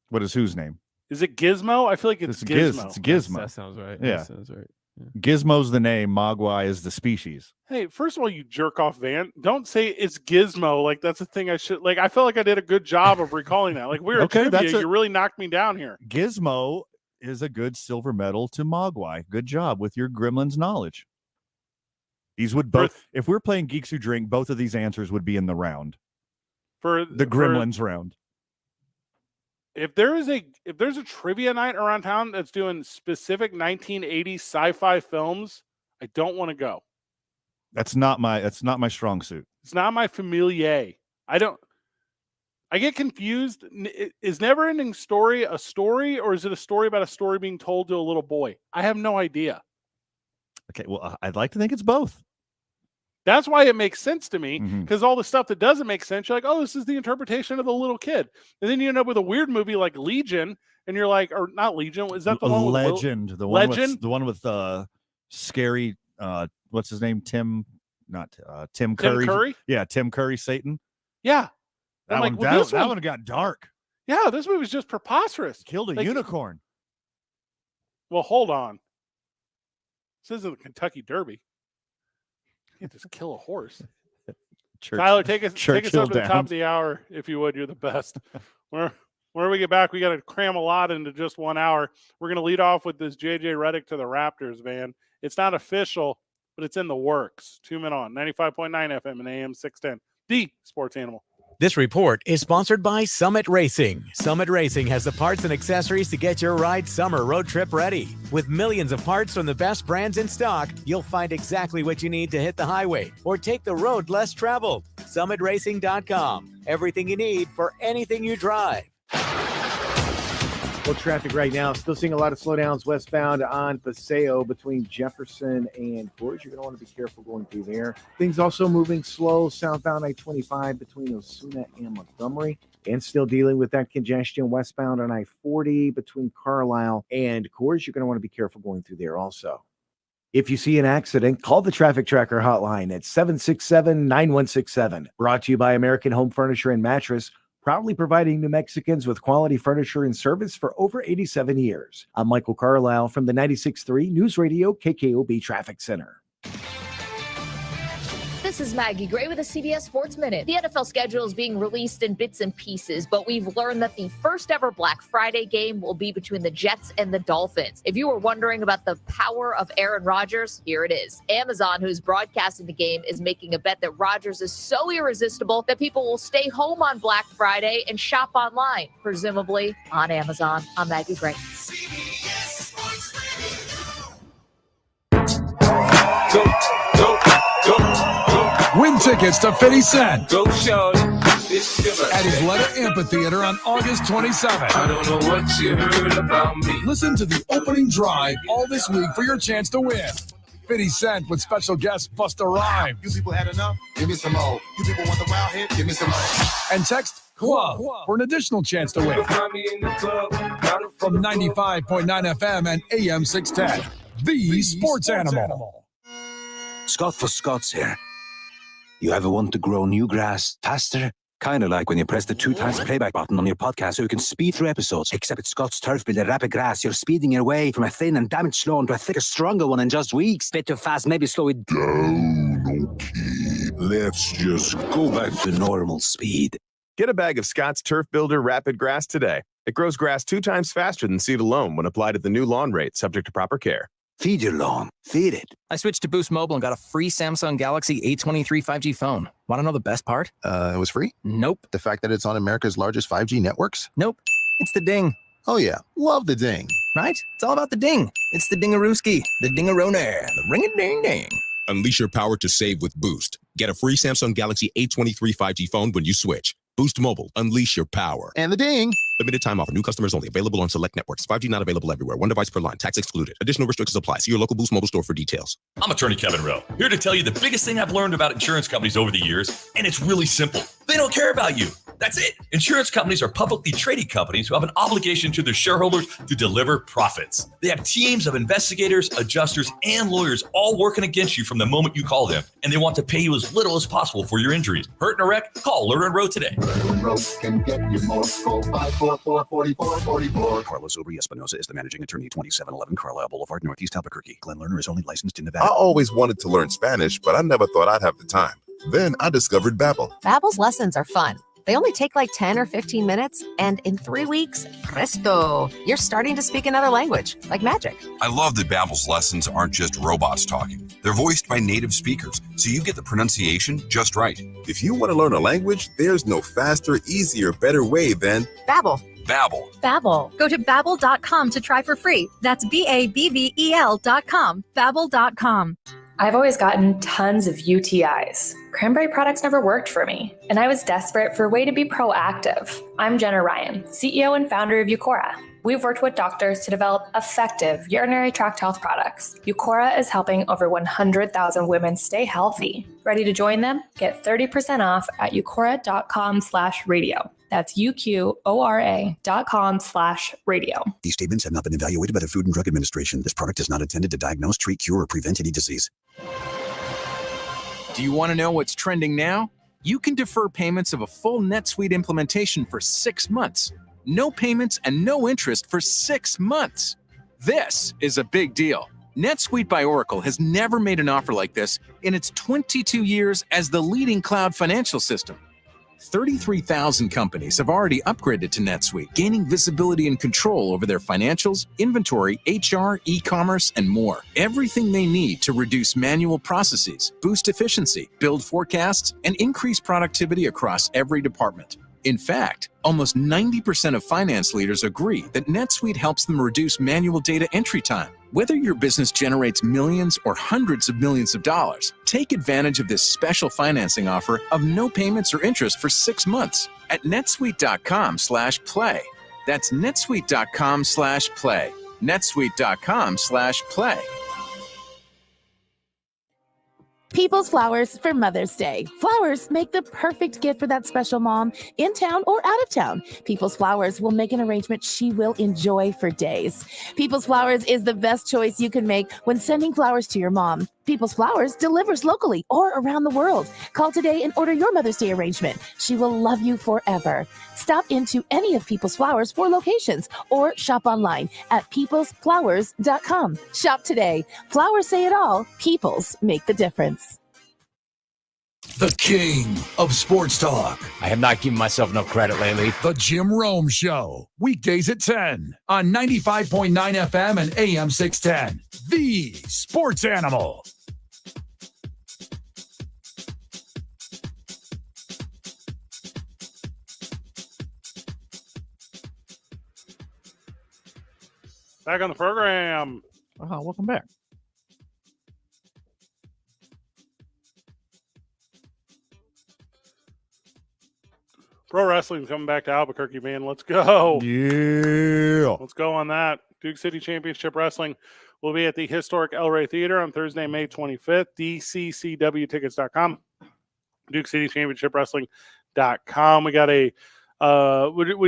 What is whose name? Is it Gizmo? I feel like it's Gizmo. It's Gizmo. That sounds right. Yeah. That sounds right. Yeah. Gizmo's the name. Mogwai is the species. Hey, first of all, you jerk off Van. Don't say it's Gizmo. Like that's a thing I should like. I felt like I did a good job of recalling that. Like we're Okay, trivia. You really knocked me down here. Gizmo is a good silver medal to Mogwai. Good job with your gremlin's knowledge. These would both, if we're playing Geeks Who Drink, both of these answers would be in the round. For the Gremlins round. If there's a trivia night around town that's doing specific 1980s sci-fi films, I don't want to go. That's not my strong suit. It's not my familiar. I get confused. Is Never Ending Story a story, or is it a story about a story being told to a little boy? I have no idea. Okay, well, I'd like to think it's both. That's why it makes sense to me, because all the stuff that doesn't make sense, you're like, oh, this is the interpretation of the little kid. And then you end up with a weird movie like Legion, and you're like, or not Legion, is that the one Legend? With Legend? The one with scary, what's his name? Tim Curry. Tim Curry? Yeah, Tim Curry, Satan. Yeah. That like, one got dark. Yeah, this movie's just preposterous. Killed a unicorn. Well, hold on. This isn't the Kentucky Derby. You can't just kill a horse. Tyler, take us up to the top of the hour, if you would. You're the best. When we get back, we got to cram a lot into just 1 hour. We're going to lead off with this J.J. Redick to the Raptors, Van. It's not official, but it's in the works. 2 Men On, 95.9 FM and AM 610. The Sports Animal. This report is sponsored by Summit Racing. Summit Racing has the parts and accessories to get your ride summer road trip ready. With millions of parts from the best brands in stock, you'll find exactly what you need to hit the highway or take the road less traveled. SummitRacing.com. Everything you need for anything you drive. Well, traffic right now, still seeing a lot of slowdowns westbound on Paseo between Jefferson and Gorge. You're going to want to be careful going through there. Things also moving slow southbound I-25 between Osuna and Montgomery, and still dealing with that congestion westbound on I-40 between Carlisle and Gorge. You're going to want to be careful going through there also. If you see an accident, call the Traffic Tracker hotline at 767-9167. Brought to you by American Home Furniture and Mattress, proudly providing New Mexicans with quality furniture and service for over 87 years. I'm Michael Carlisle from the 96.3 News Radio KKOB Traffic Center. This is Maggie Gray with a CBS Sports Minute. The NFL schedule is being released in bits and pieces, but we've learned that the first ever Black Friday game will be between the Jets and the Dolphins. If you were wondering about the power of Aaron Rodgers, here it is. Amazon, who's broadcasting the game, is making a bet that Rodgers is so irresistible that people will stay home on Black Friday and shop online, presumably on Amazon. I'm Maggie Gray. Win tickets to 50 Cent Go show at his Letter Amphitheater on August 27th. I don't know what you heard about me. Listen to the opening drive all this week for your chance to win. 50 Cent with special guest Busta Rhymes. You people had enough? Give me some more. You people want the wild hit? Give me some more. And text Club for an additional chance to win. From 95.9 FM and AM 610. The Sports Animal. Scott for Scott's here. You ever want to grow new grass faster? Kind of like when you press the 2x playback button on your podcast so you can speed through episodes. Except at Scott's Turf Builder Rapid Grass, you're speeding your way from a thin and damaged lawn to a thicker, stronger one in just weeks. Bit too fast, maybe slow it down, okay? Let's just go back to normal speed. Get a bag of Scott's Turf Builder Rapid Grass today. It grows grass 2 times faster than seed alone when applied at the new lawn rate, subject to proper care. Feed your lawn. Feed it. I switched to Boost Mobile and got a free Samsung Galaxy A23 5G phone. Want to know the best part? It was free? Nope. The fact that it's on America's largest 5G networks? Nope. It's the ding. Oh, yeah. Love the ding. Right? It's all about the ding. It's the dingarooski, the dingaroner, the ring-a-ding-ding. Unleash your power to save with Boost. Get a free Samsung Galaxy A23 5G phone when you switch. Boost Mobile. Unleash your power. And the ding. Limited time offer. New customers only. Available on select networks. 5G not available everywhere. One device per line. Tax excluded. Additional restrictions apply. See your local Boost Mobile store for details. I'm attorney Kevin Rowe, here to tell you the biggest thing I've learned about insurance companies over the years, and it's really simple. They don't care about you. That's it. Insurance companies are publicly traded companies who have an obligation to their shareholders to deliver profits. They have teams of investigators, adjusters, and lawyers all working against you from the moment you call them, and they want to pay you as little as possible for your injuries. Hurt in a wreck? Call Lerner and Rowe today. Can get you more. Call 544-4444. Carlos Obri Espinosa is the managing attorney, 2711 Carlisle Boulevard, Northeast Albuquerque. Glenn Lerner is only licensed in Nevada. I always wanted to learn Spanish, but I never thought I'd have the time. Then I discovered Babbel. Babbel's lessons are fun. They only take like 10 or 15 minutes, and in 3 weeks, presto, you're starting to speak another language, like magic. I love that Babbel's lessons aren't just robots talking. They're voiced by native speakers, so you get the pronunciation just right. If you want to learn a language, there's no faster, easier, better way than Babbel. Babbel. Babbel. Go to babbel.com to try for free. That's BABBEL.com. Babbel.com. I've always gotten tons of UTIs. Cranberry products never worked for me, and I was desperate for a way to be proactive. I'm Jenna Ryan, CEO and founder of Eucora. We've worked with doctors to develop effective urinary tract health products. Eucora is helping over 100,000 women stay healthy. Ready to join them? Get 30% off at eucora.com/radio. That's UQORA.com/radio. These statements have not been evaluated by the Food and Drug Administration. This product is not intended to diagnose, treat, cure, or prevent any disease. Do you want to know what's trending now? You can defer payments of a full NetSuite implementation for 6 months. No payments and no interest for 6 months. This is a big deal. NetSuite by Oracle has never made an offer like this in its 22 years as the leading cloud financial system. 33,000 companies have already upgraded to NetSuite, gaining visibility and control over their financials, inventory, HR, e-commerce, and more. Everything they need to reduce manual processes, boost efficiency, build forecasts, and increase productivity across every department. In fact, almost 90% of finance leaders agree that NetSuite helps them reduce manual data entry time. Whether your business generates millions or hundreds of millions of dollars, take advantage of this special financing offer of no payments or interest for 6 months at netsuite.com/play. That's netsuite.com/play. netsuite.com/play. People's Flowers for Mother's Day. Flowers make the perfect gift for that special mom in town or out of town. People's Flowers will make an arrangement she will enjoy for days. People's Flowers is the best choice you can make when sending flowers to your mom. People's Flowers delivers locally or around the world. Call today and order your Mother's Day arrangement. She will love you forever. Stop into any of People's Flowers 4 locations or shop online at peoplesflowers.com. Shop today. Flowers say it all. Peoples make the difference. The king of sports talk. I have not given myself no credit lately. The Jim Rome Show. Weekdays at 10 on 95.9 FM and AM 610. The Sports Animal. Back on the program. Welcome back. Pro wrestling coming back to Albuquerque, man. Let's go. Yeah. Let's go on that. Duke City Championship Wrestling will be at the historic El Rey Theater on Thursday, May 25th. DCCWtickets.com. Duke City Championship Wrestling.com. We got we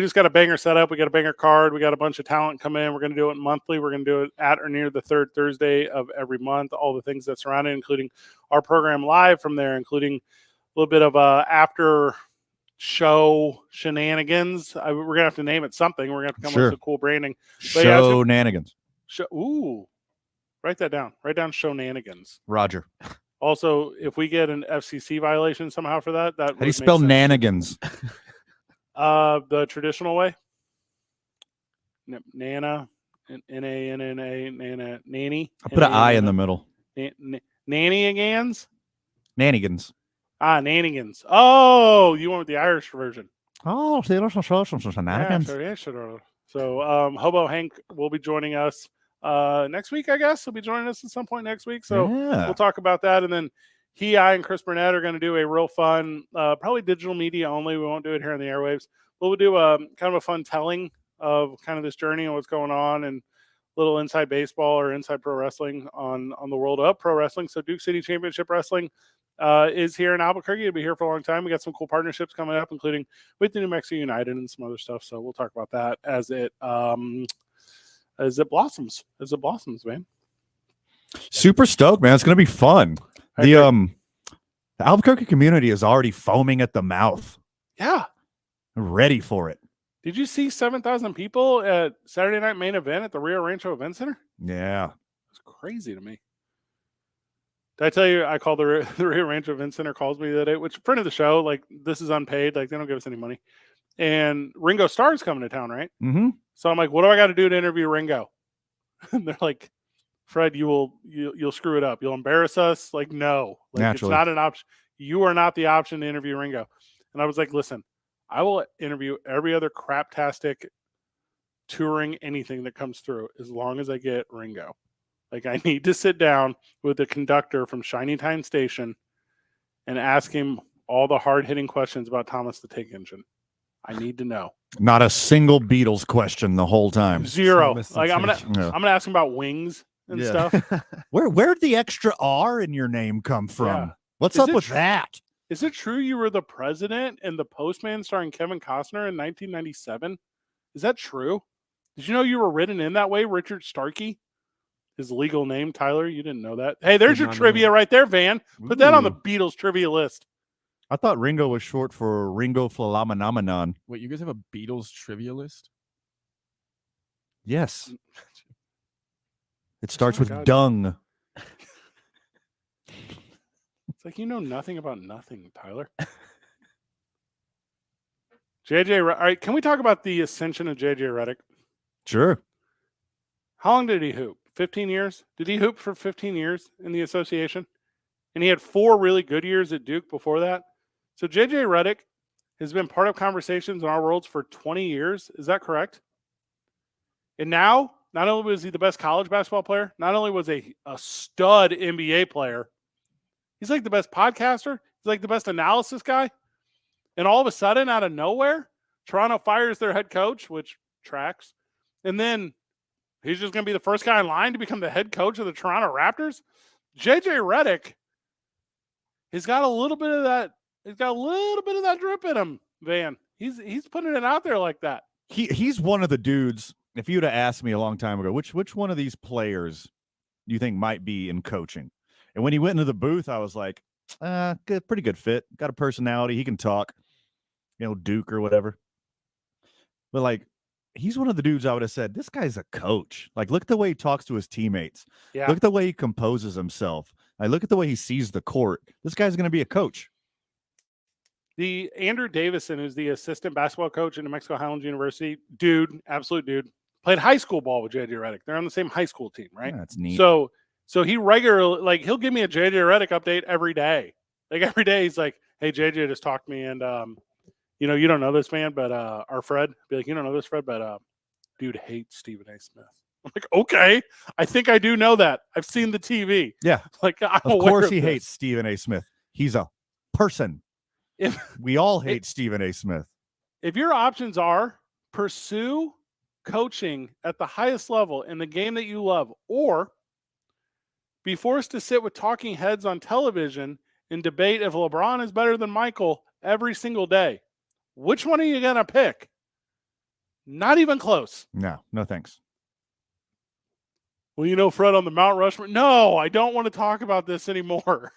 just got a banger set up. We got a banger card. We got a bunch of talent come in. We're going to do it monthly. We're going to do it at or near the third Thursday of every month. All the things that surround it, including our program live from there, including a little bit of after show shenanigans. We're going to have to name it something. We're going to have to come up with some cool branding. Shenanigans. Ooh. Write that down. Write down shenanigans. Roger. Also, if we get an FCC violation somehow for that, How do you spell nanigans? The traditional way. Nana, N-A-N-N-A, Nana, nanny. I put an I in the middle. Nannygans? Nanigans. Nannygans. Oh, you went with the Irish version. Oh, see, there's some shenanigans. So, Hobo Hank will be joining us next week, I guess. He'll be joining us at some point next week. So we'll talk about that. And then I, and Chris Burnett are going to do a real fun, probably digital media only. We won't do it here on the airwaves. But we'll do kind of a fun telling of kind of this journey and what's going on and a little inside baseball or inside pro wrestling on the world of pro wrestling. So Duke City Championship Wrestling is here in Albuquerque. It'll be here for a long time. We got some cool partnerships coming up, including with the New Mexico United and some other stuff. So we'll talk about that as it blossoms. As it blossoms, man. Super stoked, man. It's going to be fun. The Albuquerque community is already foaming at the mouth. Yeah. Ready for it. Did you see 7,000 people at Saturday night main event at the Rio Rancho Event Center? Yeah. It's crazy to me. Did I tell you I called the Rio Rancho Event Center calls me the other day, which friend of the show, like this is unpaid, like they don't give us any money. And Ringo Starr's coming to town, right? Mm-hmm. So I'm like, what do I got to do to interview Ringo? And they're like, Fred, you'll screw it up. You'll embarrass us. Like, no, like Naturally. it's not an option. You are not the option to interview Ringo. And I was like, listen, I will interview every other craptastic touring anything that comes through as long as I get Ringo. Like, I need to sit down with the conductor from Shiny Time Station and ask him all the hard-hitting questions about Thomas the Tank Engine. I need to know. Not a single Beatles question the whole time. Zero. Thomas the Like, I'm Tank- gonna ask him about wings and stuff. Where'd the extra R in your name come from? Yeah. What's Is up it with tr- that? Is it true you were the president and the postman starring Kevin Costner in 1997? Is that true? Did you know you were written in that way, Richard Starkey? His legal name, Tyler. You didn't know that. Hey, there's Did your not know trivia that. right there, Van. Put that on the Ooh. Beatles trivia list. I thought Ringo was short for Ringo Flammanomenon. Wait, you guys have a Beatles trivia list? Yes. It starts my with God. dung. It's like you know nothing about nothing, Tyler. JJ, all right, can we talk about the ascension of JJ Redick? Sure. How long did he hoop? 15 years? Did he hoop for 15 years in the association? And he had 4 really good years at Duke before that. So JJ Redick has been part of conversations in our worlds for 20 years. Is that correct? And now, not only was he the best college basketball player, not only was a stud NBA player, he's like the best podcaster. He's like the best analysis guy. And all of a sudden, out of nowhere, Toronto fires their head coach, which tracks. And then he's just going to be the first guy in line to become the head coach of the Toronto Raptors. JJ Redick has got a little bit of that. He's got a little bit of that drip in him, Van. He's putting it out there like that. He's one of the dudes. If you'd have asked me a long time ago, which one of these players do you think might be in coaching? And when he went into the booth, I was like, good, pretty good fit. Got a personality. He can talk, Duke or whatever. But like, he's one of the dudes I would have said, this guy's a coach. Like, look at the way he talks to his teammates. Yeah. Look at the way he composes himself. Like, look at the way he sees the court. This guy's going to be a coach. The Andrew Davison, who's the assistant basketball coach at New Mexico Highlands University, dude, absolute dude, played high school ball with JJ Redick. They're on the same high school team, right? Yeah, that's neat. So he regularly, like, he'll give me a JJ Redick update every day. Like, every day he's like, hey, JJ just talked to me, and you don't know this, man, but our Fred, be like, you don't know this, Fred, but dude hates Stephen A. Smith. I'm like, okay, I think I do know that. I've seen the TV. Yeah. Like, I'm Of aware course of he this. hates Stephen A. Smith. He's a person. We all hate Stephen A. Smith. If your options are pursue coaching at the highest level in the game that you love, or be forced to sit with talking heads on television and debate if LeBron is better than Michael every single day, which one are you going to pick? Not even close. No thanks. Well, Fred on the Mount Rushmore. No, I don't want to talk about this anymore.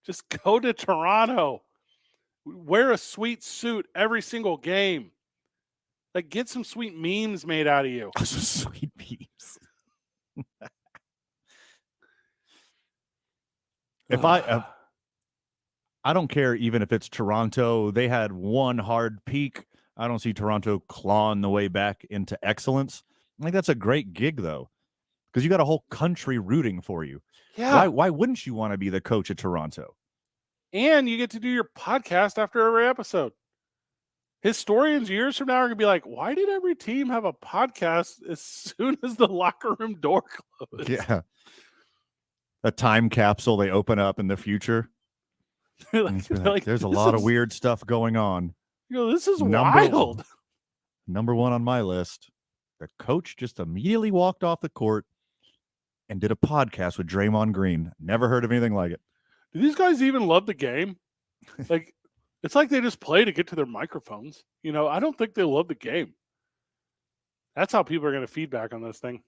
Just go to Toronto. Wear a sweet suit every single game. Like, get some sweet memes made out of you. Some sweet memes. If I don't care, even if it's Toronto, they had one hard peak. I don't see Toronto clawing the way back into excellence. I think that's a great gig, though, because you got a whole country rooting for you. Yeah. Why wouldn't you want to be the coach of Toronto? And you get to do your podcast after every episode. Historians years from now are going to be like, why did every team have a podcast as soon as the locker room door closed? Yeah. A time capsule they open up in the future. like, there's a this lot of is- weird stuff going on. This is wild. Number one on my list. The coach just immediately walked off the court and did a podcast with Draymond Green. Never heard of anything like it. Do these guys even love the game? Like, it's like they just play to get to their microphones. I don't think they love the game. That's how people are going to feedback on this thing.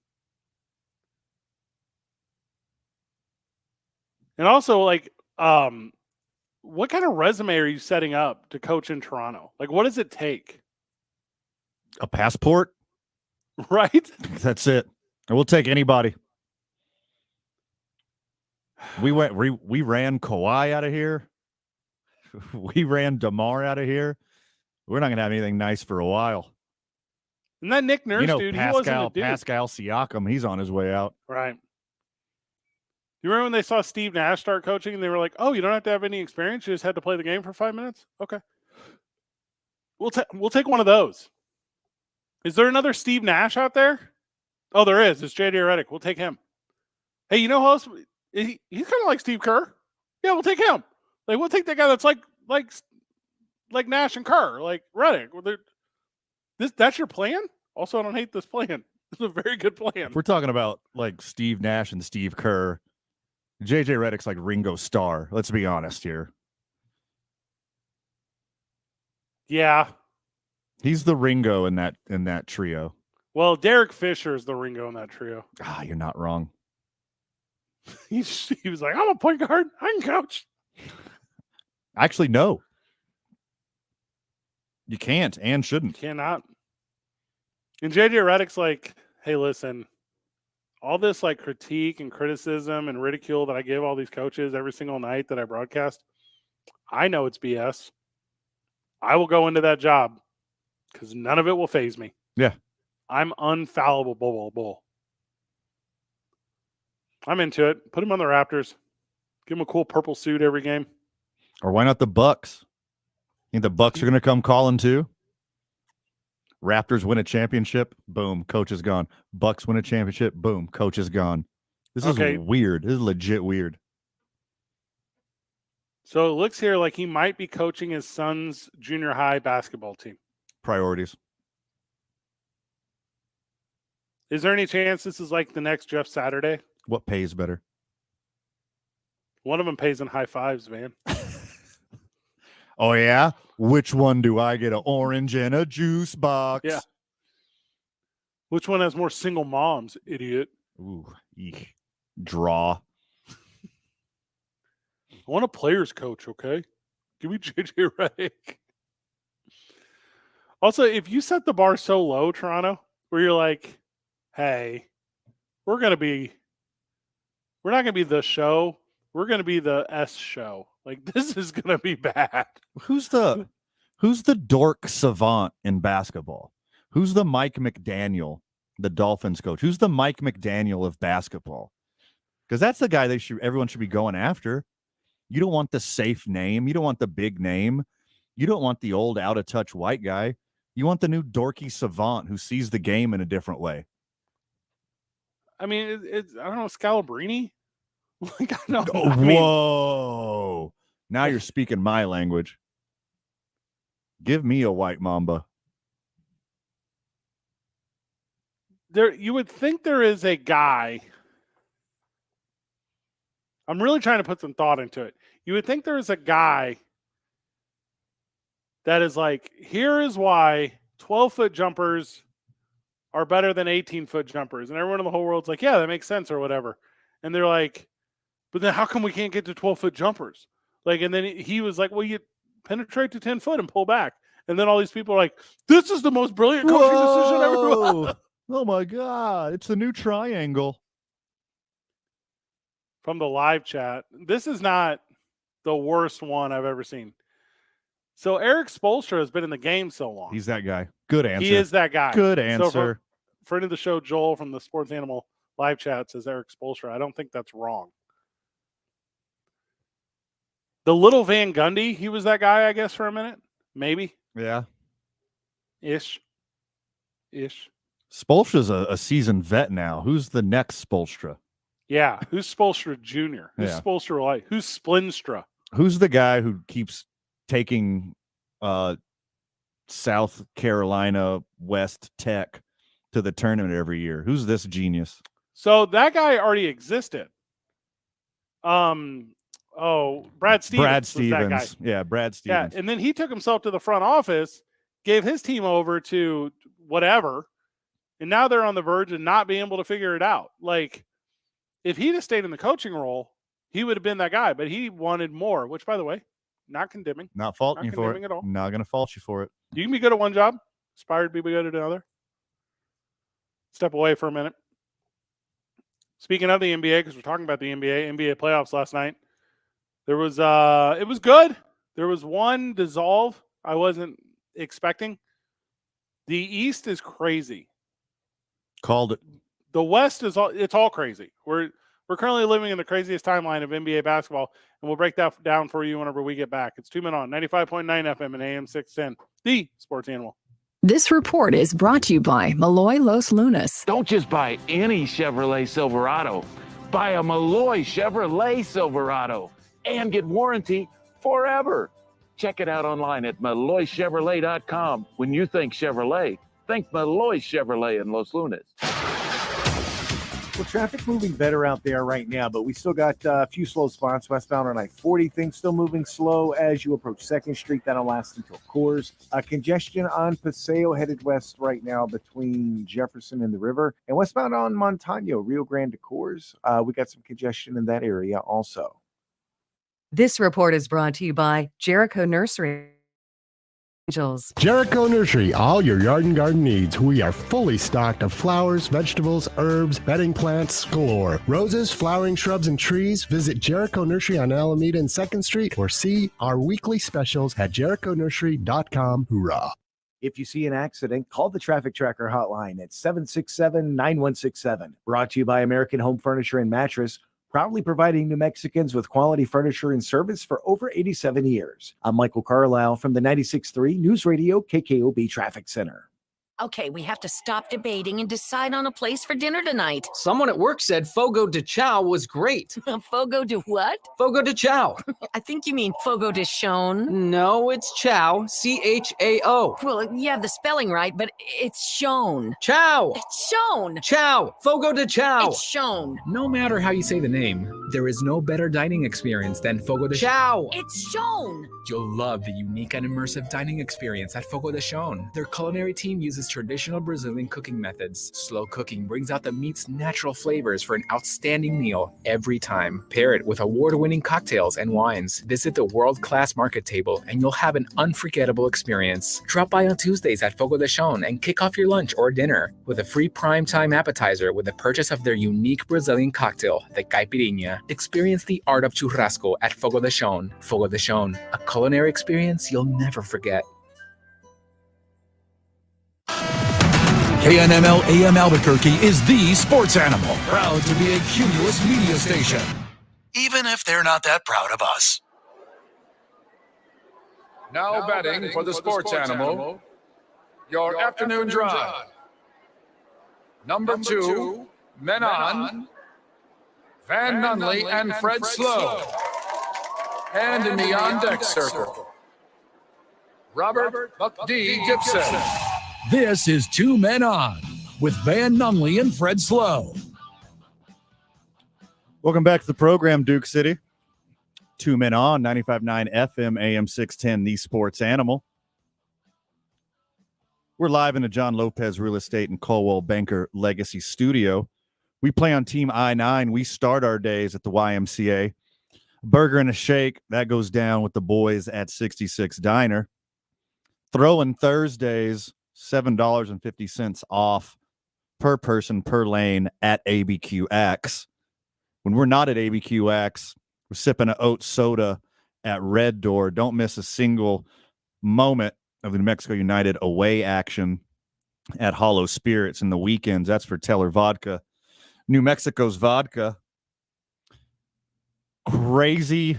And also, like, what kind of resume are you setting up to coach in Toronto? Like, what does it take? A passport? Right? That's it. And we'll take anybody. We ran Kawhi out of here. We ran DeMar out of here. We're not gonna have anything nice for a while. And that Nick Nurse dude, he wasn't a dude. Pascal Siakam, he's on his way out. Right. You remember when they saw Steve Nash start coaching and they were like, "Oh, you don't have to have any experience. You just had to play the game for 5 minutes." Okay. We'll take one of those. Is there another Steve Nash out there? Oh, there is. It's JJ Redick. We'll take him. Hey, you know who else? He's kind of like Steve Kerr. Yeah, we'll take him. Like, we'll take that guy that's like Nash and Kerr, like Redick. That's your plan? Also, I don't hate this plan. It's a very good plan. If we're talking about like Steve Nash and Steve Kerr, JJ Redick's like Ringo Starr. Let's be honest here. Yeah. He's the Ringo in that trio. Well, Derek Fisher is the Ringo in that trio. Ah, you're not wrong. He was like, I'm a point guard. I can coach. Actually, no. You can't and shouldn't. Cannot. And JJ Redick's like, hey, listen, all this like critique and criticism and ridicule that I give all these coaches every single night that I broadcast, I know it's BS. I will go into that job because none of it will faze me. Yeah. I'm unfallible, bull. I'm into it. Put him on the Raptors. Give him a cool purple suit every game. Or why not the Bucks? You think the Bucks are going to come calling too? Raptors win a championship, boom, coach is gone. Bucks win a championship, boom, coach is gone. This is weird. This is legit weird. So it looks here like he might be coaching his son's junior high basketball team. Priorities. Is there any chance this is like the next Jeff Saturday? What pays better? One of them pays in high fives, man. Oh, yeah? Which one do I get? An orange and a juice box? Yeah. Which one has more single moms, idiot? Ooh, eek. Draw. I want a player's coach, okay? Give me JJ Redick. Also, if you set the bar so low, Toronto, where you're like, hey, we're not going to be the show. We're going to be the S show. Like, this is going to be bad. Who's the dork savant in basketball? Who's the Mike McDaniel, the Dolphins coach? Who's the Mike McDaniel of basketball? Because that's the guy everyone should be going after. You don't want the safe name. You don't want the big name. You don't want the old out-of-touch white guy. You want the new dorky savant who sees the game in a different way. I mean, I don't know, Scalabrini? Like, Whoa. Now you're speaking my language. Give me a white mamba. You would think there is a guy. I'm really trying to put some thought into it. You would think there is a guy that is like, here is why 12-foot jumpers are better than 18-foot jumpers. And everyone in the whole world's like, yeah, that makes sense or whatever. And they're like, but then how come we can't get to 12-foot jumpers? Like, and then he was like, well, you penetrate to 10 foot and pull back. And then all these people are like, this is the most brilliant coaching decision ever. Oh my God. It's the new triangle. From the live chat. This is not the worst one I've ever seen. So Eric Spoelstra has been in the game so long. He's that guy. Good answer. He is that guy. Good answer. So friend of the show, Joel from the Sports Animal live chat says Eric Spoelstra. I don't think that's wrong. The little Van Gundy, he was that guy, I guess, for a minute. Maybe. Yeah. Ish. Spoelstra's a seasoned vet now. Who's the next Spoelstra? Yeah. Who's Spoelstra Jr.? Who's Spoelstra Light? Who's Splinstra? Who's the guy who keeps taking South Carolina West Tech to the tournament every year? Who's this genius? So that guy already existed. Brad Stevens. Brad Stevens. Yeah, Brad Stevens. Yeah, and then he took himself to the front office, gave his team over to whatever, and now they're on the verge of not being able to figure it out. Like, if he'd have stayed in the coaching role, he would have been that guy, but he wanted more, which, by the way, not condemning. Not faulting you for it. At all. Not going to fault you for it. You can be good at one job, aspire to be good at another. Step away for a minute. Speaking of the NBA, because we're talking about the NBA playoffs last night, there was it was good. There was one dissolve I wasn't expecting. The East is crazy. Called it. The West is it's all crazy. We're currently living in the craziest timeline of NBA basketball, and we'll break that down for you whenever we get back. It's 2 Men On, 95.9 FM and AM 610, the Sports Animal. This report is brought to you by Malloy Los Lunas. Don't just buy any Chevrolet Silverado. Buy a Malloy Chevrolet Silverado and get warranty forever. Check it out online at MalloyChevrolet.com. When you think Chevrolet, think Malloy Chevrolet in Los Lunas. Well, traffic moving better out there right now, but we still got a few slow spots. Westbound on I-40, things still moving slow as you approach 2nd Street. That'll last until Coors. Congestion on Paseo headed west right now between Jefferson and the river. And westbound on Montano, Rio Grande to Coors. We got some congestion in that area also. This report is brought to you by Jericho Nursery. Angels. Jericho Nursery, all your yard and garden needs. We are fully stocked of flowers, vegetables, herbs, bedding plants galore. Roses, flowering shrubs, and trees. Visit Jericho Nursery on Alameda and 2nd Street or see our weekly specials at jerichonursery.com. Hoorah! If you see an accident, call the Traffic Tracker hotline at 767-9167. Brought to you by American Home Furniture and Mattress, proudly providing New Mexicans with quality furniture and service for over 87 years. I'm Michael Carlisle from the 96.3 News Radio KKOB Traffic Center. Okay, we have to stop debating and decide on a place for dinner tonight. Someone at work said Fogo de Chao was great. Fogo de what? Fogo de Chao. I think you mean Fogo de Chon. No, it's Chao. C-H-A-O. Well, you have the spelling right, but it's shown. Chao. It's shown. Chao. Fogo de Chao. It's shown. No matter how you say the name, there is no better dining experience than Fogo de Chao. It's shown. You'll love the unique and immersive dining experience at Fogo de Chão. Their culinary team uses traditional Brazilian cooking methods. Slow cooking brings out the meat's natural flavors for an outstanding meal every time. Pair it with award-winning cocktails and wines. Visit the world-class market table and you'll have an unforgettable experience. Drop by on Tuesdays at Fogo de Chão and kick off your lunch or dinner with a free primetime appetizer with the purchase of their unique Brazilian cocktail, the Caipirinha. Experience the art of churrasco at Fogo de Chão. Fogo de Chão, a culinary experience you'll never forget. KNML AM Albuquerque is the sports animal, proud to be a Cumulus media station. Even if they're not that proud of us. Now batting for the sports animal, your afternoon drive. Number 2, Men On, Van Nunley and Fred Slow. And in the on-deck circle, Robert Buck D. Gibson. This is 2 Men On with Van Nunley and Fred Slow. Welcome back to the program, Duke City. 2 Men On, 95.9 FM, AM 610, the Sports Animal. We're live in the John Lopez Real Estate and Colwell Banker Legacy Studio. We play on Team I-9. We start our days at the YMCA. Burger and a shake, that goes down with the boys at 66 Diner. Throwing Thursdays, $7.50 off per person per lane at ABQX. When we're not at ABQX, we're sipping an oat soda at Red Door. Don't miss a single moment of the New Mexico United away action at Hollow Spirits in the weekends. That's for Teller Vodka. New Mexico's vodka. Crazy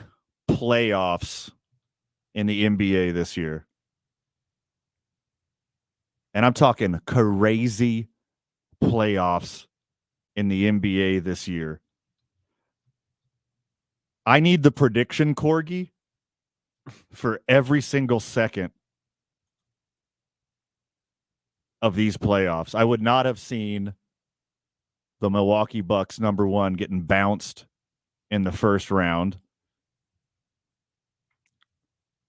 playoffs in the NBA this year. And I'm talking crazy playoffs in the NBA this year. I need the prediction, Corgi, for every single second of these playoffs. I would not have seen the Milwaukee Bucks number 1 getting bounced in the first round.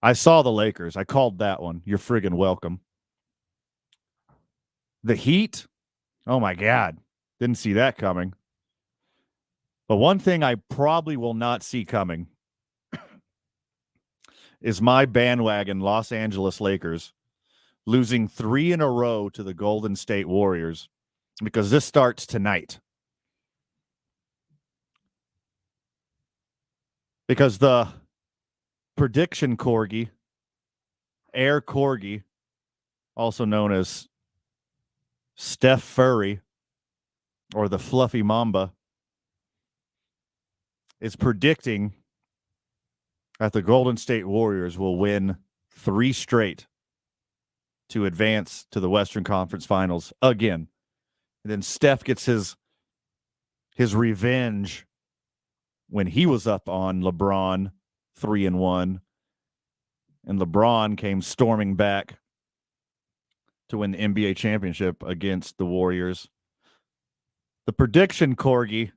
I saw the Lakers. I called that one. You're friggin' welcome. The Heat, oh my God, didn't see that coming. But one thing I probably will not see coming is my bandwagon Los Angeles Lakers losing 3 in a row to the Golden State Warriors, because this starts tonight. Because the prediction corgi, Air Corgi, also known as Steph Furry or the Fluffy Mamba, is predicting that the Golden State Warriors will win 3 straight to advance to the Western Conference Finals again. And then Steph gets his revenge when he was up on LeBron 3-1, and LeBron came storming back to win the NBA championship against the Warriors. The prediction corgi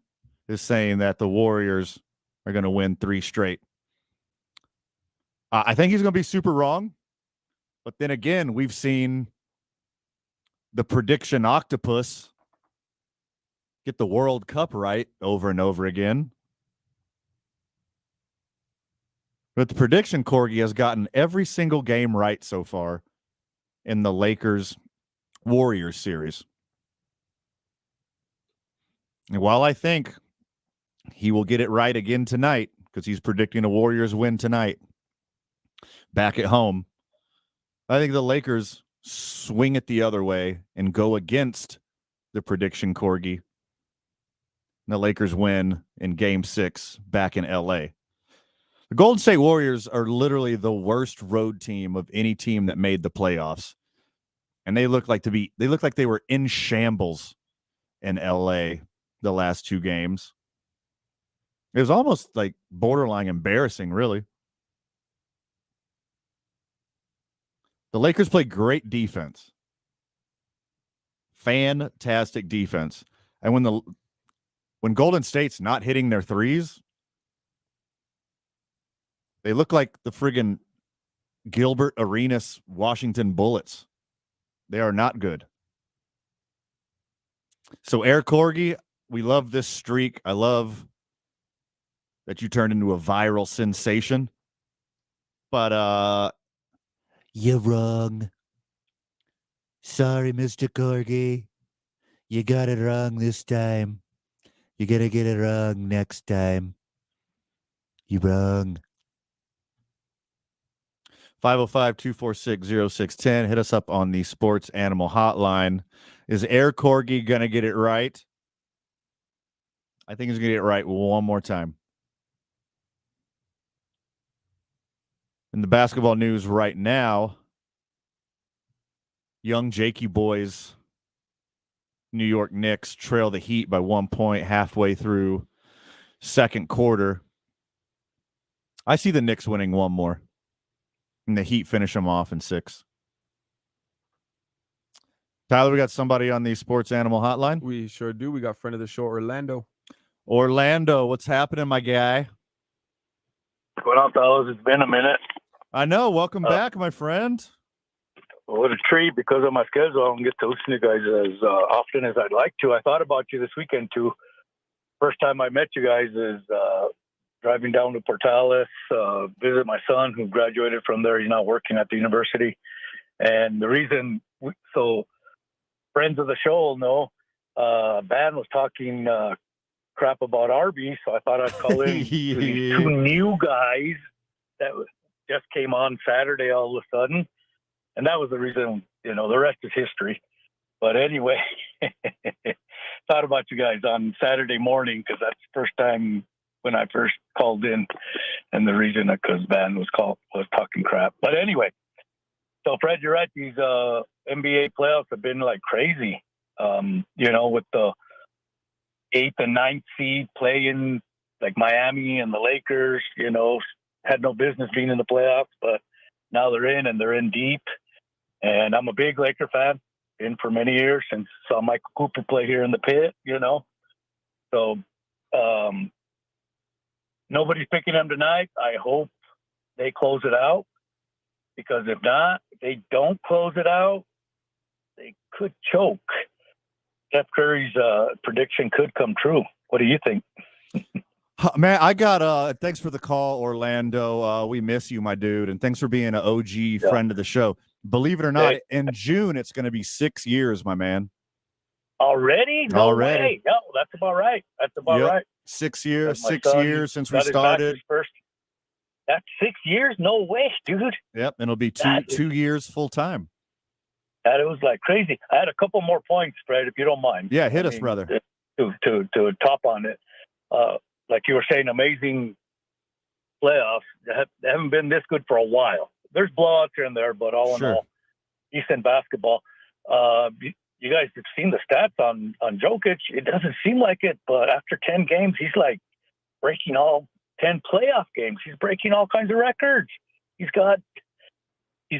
is saying that the Warriors are going to win 3 straight. I think he's going to be super wrong. But then again, we've seen the prediction octopus get the World Cup right over and over again. But the prediction corgi has gotten every single game right so far in the Lakers-Warriors series. And while I think he will get it right again tonight, because he's predicting a Warriors win tonight back at home, I think the Lakers swing it the other way and go against the prediction corgi. And the Lakers win in Game 6 back in L.A. The Golden State Warriors are literally the worst road team of any team that made the playoffs. And they look like they were in shambles in L.A. the last 2 games. It was almost like borderline embarrassing, really. The Lakers play great defense. Fantastic defense. And when Golden State's not hitting their threes, they look like the friggin' Gilbert Arenas Washington Bullets. They are not good. So, Air Corgi, we love this streak. I love that you turned into a viral sensation. But you're wrong. Sorry, Mr. Corgi. You got it wrong this time. You gotta get it wrong next time. You wrong. 505-246-0610. Hit us up on the Sports Animal Hotline. Is Air Corgi going to get it right? I think he's going to get it right one more time. In the basketball news right now, young Jakey boys, New York Knicks, trail the Heat by 1 point halfway through second quarter. I see the Knicks winning one more. And the Heat finish them off in 6. Tyler, we got somebody on the Sports Animal Hotline? We sure do. We got friend of the show, Orlando. Orlando, what's happening, my guy? What's going on, fellas? It's been a minute. I know. Welcome back, my friend. What a treat. Because of my schedule, I don't get to listen to you guys as often as I'd like to. I thought about you this weekend, too. First time I met you guys is driving down to Portales, visit my son who graduated from there. He's now working at the university. And the reason, so friends of the show will know, Ban was talking crap about Arby, so I thought I'd call in to these 2 new guys that just came on Saturday all of a sudden. And that was the reason, the rest is history. But anyway, thought about you guys on Saturday morning because that's the first time when I first called in, and the reason because Van was talking crap. But anyway, so Fred, you're right. These NBA playoffs have been like crazy. With the 8th and 9th seed playing like Miami and the Lakers, had no business being in the playoffs, but now they're in and they're in deep. And I'm a big Laker fan, been for many years since saw Michael Cooper play here in the pit, So nobody's picking them tonight. I hope they close it out, because if not, if they don't close it out, they could choke. Steph Curry's prediction could come true. What do you think? Man, I got thanks for the call, Orlando. We miss you, my dude, and thanks for being an OG friend of the show. Believe it or not, in June it's going to be 6 years, my man. Already? No way. No, that's about right. That's about right. 6 years, My 6 son years since we got his started. bachelor's first. That's 6 years? No way, dude. Yep, and it'll be That two years full time. That it was like crazy. I had a couple more points, Fred, if you don't mind. Yeah, hit us, brother. To top on it, like you were saying, amazing playoffs. They haven't been this good for a while. There's blowouts here and there, but all in all, decent basketball. You guys have seen the stats on Jokic. It doesn't seem like it, but after 10 games, he's like breaking all 10 playoff games. He's breaking all kinds of records. He's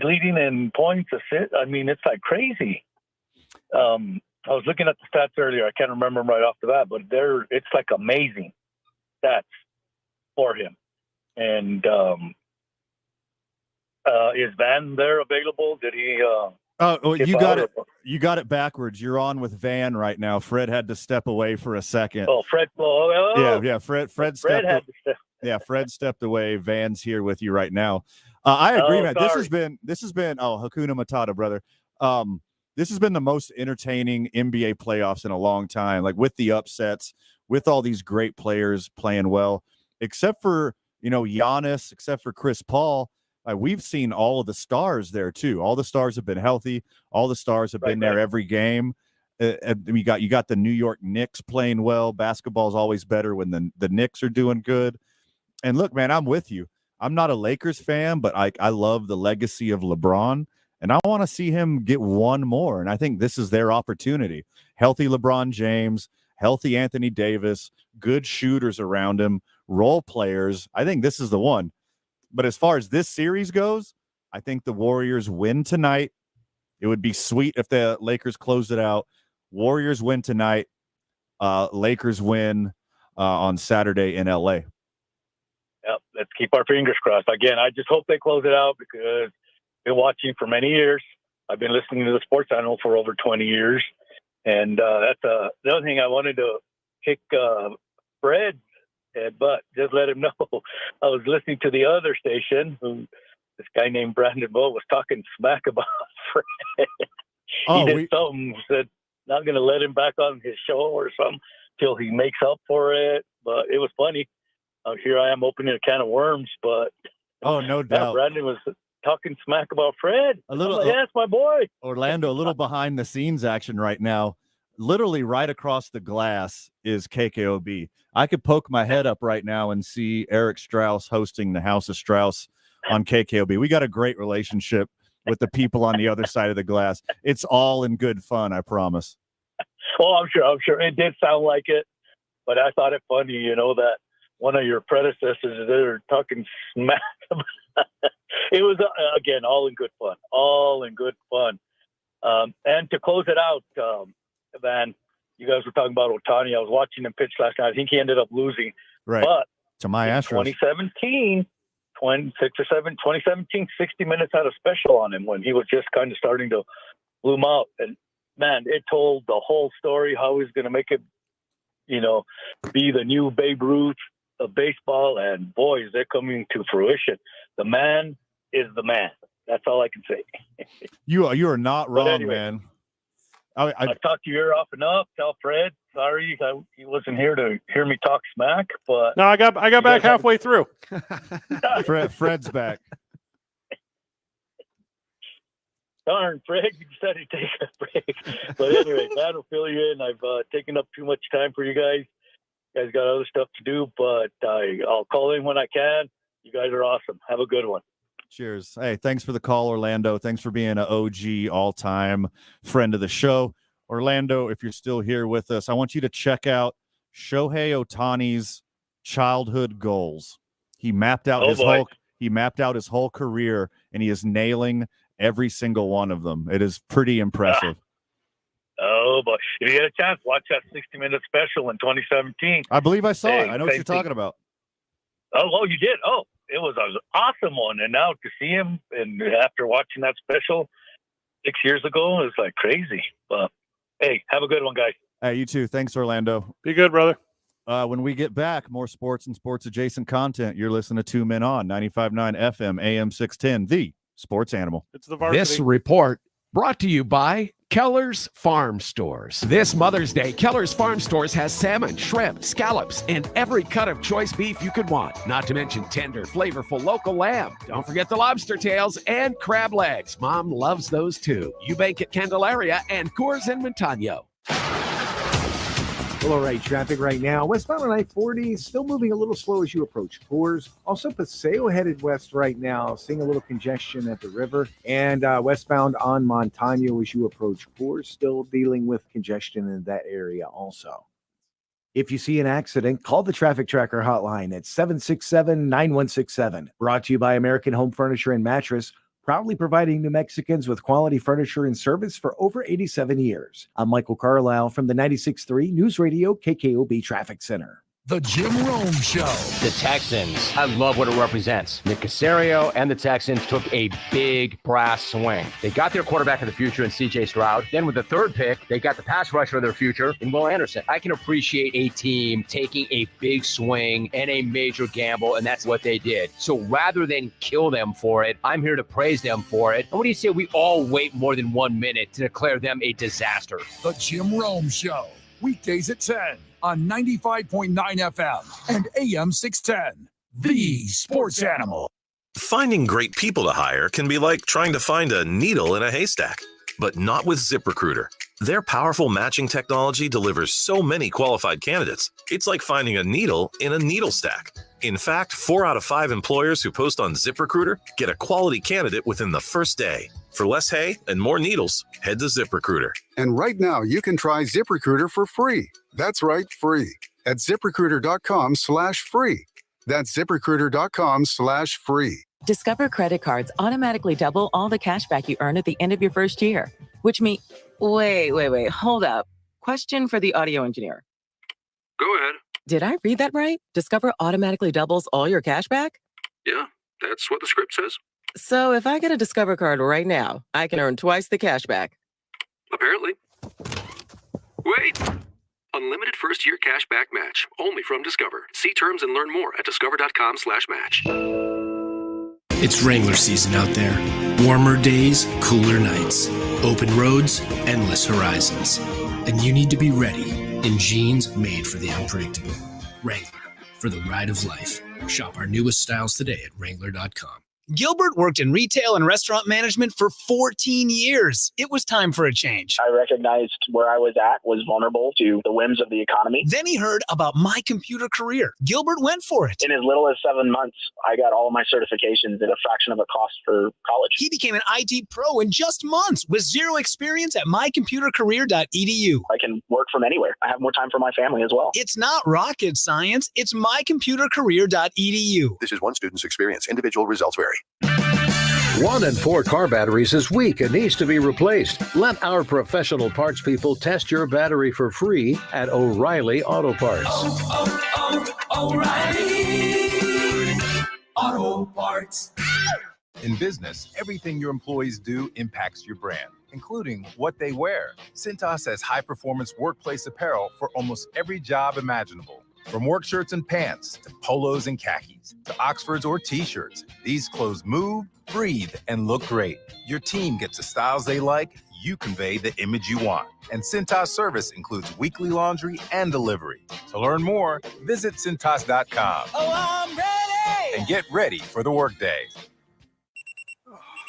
leading in points, assists. I mean, it's like crazy. I was looking at the stats earlier. I can't remember them right off the bat, but it's like amazing stats for him. And is Van there available? Did he? You got it backwards. You're on with Van right now. Fred had to step away for a second. Oh, Fred. Yeah. Fred stepped away. Van's here with you right now. I agree, man. Sorry. This has been Hakuna Matata, brother. This has been the most entertaining NBA playoffs in a long time, like with the upsets, with all these great players playing well, except for, Giannis, except for Chris Paul. We've seen all of the stars there too. All the stars have been healthy. All the stars have been there every game. You got the New York Knicks playing well. Basketball is always better when the Knicks are doing good. And look, man, I'm with you. I'm not a Lakers fan, but I love the legacy of LeBron. And I want to see him get one more. And I think this is their opportunity. Healthy LeBron James, healthy Anthony Davis, good shooters around him, role players. I think this is the one. But as far as this series goes, I think the Warriors win tonight. It would be sweet if the Lakers closed it out. Warriors win tonight. Lakers win on Saturday in LA. Yep, let's keep our fingers crossed. Again, I just hope they close it out because I've been watching for many years. I've been listening to the Sports Channel for over 20 years. And that's the other thing I wanted to kick Fred, but just let him know. I was listening to the other station, this guy named Brandon Bowe was talking smack about Fred. He did something, said not going to let him back on his show or something till he makes up for it. But it was funny. Here I am opening a can of worms, but no doubt. Brandon was talking smack about Fred. Yes, my boy. Orlando, a little behind the scenes action right now. Literally right across the glass is KKOB. I could poke my head up right now and see Eric Strauss hosting the House of Strauss on KKOB. We got a great relationship with the people on the other side of the glass. It's all in good fun, I promise. Oh, I'm sure. It did sound like it, but I thought it funny, that one of your predecessors, they're talking smack. It was, again, all in good fun. And to close it out, Van, you guys were talking about Ohtani. I was watching him pitch last night. I think he ended up losing. Right. But to my Astros. 2017, 60 Minutes had a special on him when he was just kind of starting to bloom out. And, man, it told the whole story, how he's going to make it, be the new Babe Ruth of baseball. And, boy, is it coming to fruition. The man is the man. That's all I can say. You are not wrong, anyway, man. I've talked your ear off enough. Tell Fred, sorry, he wasn't here to hear me talk smack. But no, I got back halfway through. Fred's back. Darn, Fred, you decided to take a break. But anyway, that'll fill you in. I've taken up too much time for you guys. You guys got other stuff to do, but I'll call in when I can. You guys are awesome. Have a good one. Cheers. Hey, thanks for the call, Orlando. Thanks for being an OG all-time friend of the show. Orlando, if you're still here with us, I want you to check out Shohei Ohtani's childhood goals. He mapped out his whole career, and he is nailing every single one of them. It is pretty impressive. Oh, boy. If you get a chance, watch that 60 Minute special in 2017. I believe I saw it. I know what you're talking about. Oh, you did? Oh, it was an awesome one. And now to see him, and after watching that special 6 years ago, it's like crazy. But, hey, have a good one, guys. Hey, you too. Thanks, Orlando. Be good, brother. When we get back, more sports and sports-adjacent content. You're listening to 2 Men On, 95.9 FM, AM 610, the Sports Animal. It's the varsity. This report Brought to you by Keller's Farm Stores. This Mother's Day, Keller's Farm Stores has salmon, shrimp, scallops, and every cut of choice beef you could want. Not to mention tender, flavorful local lamb. Don't forget the lobster tails and crab legs. Mom loves those too. Eubank at Candelaria and Coors in Montano. Well, all right, traffic right now. Westbound on I-40 still moving a little slow as you approach Coors. Also, Paseo headed west right now, seeing a little congestion at the river. And westbound on Montano as you approach Coors, still dealing with congestion in that area also. If you see an accident, call the Traffic Tracker hotline at 767-9167. Brought to you by American Home Furniture and Mattress, proudly providing New Mexicans with quality furniture and service for over 87 years. I'm Michael Carlisle from the 96.3 News Radio KKOB Traffic Center. The Jim Rome Show. The Texans, I love what it represents. Nick Caserio and the Texans took a big brass swing. They got their quarterback of the future in C.J. Stroud. Then with the third pick, they got the pass rusher of their future in Will Anderson. I can appreciate a team taking a big swing and a major gamble, and that's what they did. So rather than kill them for it, I'm here to praise them for it. And what do you say we all wait more than 1 minute to declare them a disaster? The Jim Rome Show. Weekdays at 10 on 95.9 FM and AM 610. The Sports Animal. Finding great people to hire can be like trying to find a needle in a haystack, but not with ZipRecruiter. Their powerful matching technology delivers so many qualified candidates. It's like finding a needle in a needle stack. In fact, 4 out of 5 employers who post on ZipRecruiter get a quality candidate within the first day. For less hay and more needles, head to ZipRecruiter. And right now, you can try ZipRecruiter for free. That's right, free. At ZipRecruiter.com/free. That's ZipRecruiter.com/free. Discover credit cards automatically double all the cash back you earn at the end of your first year, which means... Wait, hold up. Question for the audio engineer. Go ahead. Did I read that right? Discover automatically doubles all your cash back? Yeah, that's what the script says. So if I get a Discover card right now, I can earn twice the cash back. Apparently. Wait! Unlimited first-year cash back match, only from Discover. See terms and learn more at discover.com/match. It's Wrangler season out there. Warmer days, cooler nights. Open roads, endless horizons. And you need to be ready in jeans made for the unpredictable. Wrangler, for the ride of life. Shop our newest styles today at Wrangler.com. Gilbert worked in retail and restaurant management for 14 years. It was time for a change. I recognized where I was at was vulnerable to the whims of the economy. Then he heard about My Computer Career. Gilbert went for it. In as little as 7 months, I got all of my certifications at a fraction of a cost for college. He became an IT pro in just months with zero experience at mycomputercareer.edu. I can work from anywhere. I have more time for my family as well. It's not rocket science. It's mycomputercareer.edu. This is one student's experience. Individual results vary. 1 in 4 car batteries is weak and needs to be replaced. Let our professional parts people test your battery for free at O'Reilly Auto Parts. O'Reilly Auto Parts. In business, everything your employees do impacts your brand, including what they wear. Cintas has high-performance workplace apparel for almost every job imaginable. From work shirts and pants, to polos and khakis, to Oxfords or t-shirts, these clothes move, breathe, and look great. Your team gets the styles they like, you convey the image you want. And Cintas service includes weekly laundry and delivery. To learn more, visit Cintas.com. Oh, I'm ready! And get ready for the workday.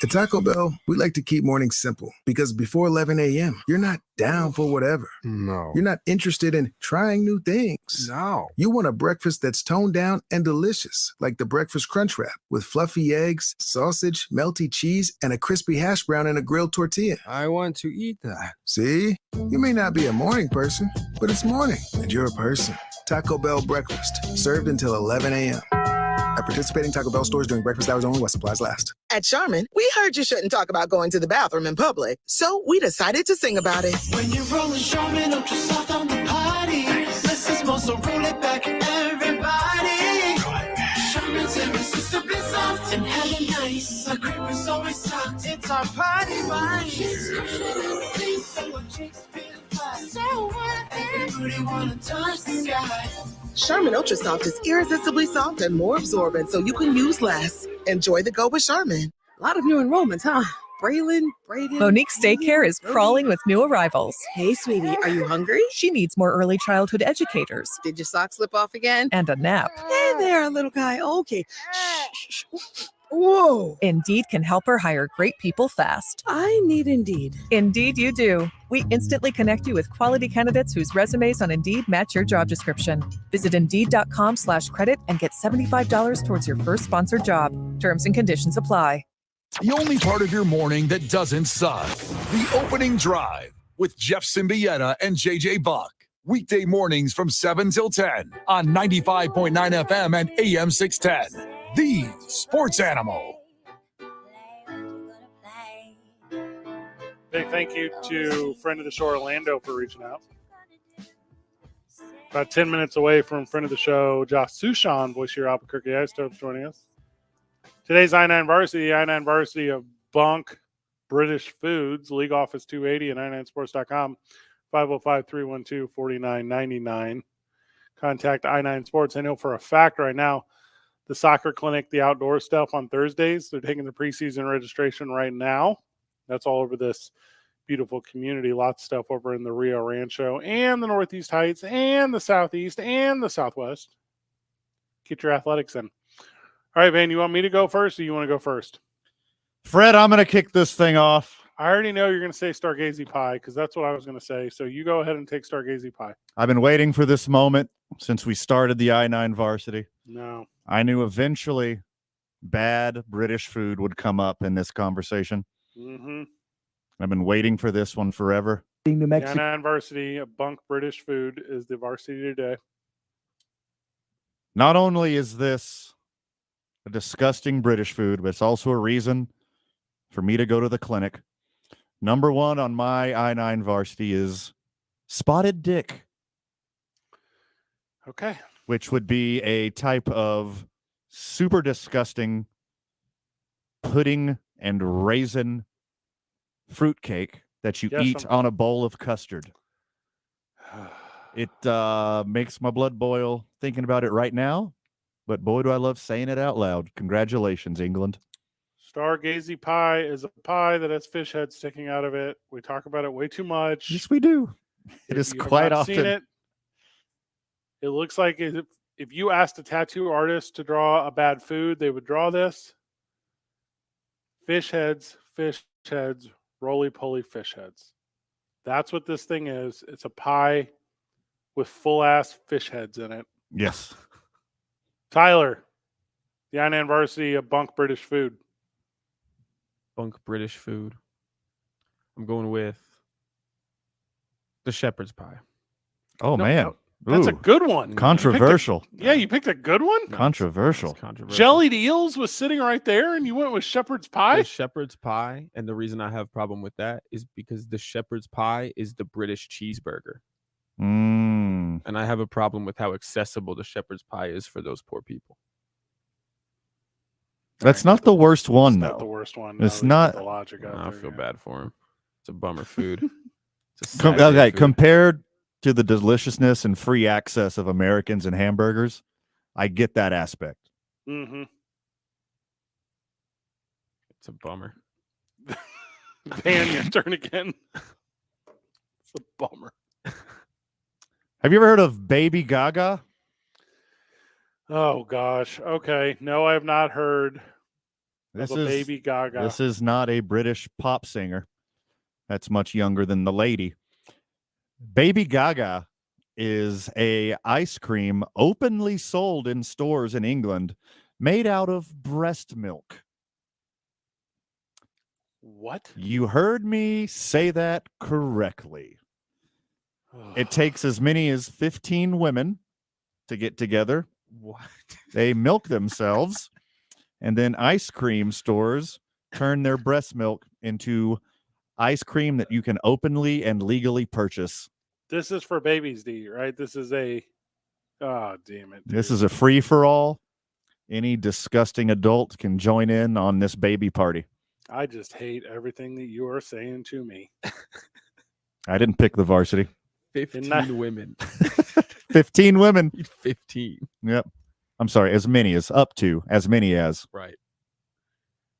At Taco Bell, we like to keep mornings simple because before 11 a.m., you're not down for whatever. No. You're not interested in trying new things. No. You want a breakfast that's toned down and delicious, like the Breakfast Crunch Wrap with fluffy eggs, sausage, melty cheese, and a crispy hash brown in a grilled tortilla. I want to eat that. See? You may not be a morning person, but it's morning, and you're a person. Taco Bell breakfast, served until 11 a.m. At participating Taco Bell stores during breakfast hours only while supplies last. At Charmin, we heard you shouldn't talk about going to the bathroom in public, so we decided to sing about it. When you're rolling Charmin Ultra Soft on the potty, less is more, so roll it back, everybody. Charmin's irresistibly soft and hella nice. Our cream is always soft. It's our party wine. So what? Everybody wanna touch the sky. Charmin Ultra Soft is irresistibly soft and more absorbent, so you can use less. Enjoy the go with Charmin. A lot of new enrollments, huh? Braylon, Brayden. Monique's daycare is crawling with new arrivals. Hey, sweetie, are you hungry? She needs more early childhood educators. Did your sock slip off again? And a nap. Hey there, little guy. Okay. Shh. Whoa. Indeed can help her hire great people fast. I need Indeed. Indeed you do. We instantly connect you with quality candidates whose resumes on Indeed match your job description. Visit Indeed.com/credit and get $75 towards your first sponsored job. Terms and conditions apply. The only part of your morning that doesn't suck. The Opening Drive with Jeff Symbieta and JJ Buck. Weekday mornings from 7 till 10 on 95.9 FM and AM 610. The Sports Animal. Big thank you to friend of the show Orlando for reaching out. About 10 minutes away from friend of the show Josh Sushan, voice of your Albuquerque Ice Dogs, joining us. Today's I-9 Varsity, I-9 Varsity of Bunk British Foods, League Office 280 and i9sports.com, 505-312-4999. Contact I-9 Sports. I know for a fact right now, the soccer clinic, the outdoor stuff on Thursdays, they're taking the preseason registration right now. That's all over this beautiful community. Lots of stuff over in the Rio Rancho and the Northeast Heights and the Southeast and the Southwest. Get your athletics in. All right, Van, you want me to go first or you want to go first? Fred, I'm going to kick this thing off. I already know you're going to say Stargazy Pie because that's what I was going to say. So you go ahead and take Stargazy Pie. I've been waiting for this moment since we started the I-9 Varsity. No. I knew eventually bad British food would come up in this conversation. Mm-hmm. I've been waiting for this one forever. New Mexico. I-9 Varsity of Bunk British Food is the varsity today. Not only is this a disgusting British food, but it's also a reason for me to go to the clinic. Number one on my I-9 Varsity is Spotted Dick. Okay. Which would be a type of super disgusting pudding and raisin fruitcake that you eat on a bowl of custard. It makes my blood boil thinking about it right now, but boy, do I love saying it out loud. Congratulations, England. Stargazy Pie is a pie that has fish heads sticking out of it. We talk about it way too much. Yes, we do. It is quite often. Seen it, it looks like if you asked a tattoo artist to draw a bad food, they would draw this. Fish heads, roly-poly fish heads. That's what this thing is. It's a pie with full-ass fish heads in it. Yes. Tyler, the I-9 Varsity of Bunk British Food. Bunk British Food. I'm going with the shepherd's pie. Oh, man. No, that's a good one. Controversial. You picked a good one? Controversial. Jellied eels was sitting right there, and you went with shepherd's pie? The shepherd's pie, and the reason I have a problem with that is because the shepherd's pie is the British cheeseburger. Mm. And I have a problem with how accessible the shepherd's pie is for those poor people. That's not the worst one, though. Not the worst one. It's not. The logic out I there, feel bad for him. It's a bummer food. Okay, compared to the deliciousness and free access of Americans and hamburgers, I get that aspect. Mm-hmm. It's a bummer. Van, your turn again. It's a bummer. Have you ever heard of Baby Gaga? Oh, gosh. Okay. No, I have not heard of Baby Gaga. This is not a British pop singer. That's much younger than the lady. Baby Gaga is a ice cream openly sold in stores in England made out of breast milk. What? You heard me say that correctly. It takes as many as 15 women to get together. What? They milk themselves, and then ice cream stores turn their breast milk into ice cream that you can openly and legally purchase. This is for babies to eat, right? This is a... Oh, damn it. This is a free-for-all. Any disgusting adult can join in on this baby party. I just hate everything that you are saying to me. I didn't pick the varsity. 15 women. 15 women. 15. Yep. I'm sorry, as many as. Right.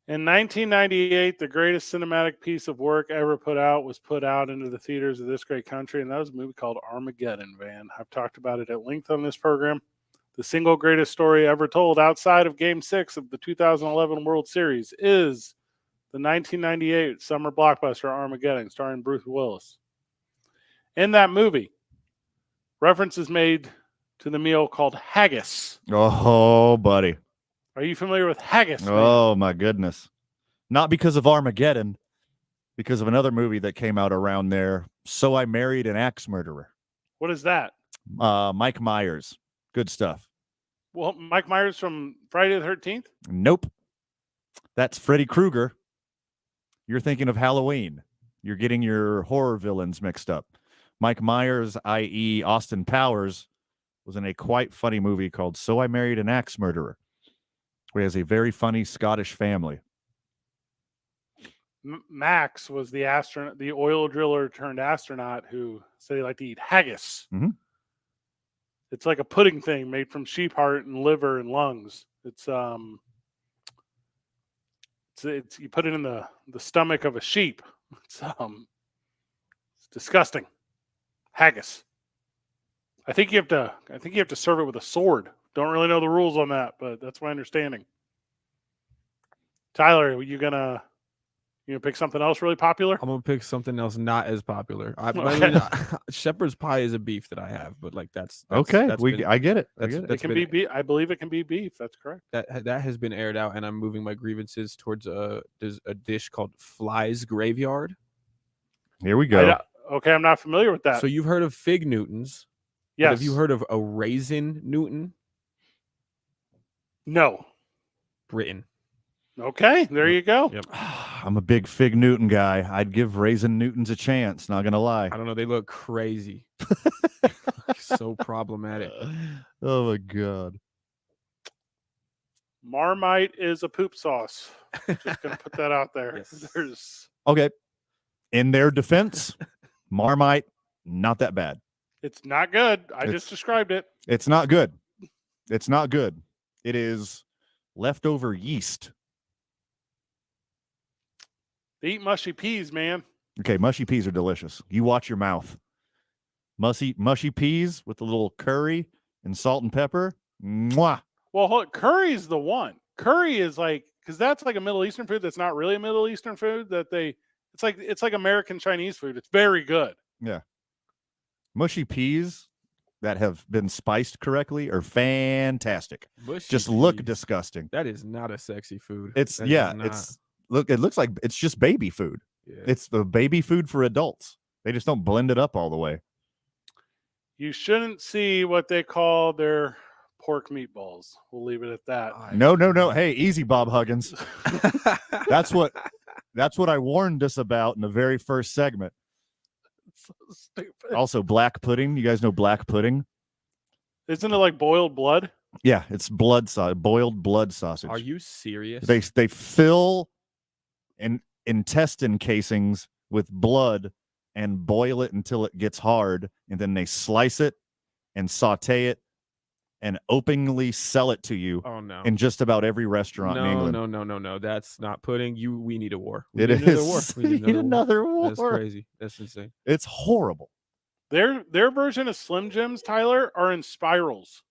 In 1998, the greatest cinematic piece of work ever put out into the theaters of this great country, and that was a movie called Armageddon, Van. I've talked about it at length on this program. The single greatest story ever told outside of Game 6 of the 2011 World Series is the 1998 summer blockbuster Armageddon, starring Bruce Willis. In that movie, reference is made to the meal called haggis. Oh, buddy. Are you familiar with haggis? Oh, my goodness. Not because of Armageddon, because of another movie that came out around there, So I Married an Axe Murderer. What is that? Mike Myers. Good stuff. Well, Mike Myers from Friday the 13th? Nope. That's Freddy Krueger. You're thinking of Halloween. You're getting your horror villains mixed up. Mike Myers, i.e. Austin Powers, was in a quite funny movie called So I Married an Axe Murderer, where he has a very funny Scottish family. Max was the astronaut, the oil driller turned astronaut who said he liked to eat haggis. Mm-hmm. It's like a pudding thing made from sheep heart and liver and lungs. It's you put it in the stomach of a sheep. It's disgusting. Haggis. I think you have to serve it with a sword. Don't really know the rules on that, but that's my understanding. Tyler, are you gonna pick something else really popular? I'm gonna pick something else not as popular. Shepherd's pie is a beef that I have, but like that's okay. That's I get it. It can be beef. I believe it can be beef. That's correct. That has been aired out, and I'm moving my grievances towards a dish called Fly's Graveyard. Here we go. Okay, I'm not familiar with that. So you've heard of fig Newtons? Yes. Have you heard of a raisin Newton? No. Britain. Okay, there you go. Yep. I'm a big Fig Newton guy. I'd give Raisin Newtons a chance, not going to lie. I don't know. They look crazy. So problematic. Oh, my God. Marmite is a poop sauce. Just going to put that out there. Yes. Okay. In their defense, Marmite, not that bad. It's not good. I just described it. It's not good. It's not good. It is leftover yeast. They eat mushy peas, man. Okay, mushy peas are delicious. You watch your mouth. Mushy peas with a little curry and salt and pepper. Mwah. Well, curry's the one. Curry is like, because that's like a Middle Eastern food that's not really a Middle Eastern food. It's like American Chinese food. It's very good. Yeah. Mushy peas that have been spiced correctly are fantastic. Just look disgusting. That is not a sexy food. It looks like it's just baby food. Yeah. It's the baby food for adults. They just don't blend it up all the way. You shouldn't see what they call their pork meatballs. We'll leave it at that. No. Hey, easy, Bob Huggins. That's what I warned us about in the very first segment. So stupid. Also, black pudding. You guys know black pudding? Isn't it like boiled blood? Yeah, it's boiled blood sausage. Are you serious? They fill intestine casings with blood and boil it until it gets hard, and then they slice it and saute it and openly sell it to you. Oh, no. In just about every restaurant in England. No. That's not pudding. We need a war. We need another war. That's crazy. That's insane. It's horrible. Their version of Slim Jims, Tyler, are in spirals.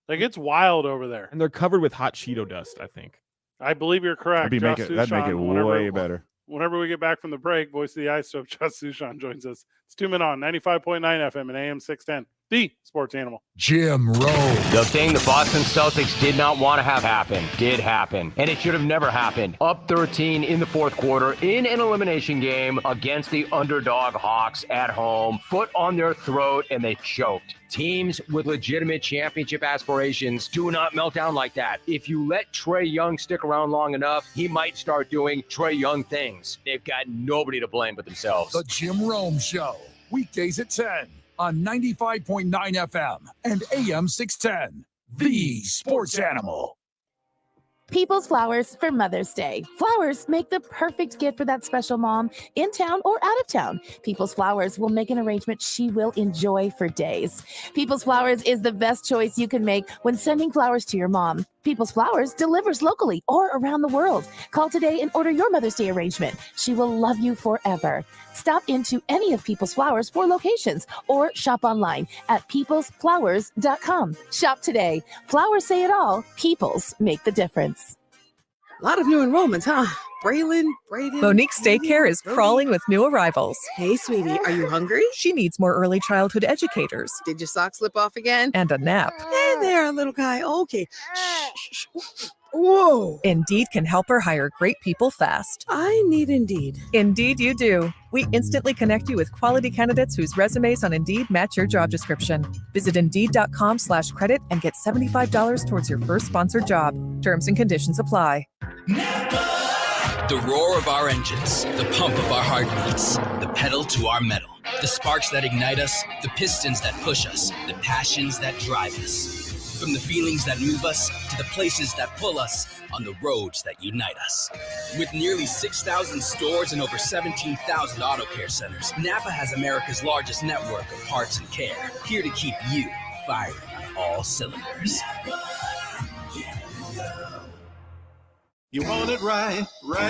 Like, it's wild over there. And they're covered with hot Cheeto dust, I think. I believe you're correct. That'd make it way better. Whenever we get back from the break, voice of the Ice Stove, Josh Sushan joins us. It's 2 Men On, 95.9 FM and AM 610. The Sports Animal. Jim Rome. The thing the Boston Celtics did not want to have happen did happen, and it should have never happened. Up 13 in the fourth quarter in an elimination game against the underdog Hawks at home. Foot on their throat, and they choked. Teams with legitimate championship aspirations do not melt down like that. If you let Trae Young stick around long enough, he might start doing Trae Young things. They've got nobody to blame but themselves. The Jim Rome Show, weekdays at 10 on 95.9 FM and AM 610. The Sports Animal. People's Flowers for Mother's Day. Flowers make the perfect gift for that special mom in town or out of town. People's Flowers will make an arrangement she will enjoy for days. People's Flowers is the best choice you can make when sending flowers to your mom. People's Flowers delivers locally or around the world. Call today and order your Mother's Day arrangement. She will love you forever. Stop into any of People's Flowers 4 locations or shop online at peoplesflowers.com. Shop today. Flowers say it all. Peoples make the difference. A lot of new enrollments, huh? Braylon, Brayden. Monique's daycare is crawling with new arrivals. Hey, sweetie, are you hungry? She needs more early childhood educators. Did your sock slip off again? And a nap. Hey there, little guy. Okay. Shh. Whoa. Indeed can help her hire great people fast. I need Indeed. Indeed you do. We instantly connect you with quality candidates whose resumes on Indeed match your job description. Visit Indeed.com/credit and get $75 towards your first sponsored job. Terms and conditions apply. The roar of our engines, the pump of our heartbeats, the pedal to our metal, the sparks that ignite us, the pistons that push us, the passions that drive us. From the feelings that move us to the places that pull us on the roads that unite us. With nearly 6,000 stores and over 17,000 auto care centers, Napa has America's largest network of parts and care, here to keep you firing on all cylinders. You want it right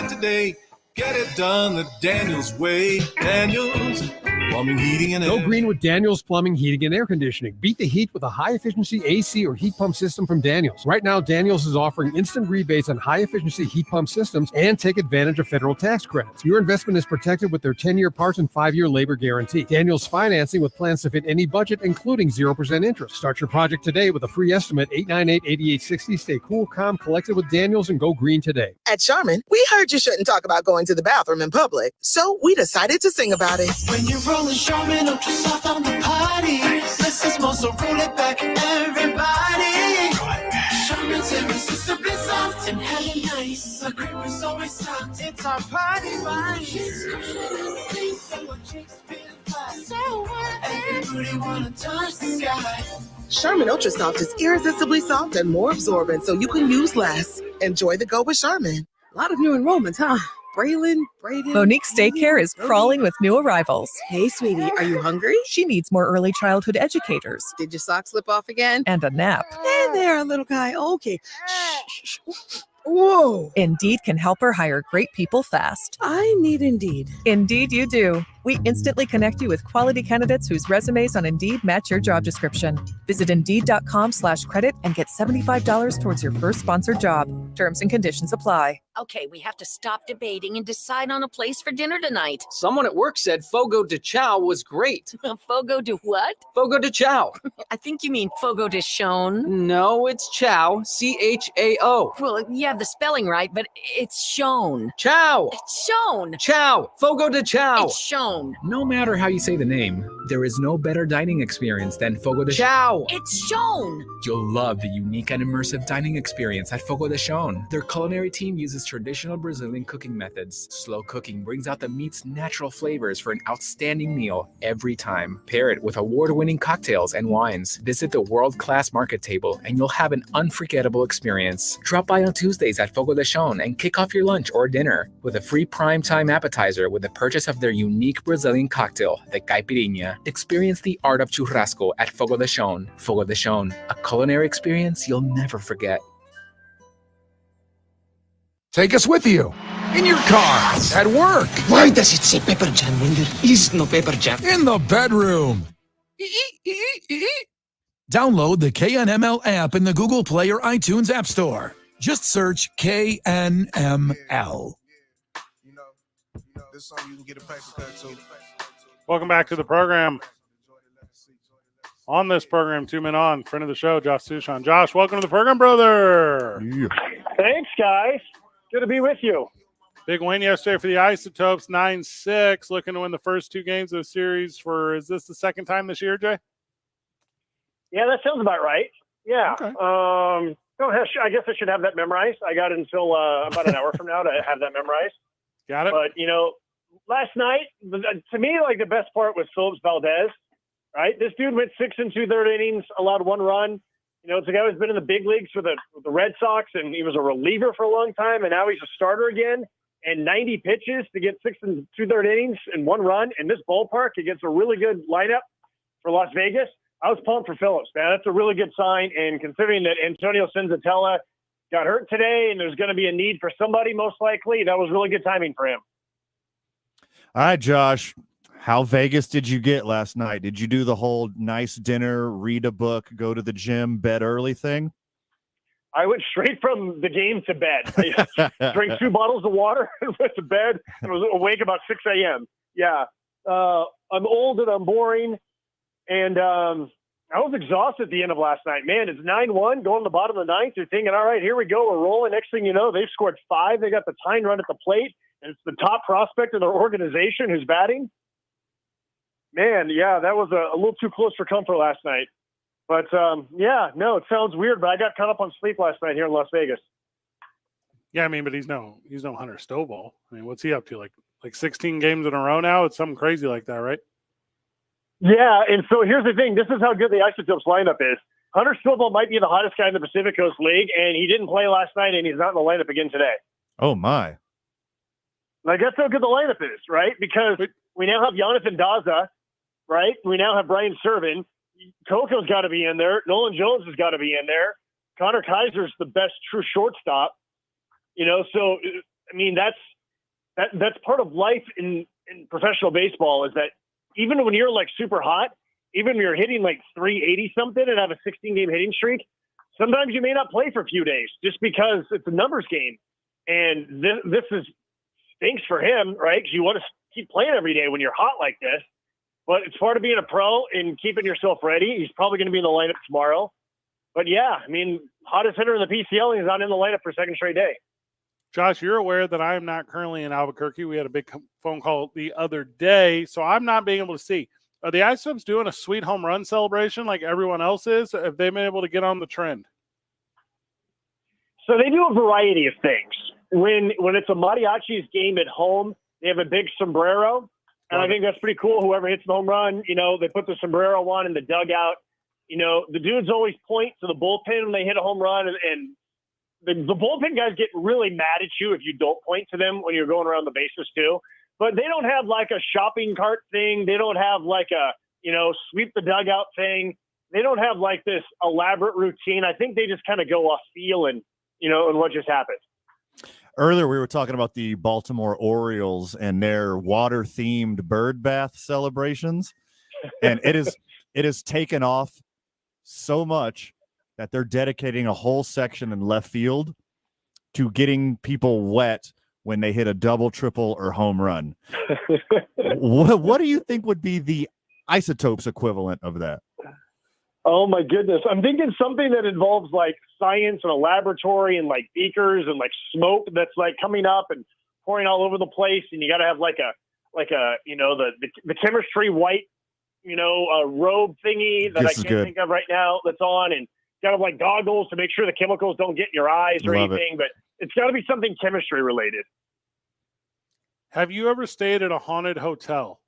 today. Get it done the Daniels way. Daniels Plumbing, Heating, and Air. Go green with Daniels Plumbing, Heating, and Air Conditioning. Beat the heat with a high-efficiency AC or heat pump system from Daniels. Right now, Daniels is offering instant rebates on high-efficiency heat pump systems and take advantage of federal tax credits. Your investment is protected with their 10-year parts and 5-year labor guarantee. Daniels financing with plans to fit any budget, including 0% interest. Start your project today with a free estimate, 898-8860. Stay cool, calm, collected with Daniels, and go green today. At Charmin, we heard you shouldn't talk about going to the bathroom in public, so we decided to sing about it. When you're rolling Charmin Ultra Soft on the potty, less is more, so roll it back, everybody. Charmin's irresistibly soft and hella nice. The grip is always soft. It's our party vibe. So everybody wanna touch the sky. Charmin Ultra Soft is irresistibly soft and more absorbent, so you can use less. Enjoy the go with Charmin. A lot of new enrollments, huh? Braylon, Brayden. Monique's daycare is crawling with new arrivals. Hey, sweetie, are you hungry? She needs more early childhood educators. Did your sock slip off again? And a nap. Hey there, little guy. Okay. Shh. Whoa. Indeed can help her hire great people fast. I need Indeed. Indeed you do. We instantly connect you with quality candidates whose resumes on Indeed match your job description. Visit Indeed.com/credit and get $75 towards your first sponsored job. Terms and conditions apply. Okay, we have to stop debating and decide on a place for dinner tonight. Someone at work said Fogo de Chao was great. Fogo de what? Fogo de Chao. I think you mean Fogo de Chão. No, it's Chao. C-H-A-O. Well, you have the spelling right, but it's shown. Chow. It's shown. Chow. Fogo de Chao. It's shown. No matter how you say the name, there is no better dining experience than Fogo de Chao. It's shown. You'll love the unique and immersive dining experience at Fogo de Chão. Their culinary team uses traditional Brazilian cooking methods. Slow cooking brings out the meat's natural flavors for an outstanding meal every time. Pair it with award-winning cocktails and wines. Visit the world-class market table and you'll have an unforgettable experience. Drop by on Tuesdays at Fogo de Chão and kick off your lunch or dinner with a free primetime appetizer with the purchase of their unique Brazilian cocktail, the caipirinha. Experience the art of churrasco at Fogo de Chão. Fogo de Chão, a culinary experience you'll never forget. Take us with you. In your car. At work. Why does it say pepper jam when there is no pepper jam? In the bedroom. Download the KNML app in the Google Play or iTunes App Store. Just search KNML. Welcome back to the program. On this program, 2 men on, friend of the show, Josh Sushan. Josh, welcome to the program, brother. Yeah. Thanks, guys. Good to be with you. Big win yesterday for the Isotopes, 9-6, looking to win the first 2 games of the series is this the second time this year, Jay? Yeah, that sounds about right. Yeah. Okay. I guess I should have that memorized. I got until about an hour from now to have that memorized. Got it. But, last night, to me, the best part was Phillips Valdez, right? This dude went 6 2/3 innings, allowed 1 run. It's a guy who's been in the big leagues with the Red Sox, and he was a reliever for a long time, and now he's a starter again. And 90 pitches to get 6 2/3 innings and 1 run in this ballpark against a really good lineup for Las Vegas. I was pumped for Phillips, man. That's a really good sign. And considering that Antonio Senzatella got hurt today, and there's going to be a need for somebody most likely. That was really good timing for him. All right, Josh, how Vegas did you get last night? Did you do the whole nice dinner, read a book, go to the gym, bed early thing? I went straight from the game to bed. I drank 2 bottles of water and went to bed and was awake about 6 a.m. Yeah. I'm old and I'm boring. And I was exhausted at the end of last night. Man, it's 9-1 going to the bottom of the ninth. You're thinking, all right, here we go. We're rolling. Next thing you know, they've scored 5. They got the tying run at the plate. And it's the top prospect in their organization who's batting. Man, yeah, that was a little too close for comfort last night. But, yeah, no, it sounds weird, but I got caught up on sleep last night here in Las Vegas. Yeah, I mean, but he's no Hunter Stovall. I mean, what's he up to? Like 16 games in a row now? It's something crazy like that, right? Yeah, and so here's the thing. This is how good the Isotopes lineup is. Hunter Stovall might be the hottest guy in the Pacific Coast League, and he didn't play last night, and he's not in the lineup again today. Oh, my. Like, that's how good the lineup is, right? Because we now have Jonathan Daza, right? We now have Brian Servin. Coco's got to be in there. Nolan Jones has got to be in there. Connor Kaiser's the best true shortstop. You know, so, I mean, that's part of life in professional baseball is that even when you're, like, super hot, even when you're hitting, like, 380-something and have a 16-game hitting streak, sometimes you may not play for a few days just because it's a numbers game. And this stinks for him, right? Because you want to keep playing every day when you're hot like this. But it's part of being a pro and keeping yourself ready. He's probably going to be in the lineup tomorrow. But, yeah, I mean, hottest hitter in the PCL, and he's not in the lineup for a second straight day. Josh, you're aware that I am not currently in Albuquerque. We had a big phone call the other day, so I'm not being able to see. Are the Isotopes doing a sweet home run celebration like everyone else is? Have they been able to get on the trend? So they do a variety of things. When it's a Mariachis game at home, they have a big sombrero. And I think that's pretty cool. Whoever hits the home run, you know, they put the sombrero on in the dugout. You know, the dudes always point to the bullpen when they hit a home run. And the bullpen guys get really mad at you if you don't point to them when you're going around the bases too. But they don't have like a shopping cart thing. They don't have like a, you know, sweep the dugout thing. They don't have like this elaborate routine. I think they just kind of go off feel and, you know, and what just happened. Earlier, we were talking about the Baltimore Orioles and their water-themed bird bath celebrations, and it has taken off so much that they're dedicating a whole section in left field to getting people wet when they hit a double, triple, or home run. What do you think would be the Isotopes equivalent of that? Oh, my goodness. I'm thinking something that involves, like, science and a laboratory and, like, beakers and, like, smoke that's, like, coming up and pouring all over the place. And you got to have, like a you know, the chemistry white, you know, robe thingy that I can't think of right now that's on. And got to have, like, goggles to make sure the chemicals don't get in your eyes or anything. But it's got to be something chemistry related. Have you ever stayed at a haunted hotel?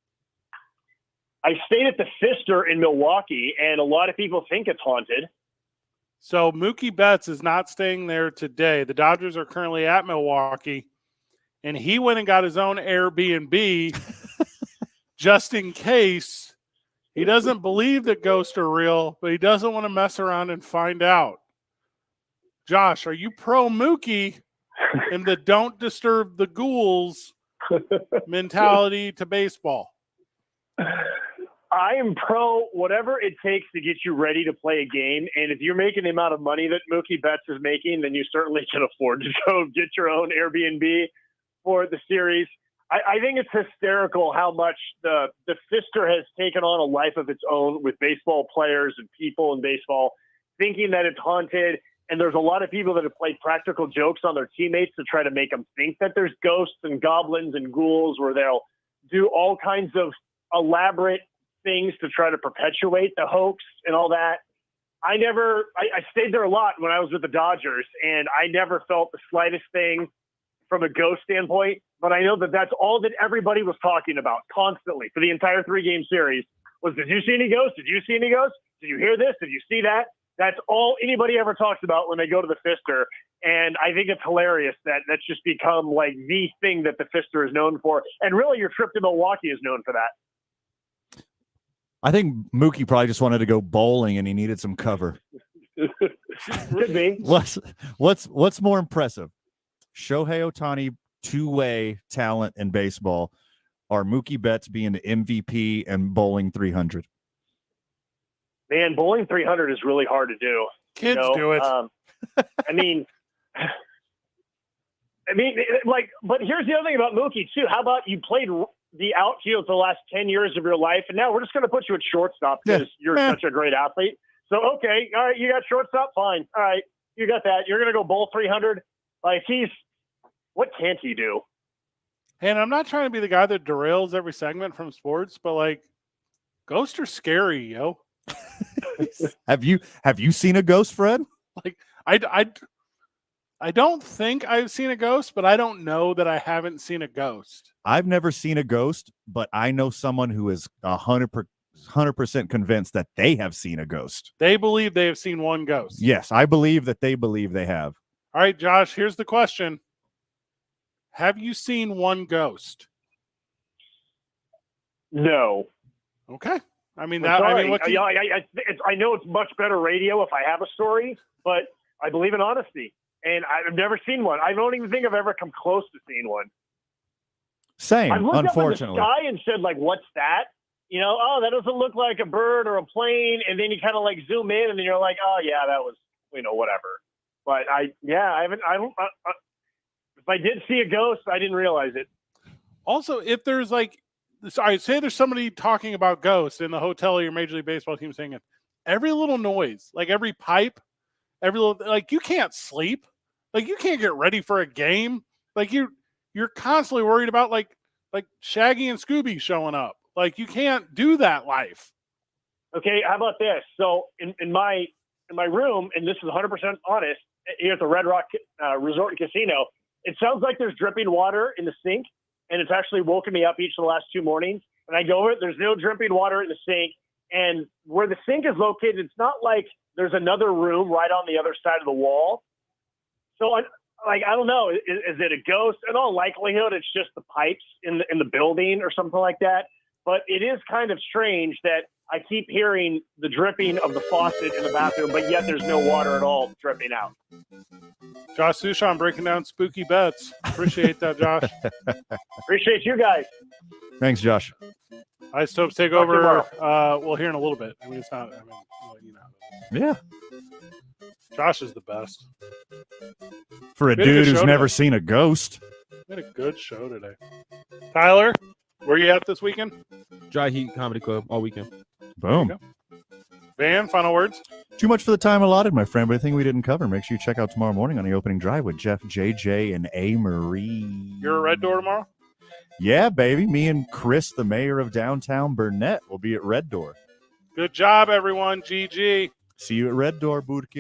I stayed at the Pfister in Milwaukee, and a lot of people think it's haunted. So Mookie Betts is not staying there today. The Dodgers are currently at Milwaukee, and he went and got his own Airbnb just in case. He doesn't believe that ghosts are real, but he doesn't want to mess around and find out. Josh, are you pro Mookie in the don't disturb the ghouls mentality to baseball? I am pro whatever it takes to get you ready to play a game. And if you're making the amount of money that Mookie Betts is making, then you certainly can afford to go get your own Airbnb for the series. I think it's hysterical how much the Pfister has taken on a life of its own with baseball players and people in baseball thinking that it's haunted. And there's a lot of people that have played practical jokes on their teammates to try to make them think that there's ghosts and goblins and ghouls, where they'll do all kinds of elaborate things to try to perpetuate the hoax and all that. I stayed there a lot when I was with the Dodgers, and I never felt the slightest thing from a ghost standpoint. But I know that that's all that everybody was talking about constantly for the entire 3-game series was, did you see any ghosts? Did you see any ghosts? Did you hear this? Did you see that? That's all anybody ever talks about when they go to the Pfister. And I think it's hilarious that that's just become like the thing that the Pfister is known for. And really your trip to Milwaukee is known for that. I think Mookie probably just wanted to go bowling and he needed some cover. Could be. What's more impressive? Shohei Ohtani, two-way talent in baseball, or Mookie Betts being the MVP and bowling 300? Man, bowling 300 is really hard to do. Kids do it. I mean, but here's the other thing about Mookie too. How about you played the outfield for the last 10 years of your life, and now we're just going to put you at shortstop because you're such a great athlete. So, okay, all right, you got shortstop, fine. All right, you got that. You're going to go bowl 300. Like, what can't he do? And I'm not trying to be the guy that derails every segment from sports, but like, ghosts are scary, yo. Have you seen a ghost, Fred? Like, I don't think I've seen a ghost, but I don't know that I haven't seen a ghost. I've never seen a ghost, but I know someone who is 100% convinced that they have seen a ghost. They believe they have seen one ghost. Yes, I believe that they believe they have. All right, Josh, here's the question. Have you seen one ghost? No. Okay. I mean, I know it's much better radio if I have a story, but I believe in honesty. And I've never seen one. I don't even think I've ever come close to seeing one. Same, I've looked unfortunately. up in the sky and said, like, what's that? You know, oh, that doesn't look like a bird or a plane. And then you kind of like zoom in and then you're like, oh, yeah, that was, whatever. But if I did see a ghost, I didn't realize it. Also, if there's say there's somebody talking about ghosts in the hotel of your Major League Baseball team saying it, every little noise, like every pipe, every little, like you can't sleep. Like you can't get ready for a game. Like you're constantly worried about like Shaggy and Scooby showing up. Like you can't do that life. Okay, how about this? So in my room, and this is 100% honest, here at the Red Rock Resort and Casino, it sounds like there's dripping water in the sink, and it's actually woken me up each of the last 2 mornings. And I go over it, there's no dripping water in the sink, and where the sink is located, it's not like there's another room right on the other side of the wall. So I don't know, is it a ghost? In all likelihood, it's just the pipes in the building or something like that. But it is kind of strange that I keep hearing the dripping of the faucet in the bathroom, but yet there's no water at all dripping out. Josh Sushan breaking down spooky bets. Appreciate that, Josh. Appreciate you guys. Thanks, Josh. Isotopes take over. Well, here in a little bit. I mean, it's not. Yeah. Josh is the best. For a dude who's never seen a ghost. We had a good show today. Tyler, where you at this weekend? Dry Heat Comedy Club all weekend. Boom. Van, final words? Too much for the time allotted, my friend, but anything we didn't cover, make sure you check out tomorrow morning on the opening drive with Jeff, JJ, and A. Marie. You're at Red Door tomorrow? Yeah, baby. Me and Chris, the mayor of downtown Burnett, will be at Red Door. Good job, everyone. GG. See you at Red Door, Burke.